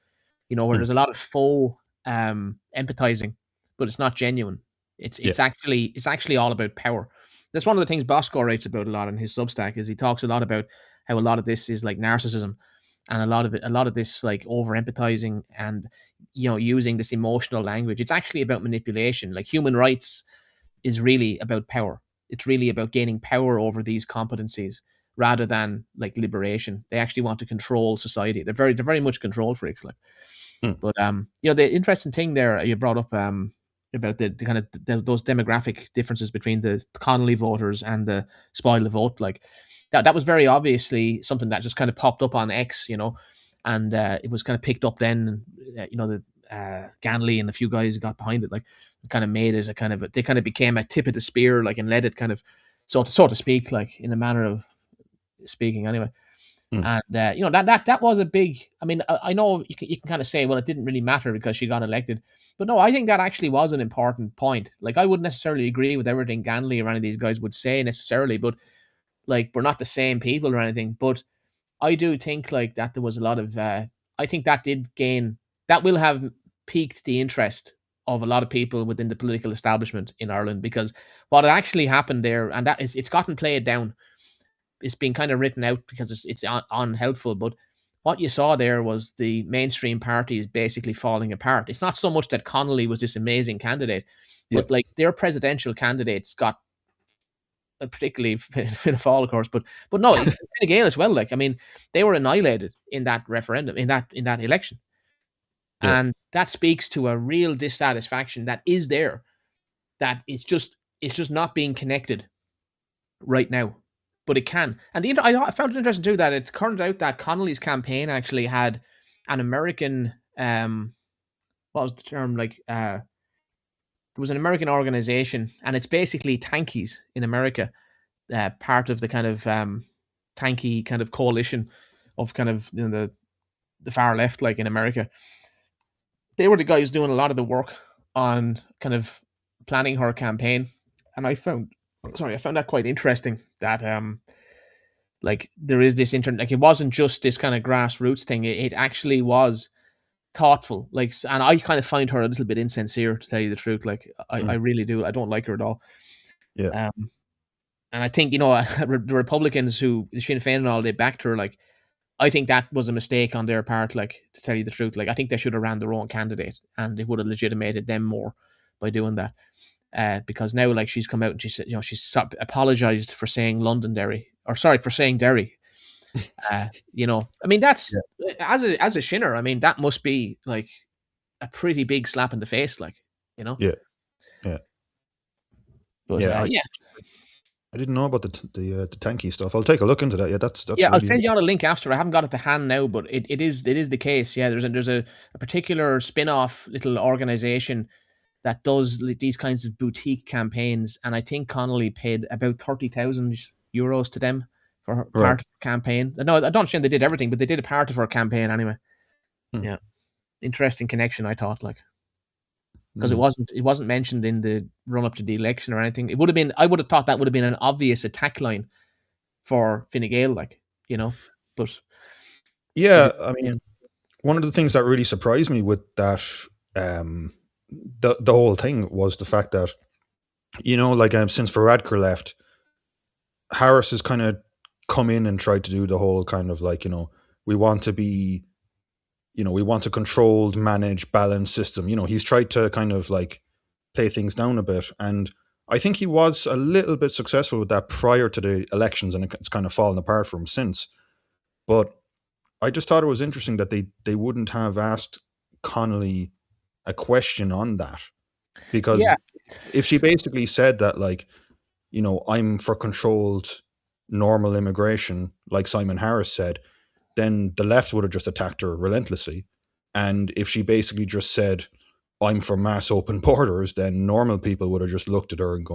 Where Hmm. there's a lot of faux. empathizing, but it's not genuine. It's Yeah. it's actually it's actually all about power. That's one of the things Bosco writes about a lot in his Substack. Is he talks a lot about how a lot of this is like narcissism, and a lot of this like over empathizing and using this emotional language. It's actually about manipulation. Like human rights is really about power. It's really about gaining power over these competencies rather than like liberation. They actually want to control society. They're very much control freaks. Like, Mm. but the interesting thing there you brought up about the kind of those demographic differences between the Connolly voters and the spoil the vote, like that was very obviously something that just kind of popped up on X, and it was kind of picked up then. The Ganley and a few guys got behind it, like kind of made it a kind of they kind of became a tip of the spear, like, and led it kind of so to speak, like in a manner of speaking, anyway. Mm. And that was a big. I mean, I know you can kind of say, well, it didn't really matter because she got elected, but no, I think that actually was an important point. Like, I wouldn't necessarily agree with everything Ganley or any of these guys would say necessarily, but like we're not the same people or anything. But I do think like that there was a lot of. I think that did gain. That will have piqued the interest of a lot of people within the political establishment in Ireland, because what actually happened there, and that is, it's gotten played down, it's been kind of written out because it's unhelpful. But what you saw there was the mainstream parties basically falling apart. It's not so much that Connolly was this amazing candidate, Yeah. but like their presidential candidates got, particularly Fianna Fáil, of course, but no, Fine Gael as well. Like, I mean, they were annihilated in that referendum, in that election, Yeah. and that speaks to a real dissatisfaction that is there. That it's just not being connected right now, but it can. And I found it interesting too that it turned out that Connolly's campaign actually had an American what was the term, like there was an American organization, and it's basically tankies in America, part of the kind of tanky kind of coalition of kind of the far left, like in America. They were the guys doing a lot of the work on kind of planning her campaign, and I found that quite interesting that like there is this internet, like it wasn't just this kind of grassroots thing, it actually was thoughtful, like, and I kind of find her a little bit insincere, to tell you the truth. Like I Mm. really do. I don't like her at all. Yeah. um and I think, the Republicans, who Sinn Féin and all, they backed her. Like, I think that was a mistake on their part, like, to tell you the truth. Like, I think they should have ran their own candidate, and it would have legitimated them more by doing that. Because now, like, she's come out and she said, she's apologized for saying Londonderry, or sorry, for saying Derry. I mean, that's, Yeah. as a Shinner, I mean, that must be like a pretty big slap in the face, like, you know. Yeah. Yeah. But Yeah. yeah, I didn't know about the tanky stuff. I'll take a look into that. Yeah, that's yeah, I'll really send you on a link after. I haven't got it to hand now, but it is the case. Yeah, there's a particular spin-off little organization that does these kinds of boutique campaigns, and I think Connolly paid about 30,000 euros to them for right. part of the campaign. No, I don't understand they did everything, but they did a part of her campaign anyway. Hmm. Yeah, interesting connection, I thought, like, because it Hmm. wasn't mentioned in the run up to the election or anything. It would have been, I would have thought that would have been an obvious attack line for Fine Gael, like, but Yeah, it, I yeah. mean, one of the things that really surprised me with that, um, the whole thing was the fact that, like, since Varadkar left, Harris has kind of come in and tried to do the whole kind of like, we want to be, we want a controlled, managed, balanced system. He's tried to kind of like play things down a bit, and I think he was a little bit successful with that prior to the elections, and it's kind of fallen apart for him since. But I just thought it was interesting that they wouldn't have asked Connolly a question on that, because Yeah, if she basically said that, like, I'm for controlled normal immigration, like Simon Harris said, then the left would have just attacked her relentlessly. And if she basically just said, I'm for mass open borders, then normal people would have just looked at her and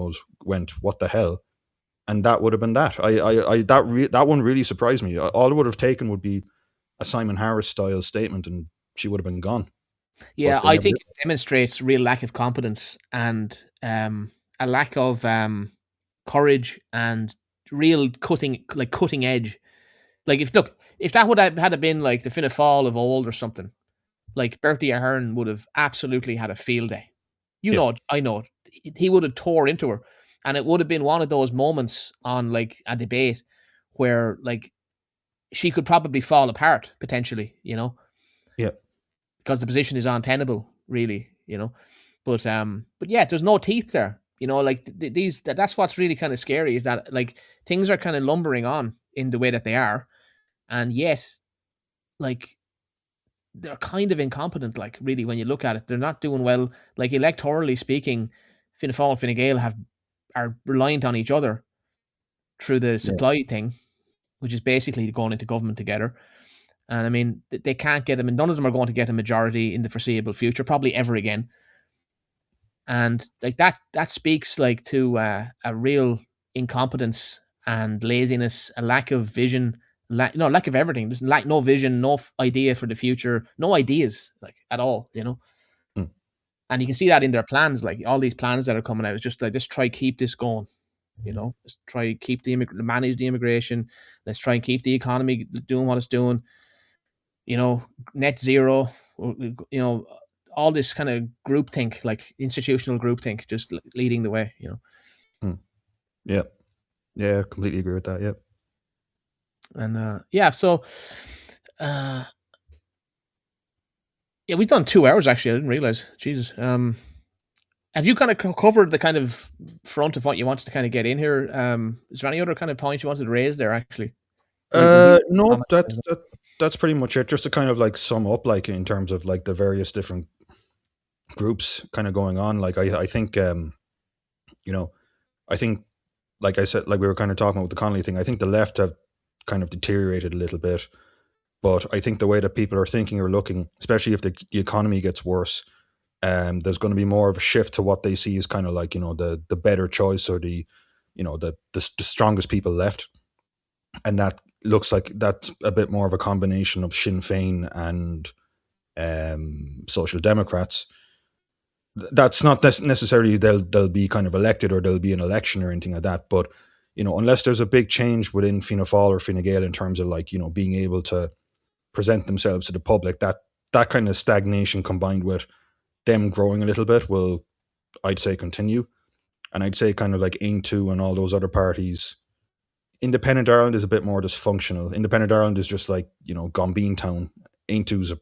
went, what the hell? And that would have been that. That one really surprised me. All it would have taken would be a Simon Harris style statement, and she would have been gone. yeah, But they I never think did. it demonstrates real lack of competence and a lack of courage and real cutting edge. Like, if that would have had been like the Fianna Fáil of old or something, like Bertie Ahern would have absolutely had a field day. You Yeah, know it, I know it. He would have tore into her, and it would have been one of those moments on like a debate where like she could probably fall apart potentially, yeah, because the position is untenable, really, but yeah, there's no teeth there, like that's what's really kind of scary is that like things are kind of lumbering on in the way that they are, and yet like they're kind of incompetent. Like really, when you look at it, they're not doing well. Like electorally speaking, Fianna Fáil and Fine Gael are reliant on each other through the yeah. supply thing, which is basically going into government together. And I mean, they can't get them, and none of them are going to get a majority in the foreseeable future, probably ever again. And like that speaks like to a real incompetence and laziness, a lack of vision, lack of everything. Just like no vision, no idea for the future, no ideas like at all. Mm, And you can see that in their plans, like all these plans that are coming out. It's just like, let's try keep this going. Let's try keep manage the immigration. Let's try and keep the economy doing what it's doing. Net zero. You know, all this kind of groupthink, like institutional groupthink, just leading the way. mm. Yeah, yeah, completely agree with that. Yeah. And yeah, so uh, yeah, we've done 2 hours actually. I didn't realize. Jesus. Have you kind of covered the kind of front of what you wanted to kind of get in here? Is there any other kind of points you wanted to raise there? Actually, would you No, comment? that's pretty much it. Just to kind of like sum up, like in terms of like the various different groups kind of going on. Like I think you know, I think like I said, like we were kind of talking about the Connolly thing. I think the left have kind of deteriorated a little bit, but I think the way that people are thinking or looking, especially if the economy gets worse, there's going to be more of a shift to what they see as kind of like the better choice or the strongest people left, and that looks like that's a bit more of a combination of Sinn Féin and Social Democrats. That's not necessarily they'll be kind of elected or there'll be an election or anything like that, but unless there's a big change within Fianna Fáil or Fine Gael in terms of like being able to present themselves to the public, that kind of stagnation combined with them growing a little bit will, I'd say, continue. And I'd say kind of like Aontú and all those other parties. Independent Ireland is a bit more dysfunctional. Independent Ireland is just like Gone Bean Town. Aontú's a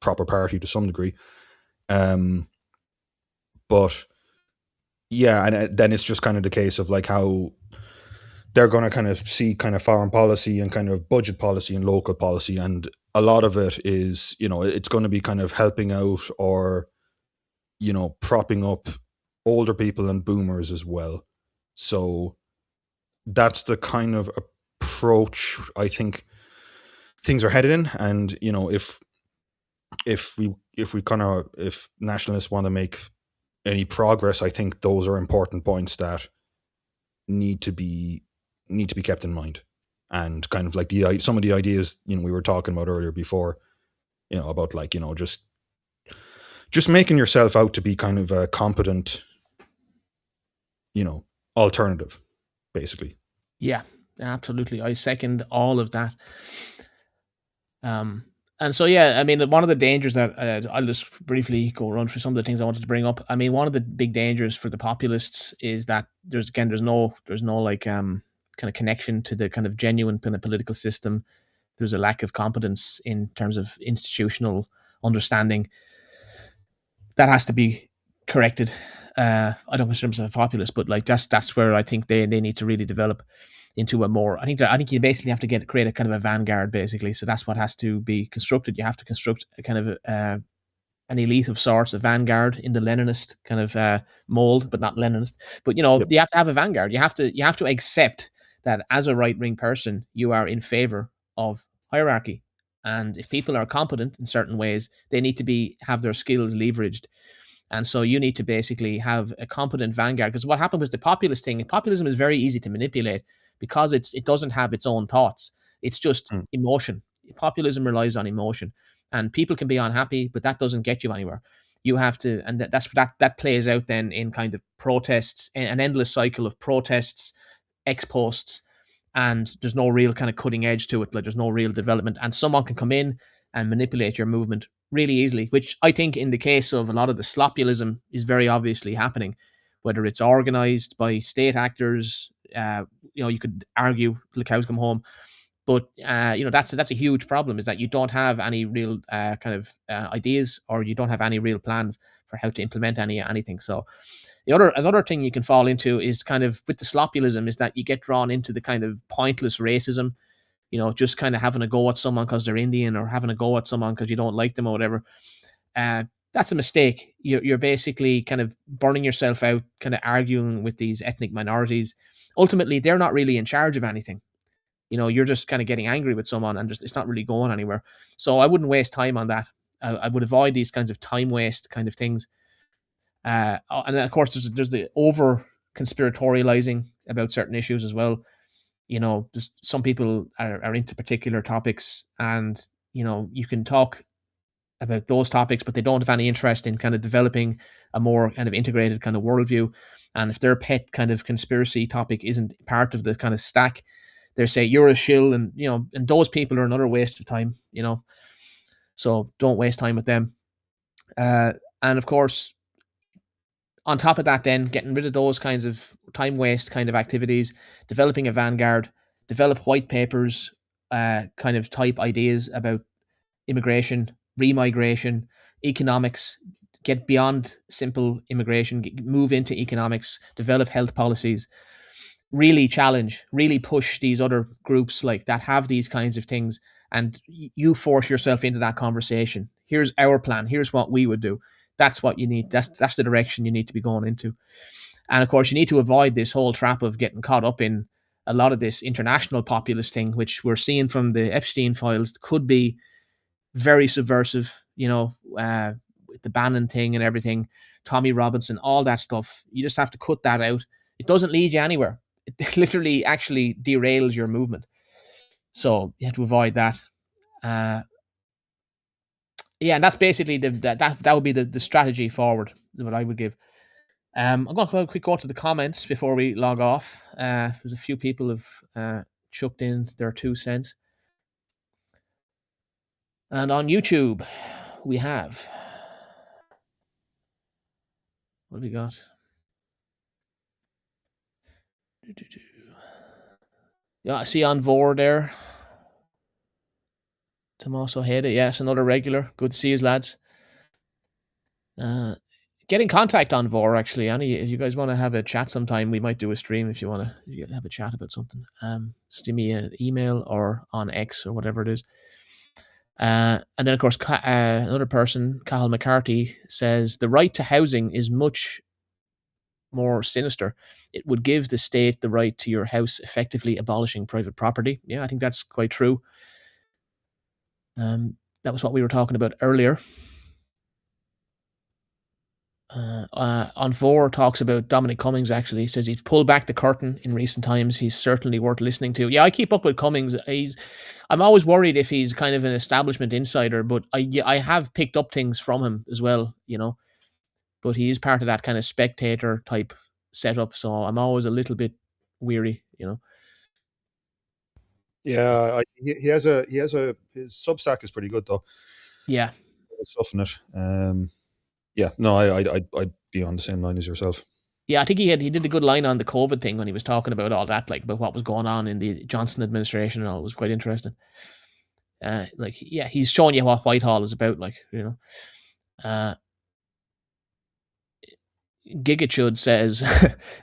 proper party to some degree. But yeah, and then it's just kind of the case of like how they're going to kind of see kind of foreign policy and kind of budget policy and local policy, and a lot of it is it's going to be kind of helping out or propping up older people and boomers as well. So that's the kind of approach I think things are headed in. And if nationalists want to make any progress, I think those are important points that need to be kept in mind. And kind of like some of the ideas we were talking about earlier before, about like just making yourself out to be kind of a competent alternative, basically. Yeah, absolutely. I second all of that. And so, yeah, I mean, one of the dangers that I'll just briefly go run through some of the things I wanted to bring up. I mean, one of the big dangers for the populists is that there's no like kind of connection to the kind of genuine kind of political system. There's a lack of competence in terms of institutional understanding that has to be corrected. I don't consider myself a populist, but like that's where I think they need to really develop into a more. I think you basically have to create a kind of a vanguard, basically. So that's what has to be constructed. You have to construct a kind of an elite of sorts, a vanguard in the Leninist kind of mold, but not Leninist. But Yep. you have to have a vanguard. You have to accept that as a right wing person, you are in favor of hierarchy. And if people are competent in certain ways, they need to have their skills leveraged. And so you need to basically have a competent vanguard. Because what happened was the populist thing. Populism is very easy to manipulate because it doesn't have its own thoughts. It's just Mm. emotion. Populism relies on emotion, and people can be unhappy, but that doesn't get you anywhere. You have to, and that plays out then in kind of protests, an endless cycle of protests, ex posts, and there's no real kind of cutting edge to it. Like there's no real development, and someone can come in and manipulate your movement really easily, which I think in the case of a lot of the slopulism is very obviously happening, whether it's organized by state actors. You could argue till the cows come home, but that's a huge problem, is that you don't have any real kind of ideas, or you don't have any real plans for how to implement anything. So the other another thing you can fall into is kind of with the slopulism, is that you get drawn into the kind of pointless racism, just kind of having a go at someone because they're Indian, or having a go at someone because you don't like them or whatever. That's a mistake. You're basically kind of burning yourself out, kind of arguing with these ethnic minorities. Ultimately, they're not really in charge of anything. You're just kind of getting angry with someone, and just it's not really going anywhere. So I wouldn't waste time on that. I would avoid these kinds of time waste kind of things. And then of course there's the over conspiratorializing about certain issues as well. Just some people are into particular topics, and you can talk about those topics, but they don't have any interest in kind of developing a more kind of integrated kind of worldview. And if their pet kind of conspiracy topic isn't part of the kind of stack, they say you're a shill, and and those people are another waste of time. So don't waste time with them. And of course, on top of that, then getting rid of those kinds of time waste kind of activities, developing a vanguard, develop white papers, kind of type ideas about immigration, remigration, economics, get beyond simple immigration, move into economics, develop health policies, really challenge, really push these other groups like that have these kinds of things, and you force yourself into that conversation. Here's our plan. Here's what we would do. That's what you need. That's the direction you need to be going into. And of course, you need to avoid this whole trap of getting caught up in a lot of this international populist thing, which we're seeing from the Epstein files, could be very subversive. With the Bannon thing and everything, Tommy Robinson, all that stuff. You just have to cut that out. It doesn't lead you anywhere. It literally actually derails your movement. So you have to avoid that. Uh, yeah, and that's basically that would be the strategy forward. Is what I would give. I'm going to quick go to the comments before we log off. There's a few people have chucked in their 2 cents. And on YouTube, we have, what have we got? Yeah, I see on Vor there. Tommaso Heda, yes, another regular. Good to see you, lads. Get in contact on Vor, actually. Annie, if you guys want to have a chat sometime, we might do a stream if you want to have a chat about something. Just give me an email or on X or whatever it is. And then, of course, another person, Cahill McCarthy, says the right to housing is much more sinister. It would give the state the right to your house, effectively abolishing private property. Yeah, I think that's quite true. That was what we were talking about earlier. On Four talks about Dominic Cummings. Actually, he says he's pulled back the curtain in recent times. He's certainly worth listening to. Yeah, I keep up with Cummings. I'm always worried if he's kind of an establishment insider, but I have picked up things from him as well. But he is part of that kind of spectator type setup, so I'm always a little bit weary. Yeah, he has his Substack is pretty good though. Yeah, Stuff in it. Yeah, no, I'd be on the same line as yourself. Yeah, I think he did a good line on the COVID thing when he was talking about all that, like about what was going on in the Johnson administration and all. It was quite interesting. Yeah, he's showing you what Whitehall is about, Uh, Gigachud says,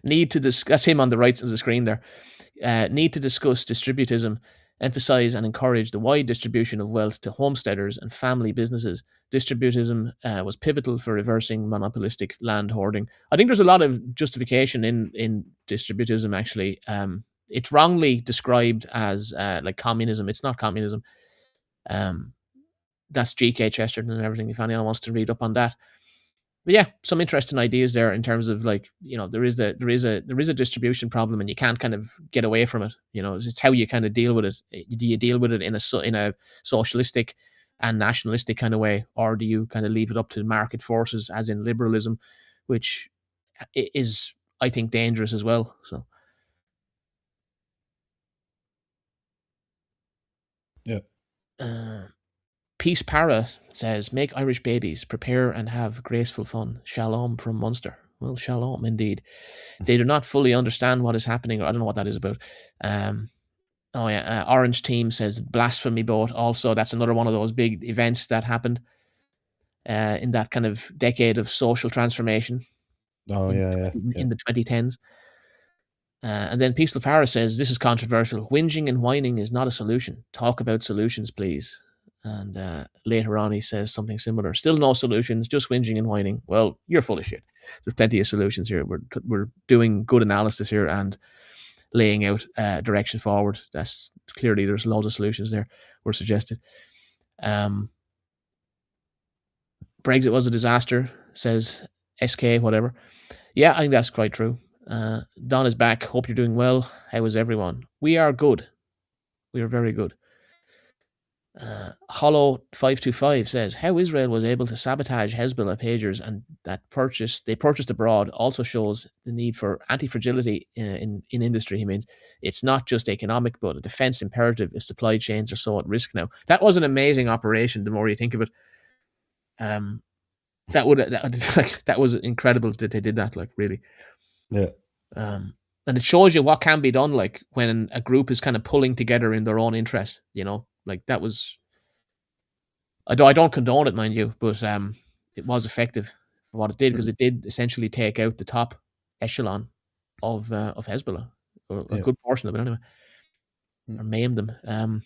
need to discuss him on the right of the screen there. Need to discuss distributism, emphasize and encourage the wide distribution of wealth to homesteaders and family businesses. Distributism was pivotal for reversing monopolistic land hoarding. I think there's a lot of justification in distributism, actually. It's wrongly described as like communism. It's not communism. That's G.K. Chesterton and everything, if anyone wants to read up on that. But yeah, some interesting ideas there in terms of there is a distribution problem, and you can't kind of get away from it. It's how you kind of deal with it. Do you deal with it in a socialistic and nationalistic kind of way, or do you kind of leave it up to market forces, as in liberalism, which is, I think, dangerous as well. So yeah. Peace Para says, make Irish babies, prepare and have graceful fun. Shalom from Munster. Well, shalom indeed. They do not fully understand what is happening. Or I don't know what that is about. Oh yeah, Orange Team says blasphemy boat. Also, that's another one of those big events that happened in that kind of decade of social transformation Oh in yeah, yeah, yeah, in the 2010s. And then Peaceful Paris says, this is controversial. Whinging and whining is not a solution. Talk about solutions, please. And later on, he says something similar. Still no solutions, just whinging and whining. Well, you're full of shit. There's plenty of solutions here. We're doing good analysis here and laying out direction forward. That's clearly there's loads of solutions there were suggested. Brexit was a disaster, says SK, whatever. Yeah, I think that's quite true. Don is back. Hope you're doing well. How is everyone? We are good. We are very good. Hollow525 says how Israel was able to sabotage Hezbollah pagers and that they purchased abroad also shows the need for anti-fragility in industry. He means it's not just economic but a defense imperative if supply chains are so at risk now. That was an amazing operation. The more you think of it, that was incredible that they did that. Like really, yeah. And it shows you what can be done. Like when a group is kind of pulling together in their own interest. Like that was. I don't condone it, mind you, but it was effective for what it did because Mm. it did essentially take out the top echelon of Hezbollah, or a Yeah. good portion of it anyway, Mm. or maimed them.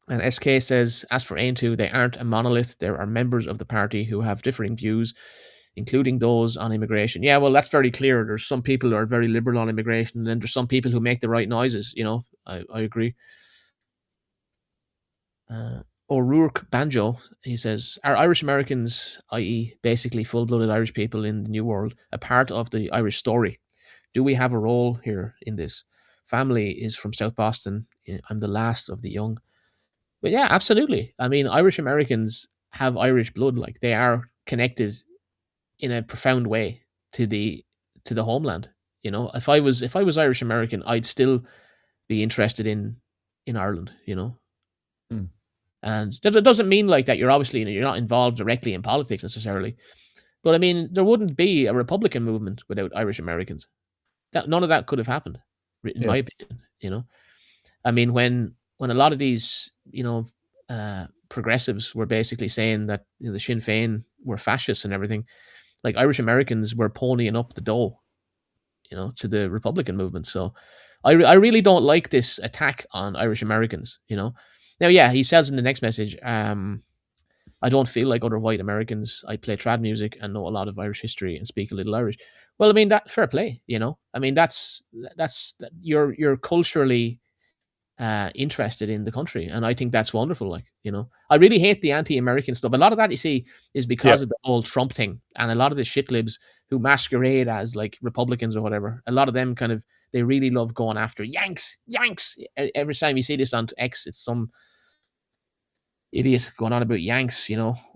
And SK says, as for Aintu, they aren't a monolith. There are members of the party who have differing views, including those on immigration. Yeah, well, that's very clear. There's some people who are very liberal on immigration, and then there's some people who make the right noises. I agree. O'Rourke Banjo, he says, are Irish Americans, i.e., basically full blooded Irish people in the New World, a part of the Irish story? Do we have a role here in this? Family is from South Boston. I'm the last of the young. But yeah, absolutely. I mean, Irish Americans have Irish blood. Like they are connected in a profound way to the homeland. If I was Irish American, I'd still be interested in Ireland. Mm. And that doesn't mean like that you're not involved directly in politics necessarily. But I mean, there wouldn't be a Republican movement without Irish Americans. That none of that could have happened, in Yeah. my opinion. I mean, when a lot of these, progressives were basically saying that the Sinn Féin were fascists and everything, like Irish Americans were ponying up the dough, to the Republican movement. So I really don't like this attack on Irish Americans. Now, yeah, he says in the next message, I don't feel like other white Americans. I play trad music and know a lot of Irish history and speak a little Irish. Well, I mean that fair play. I mean that's you're culturally interested in the country, and I think that's wonderful. Like I really hate the anti-American stuff. A lot of that you see is Yeah. because of the old Trump thing, and a lot of the shit libs who masquerade as like Republicans or whatever. A lot of them kind of they really love going after Yanks, Yanks. Every time you see this on X, it's some idiot going on about Yanks,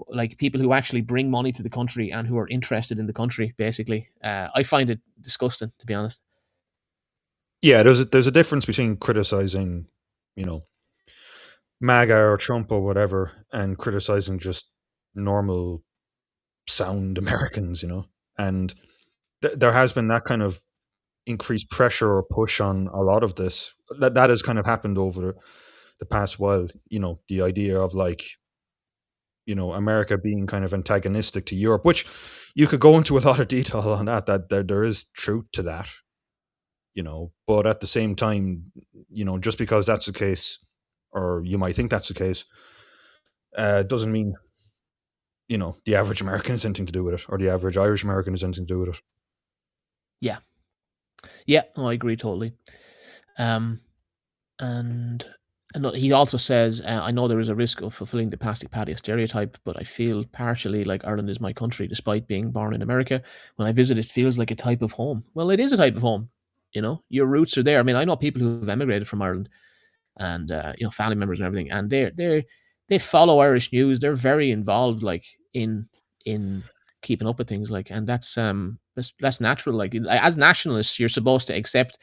like people who actually bring money to the country and who are interested in the country, basically. I find it disgusting, to be honest. Yeah, there's a difference between criticizing, you know, MAGA or Trump or whatever, and criticizing just normal sound Americans, and there has been that kind of increased pressure or push on a lot of this. That has kind of happened over the past while. The idea of like, America being kind of antagonistic to Europe, which you could go into a lot of detail on that there is truth to that, but at the same time, just because that's the case, or you might think that's the case, doesn't mean, the average American has anything to do with it, or the average Irish American has anything to do with it. Yeah. Yeah, no, I agree totally. And he also says, I know there is a risk of fulfilling the plastic patio stereotype, but I feel partially like Ireland is my country, despite being born in America. When I visit, it feels like a type of home. Well, it is a type of home. Your roots are there. I mean, I know people who have emigrated from Ireland, and family members and everything, and they follow Irish news. They're very involved, like in keeping up with things, like, and that's natural. Like as nationalists, you're supposed to accept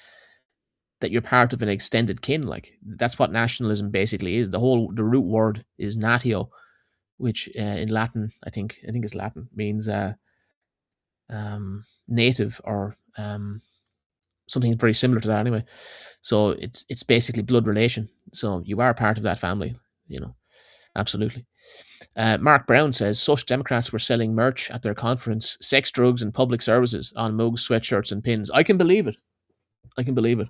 that you're part of an extended kin. Like that's what nationalism basically is. The root word is natio, which in Latin, I think it's Latin, means native or something very similar to that anyway. So it's basically blood relation. So you are part of that family, you know. Absolutely. Mark Brown says social democrats were selling merch at their conference, sex, drugs, and public services on mugs, sweatshirts, and pins. I can believe it. I can believe it.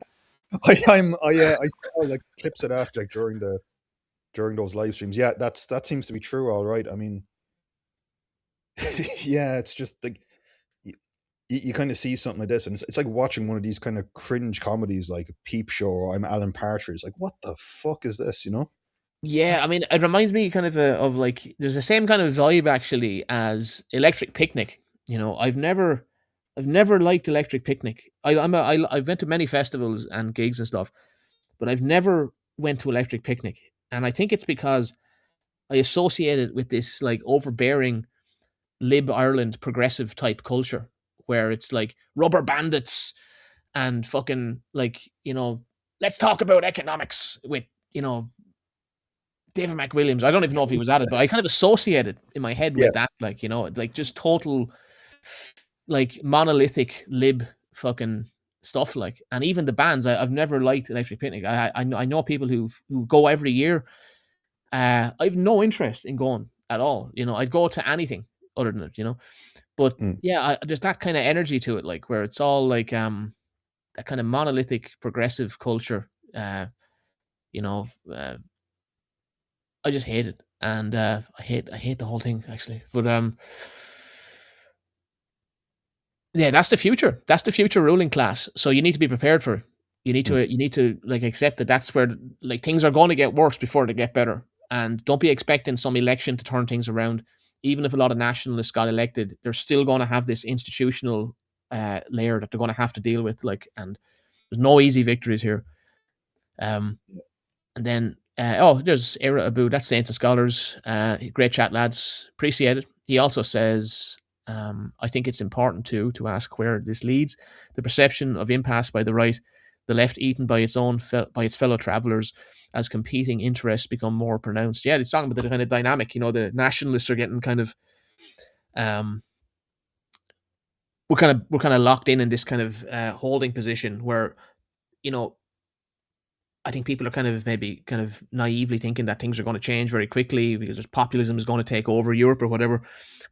I saw like clips of that like during those live streams. Yeah, that seems to be true. All right. I mean, yeah, it's just like you kind of see something like this, and it's like watching one of these kind of cringe comedies, like Peep Show or I'm Alan Partridge. Like, what the fuck is this? You know? Yeah, I mean, it reminds me kind of like there's the same kind of vibe actually as Electric Picnic. You know, I've never liked Electric Picnic. I've went to many festivals and gigs and stuff, but I've never went to Electric Picnic, and I think it's because I associate it with this like overbearing lib Ireland progressive type culture where it's like rubber bandits and fucking like let's talk about economics with you know David McWilliams. I don't even know if he was at it, but I kind of associate it in my head Yeah. with that, like like just total like monolithic lib fucking stuff. Like, and even the bands, I've never liked Electric Picnic. I know people who go every year. I've no interest in going at all. I'd go to anything other than it. But Mm. yeah, there's that kind of energy to it, like where it's all like that kind of monolithic progressive culture. You know, I just hate it, and I hate the whole thing actually. But yeah, that's the future. That's the future ruling class. So you need to be prepared for it. Mm. You need to like accept that that's where like things are going to get worse before they get better. And don't be expecting some election to turn things around. Even if a lot of nationalists got elected, they're still going to have this institutional layer that they're going to have to deal with. Like, and there's no easy victories here. Um, and then, there's Era Abu. That's Saints and Scholars. Great chat, lads. Appreciate it. He also says, I think it's important to ask where this leads. The perception of impasse by the right, the left eaten by by its fellow travellers as competing interests become more pronounced. Yeah, it's talking about the kind of dynamic. The nationalists are getting kind of um, we're kind of locked in this kind of holding position where you know I think people are kind of maybe kind of naively thinking that things are going to change very quickly because there's populism is going to take over Europe or whatever.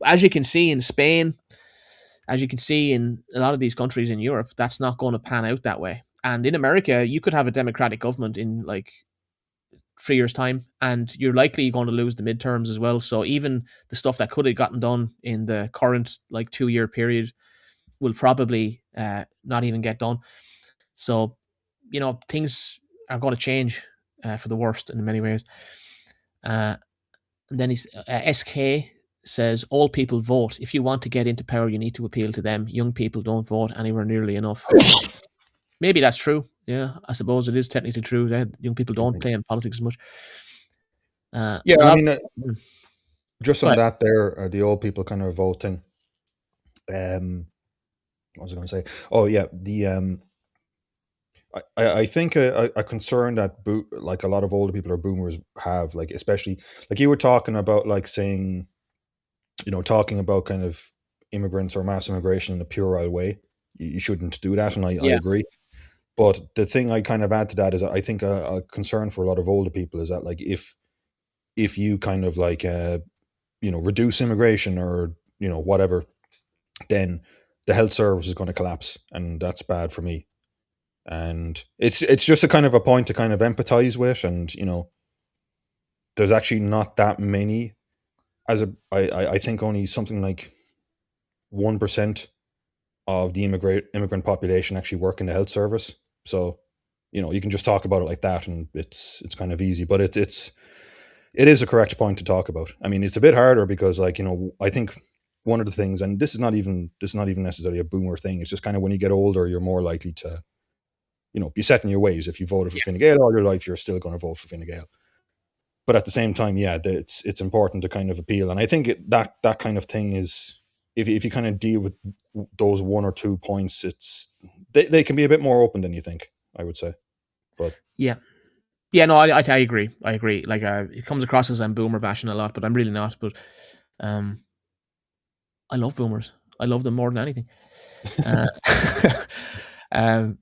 As you can see in Spain, as you can see in a lot of these countries in Europe, that's not going to pan out that way. And in America, you could have a democratic government in like 3 years' time, and you're likely going to lose the midterms as well. So even the stuff that could have gotten done in the current like 2 year period will probably not even get done. So things are going to change for the worst in many ways. Uh, and then SK says all people vote. If you want to get into power, you need to appeal to them. Young people don't vote anywhere nearly enough. Maybe that's true. Yeah, I suppose it is technically true that young people don't play in politics as much. Yeah, A I lot. mean, Mm, just Go on ahead. that, there, the old people kind of voting. What was I going to say? Oh yeah, I think a concern that like a lot of older people or boomers have, like especially like you were talking about, like saying, talking about kind of immigrants or mass immigration in a puerile way. You shouldn't do that, and I Yeah, agree. But the thing I kind of add to that is that I think a concern for a lot of older people is that like if you kind of like reduce immigration or whatever, then the health service is going to collapse, and that's bad for me. And it's just a kind of a point to kind of empathize with, and there's actually not that many. I think only something like 1% of the immigrant population actually work in the health service. So you can just talk about it like that, and it's kind of easy. But it is a correct point to talk about. I mean, it's a bit harder because, like, I think one of the things, and this is not even necessarily a boomer thing. It's just kind of when you get older, you're more likely to be set in your ways. If you voted for yeah, Fine Gael all your life, you're still going to vote for Fine Gael. But at the same time, yeah, it's important to kind of appeal, and I think that kind of thing is, if you kind of deal with those 1 or 2 points, they can be a bit more open than you think, I would say. But yeah. Yeah, no, I agree. I agree. Like, it comes across as I'm boomer bashing a lot, but I'm really not. But um, I love boomers. I love them more than anything. Uh, um,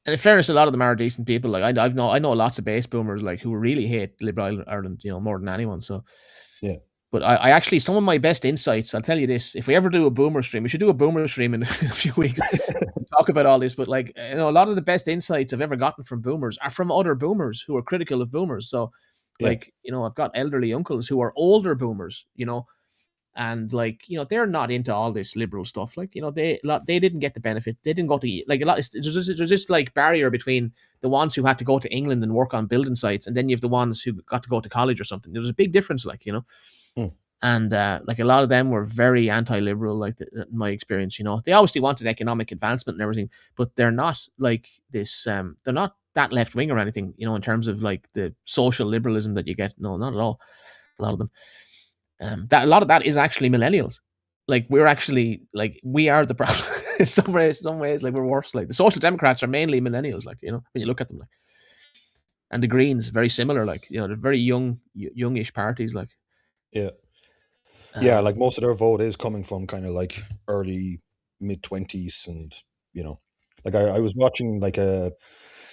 and in fairness, a lot of them are decent people. Like, I know lots of base boomers like who really hate liberal Ireland, more than anyone. So, Yeah. but I actually, some of my best insights, I'll tell you this: if we ever do a boomer stream, we should do a boomer stream in a few weeks. Talk about all this, but like, a lot of the best insights I've ever gotten from boomers are from other boomers who are critical of boomers. So, Yeah. like, I've got elderly uncles who are older boomers, and like, they're not into all this liberal stuff. Like, they didn't get the benefit. They didn't go to, like, a lot. There's this like barrier between the ones who had to go to England and work on building sites, and then you have the ones who got to go to college or something. There's a big difference, like, Mm. and like, a lot of them were very anti-liberal, like, in my experience. They obviously wanted economic advancement and everything, but they're not like this. They're not that left wing or anything, in terms of like the social liberalism that you get. No, not at all. A lot of them. That a lot of that is actually millennials. Like, we're actually, like, we are the problem in some ways, like, we're worse. Like, the Social Democrats are mainly millennials, like, when you look at them, like, and the Greens very similar, like, they're very youngish parties, like, Yeah. Yeah, um, like most of their vote is coming from kind of like early mid-20s, and like I was watching like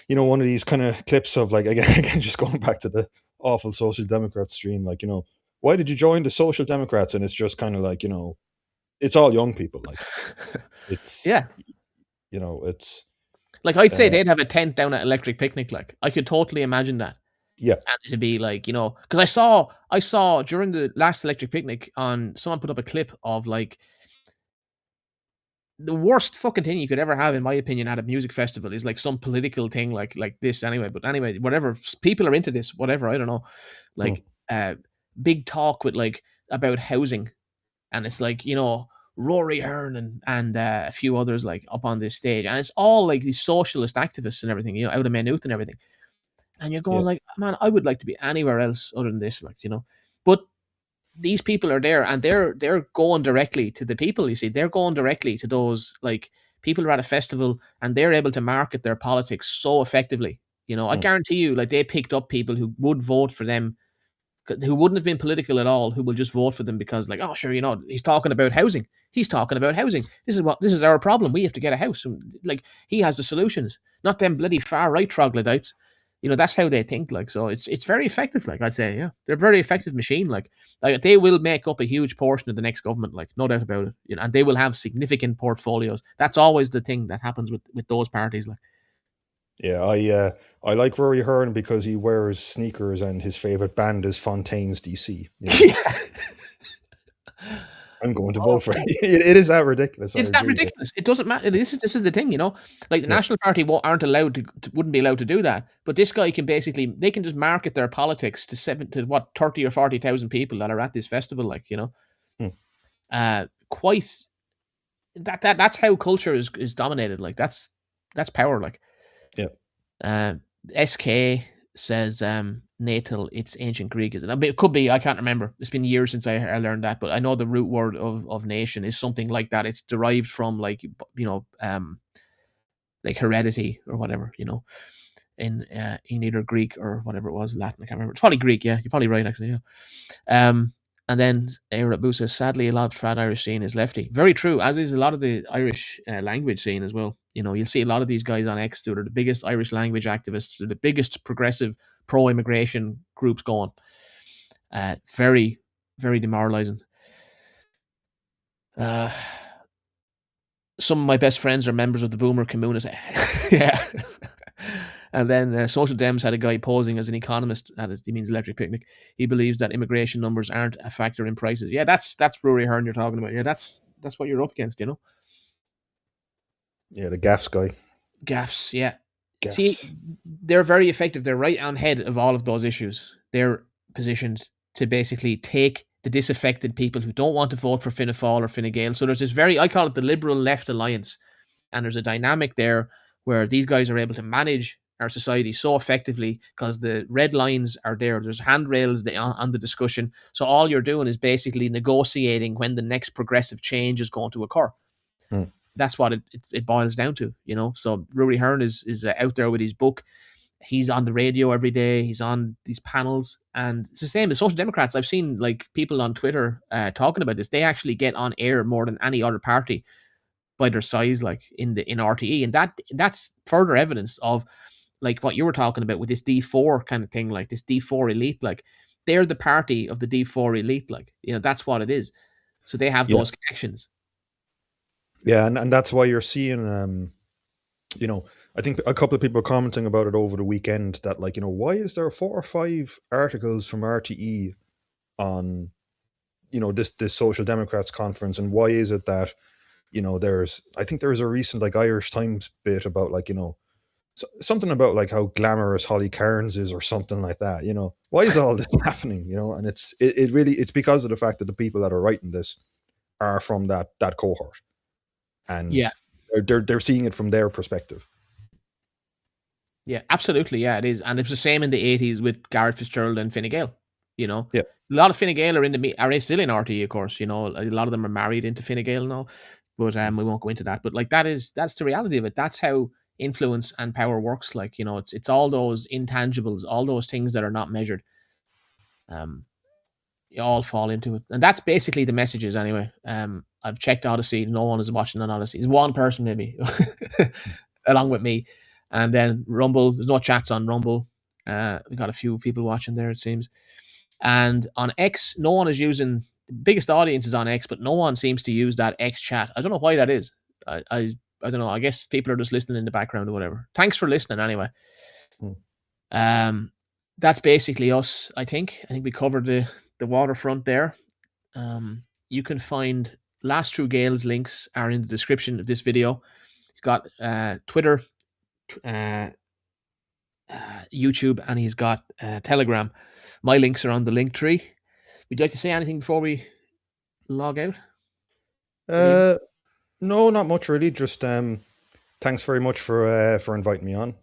one of these kind of clips of like again just going back to the awful Social Democrat stream, like why did you join the Social Democrats? And it's just kind of like it's all young people, like it's yeah. it's Like, I'd say uh they'd have a tent down at Electric Picnic. Like, I could totally imagine that. yeah, And to be like, because I saw during the last Electric Picnic, on someone put up a clip of like the worst fucking thing you could ever have, in my opinion, at a music festival is like some political thing like this anyway. But anyway, whatever, people are into this, whatever, I don't know. mm, Like, big talk with like about housing, and it's like, Rory Hearn and a few others like up on this stage, and it's all like these socialist activists and everything, out of Maynooth and everything. And you're yeah, going like, man, I would like to be anywhere else other than this, like, But these people are there, and they're going directly to the people. You see, they're going directly to those, like, people who are at a festival, and they're able to market their politics so effectively. I mm, guarantee you, like, they picked up people who would vote for them, who wouldn't have been political at all, who will just vote for them because, like, oh, sure, he's talking about housing. He's talking about housing. This is our problem. We have to get a house. And, like, he has the solutions, not them bloody far right troglodytes. That's how they think. Like, so it's very effective. Like, I'd say, yeah, they're a very effective machine. Like, they will make up a huge portion of the next government. Like, no doubt about it. And they will have significant portfolios. That's always the thing that happens with those parties. Like, yeah. I like Rory Hearn because he wears sneakers and his favorite band is Fontaine's DC. yeah. I'm going to vote for it. It is that ridiculous. I It's that agree. ridiculous. It doesn't matter. This is the thing, like, the Yeah. National Party aren't allowed wouldn't be allowed to do that. But this guy can basically, they can just market their politics to what, 30 or 40,000 people that are at this festival, like, Hmm. quite, that's how culture is dominated. Like, that's power. Like, Yeah. uh, SK says, natal, it's ancient Greek, is it? I mean, it could be. I can't remember. It's been years since I learned that, but I know the root word of nation is something like that. It's derived from, like, like heredity or whatever, in either Greek or whatever it was, Latin. I can't remember. It's probably Greek. Yeah, you're probably right, actually. Yeah. Um, and then Abu says, sadly, a lot of trad Irish scene is lefty. Very true, as is a lot of the Irish language scene as well. You'll see a lot of these guys on X, who are the biggest Irish language activists, or the biggest progressive pro-immigration groups going. Very, very demoralizing. Some of my best friends are members of the boomer community. Yeah. And then Social Dems had a guy posing as an economist at it. He means Electric Picnic. He believes that immigration numbers aren't a factor in prices. Yeah, that's Rory Hearn you're talking about. Yeah, that's what you're up against, Yeah, the gaffs guy. Gaffs, yeah. See, Gaffs. they're very effective. They're right on head of all of those issues. They're positioned to basically take the disaffected people who don't want to vote for Fianna Fáil or Fine Gael. So there's this I call it the liberal left alliance. And there's a dynamic there where these guys are able to manage our society so effectively because the red lines are there. There's handrails on the discussion. So all you're doing is basically negotiating when the next progressive change is going to occur. Hmm. That's what it boils down to, So Rory Hearn is out there with his book. he's on the radio every day. He's on these panels, and it's the same. The Social Democrats, I've seen like people on Twitter talking about this. They actually get on air more than any other party by their size, like in RTE, and that's further evidence of like what you were talking about with this D4 kind of thing, like this D4 elite, like they're the party of the D4 elite, like that's what it is. So they have Yeah, those connections. yeah, and that's why you're seeing, you know, I think a couple of people commenting about it over the weekend that, like, why is there 4 or 5 articles from RTE on, this Social Democrats conference, and why is it that, I think there was a recent like Irish Times bit about, like, something about like how glamorous Holly Cairns is or something like that. Why is all this happening? And it really, it's because of the fact that the people that are writing this are from that cohort, and Yeah, they're seeing it from their perspective. yeah, absolutely. Yeah, it is. And it was the same in the 80s with Gareth Fitzgerald and Fine Gael. You know, Yeah. a lot of Fine Gael are still in RTE, of course. A lot of them are married into Fine Gael now, but we won't go into that. But like that's the reality of it. That's how influence and power works. Like it's all those intangibles, all those things that are not measured. Um, you all fall into it, and that's basically the messages anyway. I've checked Odyssey. No one is watching on Odyssey. It's one person maybe, along with me, and then Rumble. There's no chats on Rumble. We got a few people watching there, it seems. And on X, no one is using. The biggest audience is on X, but no one seems to use that X chat. I don't know why that is. I don't know. I guess people are just listening in the background or whatever. Thanks for listening anyway. Hmm. That's basically us. I think we covered the waterfront there. You can find Last True Gael's links are in the description of this video. He's got Twitter, uh, YouTube, and he's got Telegram. My links are on the link tree. Would you like to say anything before we log out? Uh, no, not much really. Just thanks very much for inviting me on.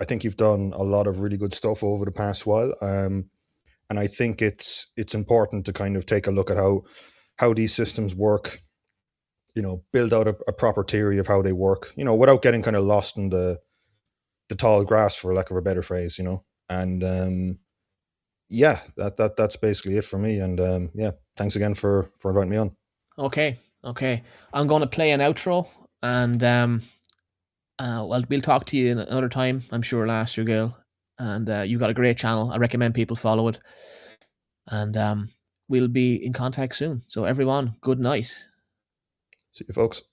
I think you've done a lot of really good stuff over the past while. And I think it's important to kind of take a look at how these systems work. Build out a proper theory of how they work. Without getting kind of lost in the tall grass, for lack of a better phrase. And yeah, that's basically it for me. And yeah, thanks again for inviting me on. Okay. I'm going to play an outro, and well, we'll talk to you another time. I'm sure, Last Year Gael, and you've got a great channel. I recommend people follow it, and we'll be in contact soon. So everyone, good night. See you, folks.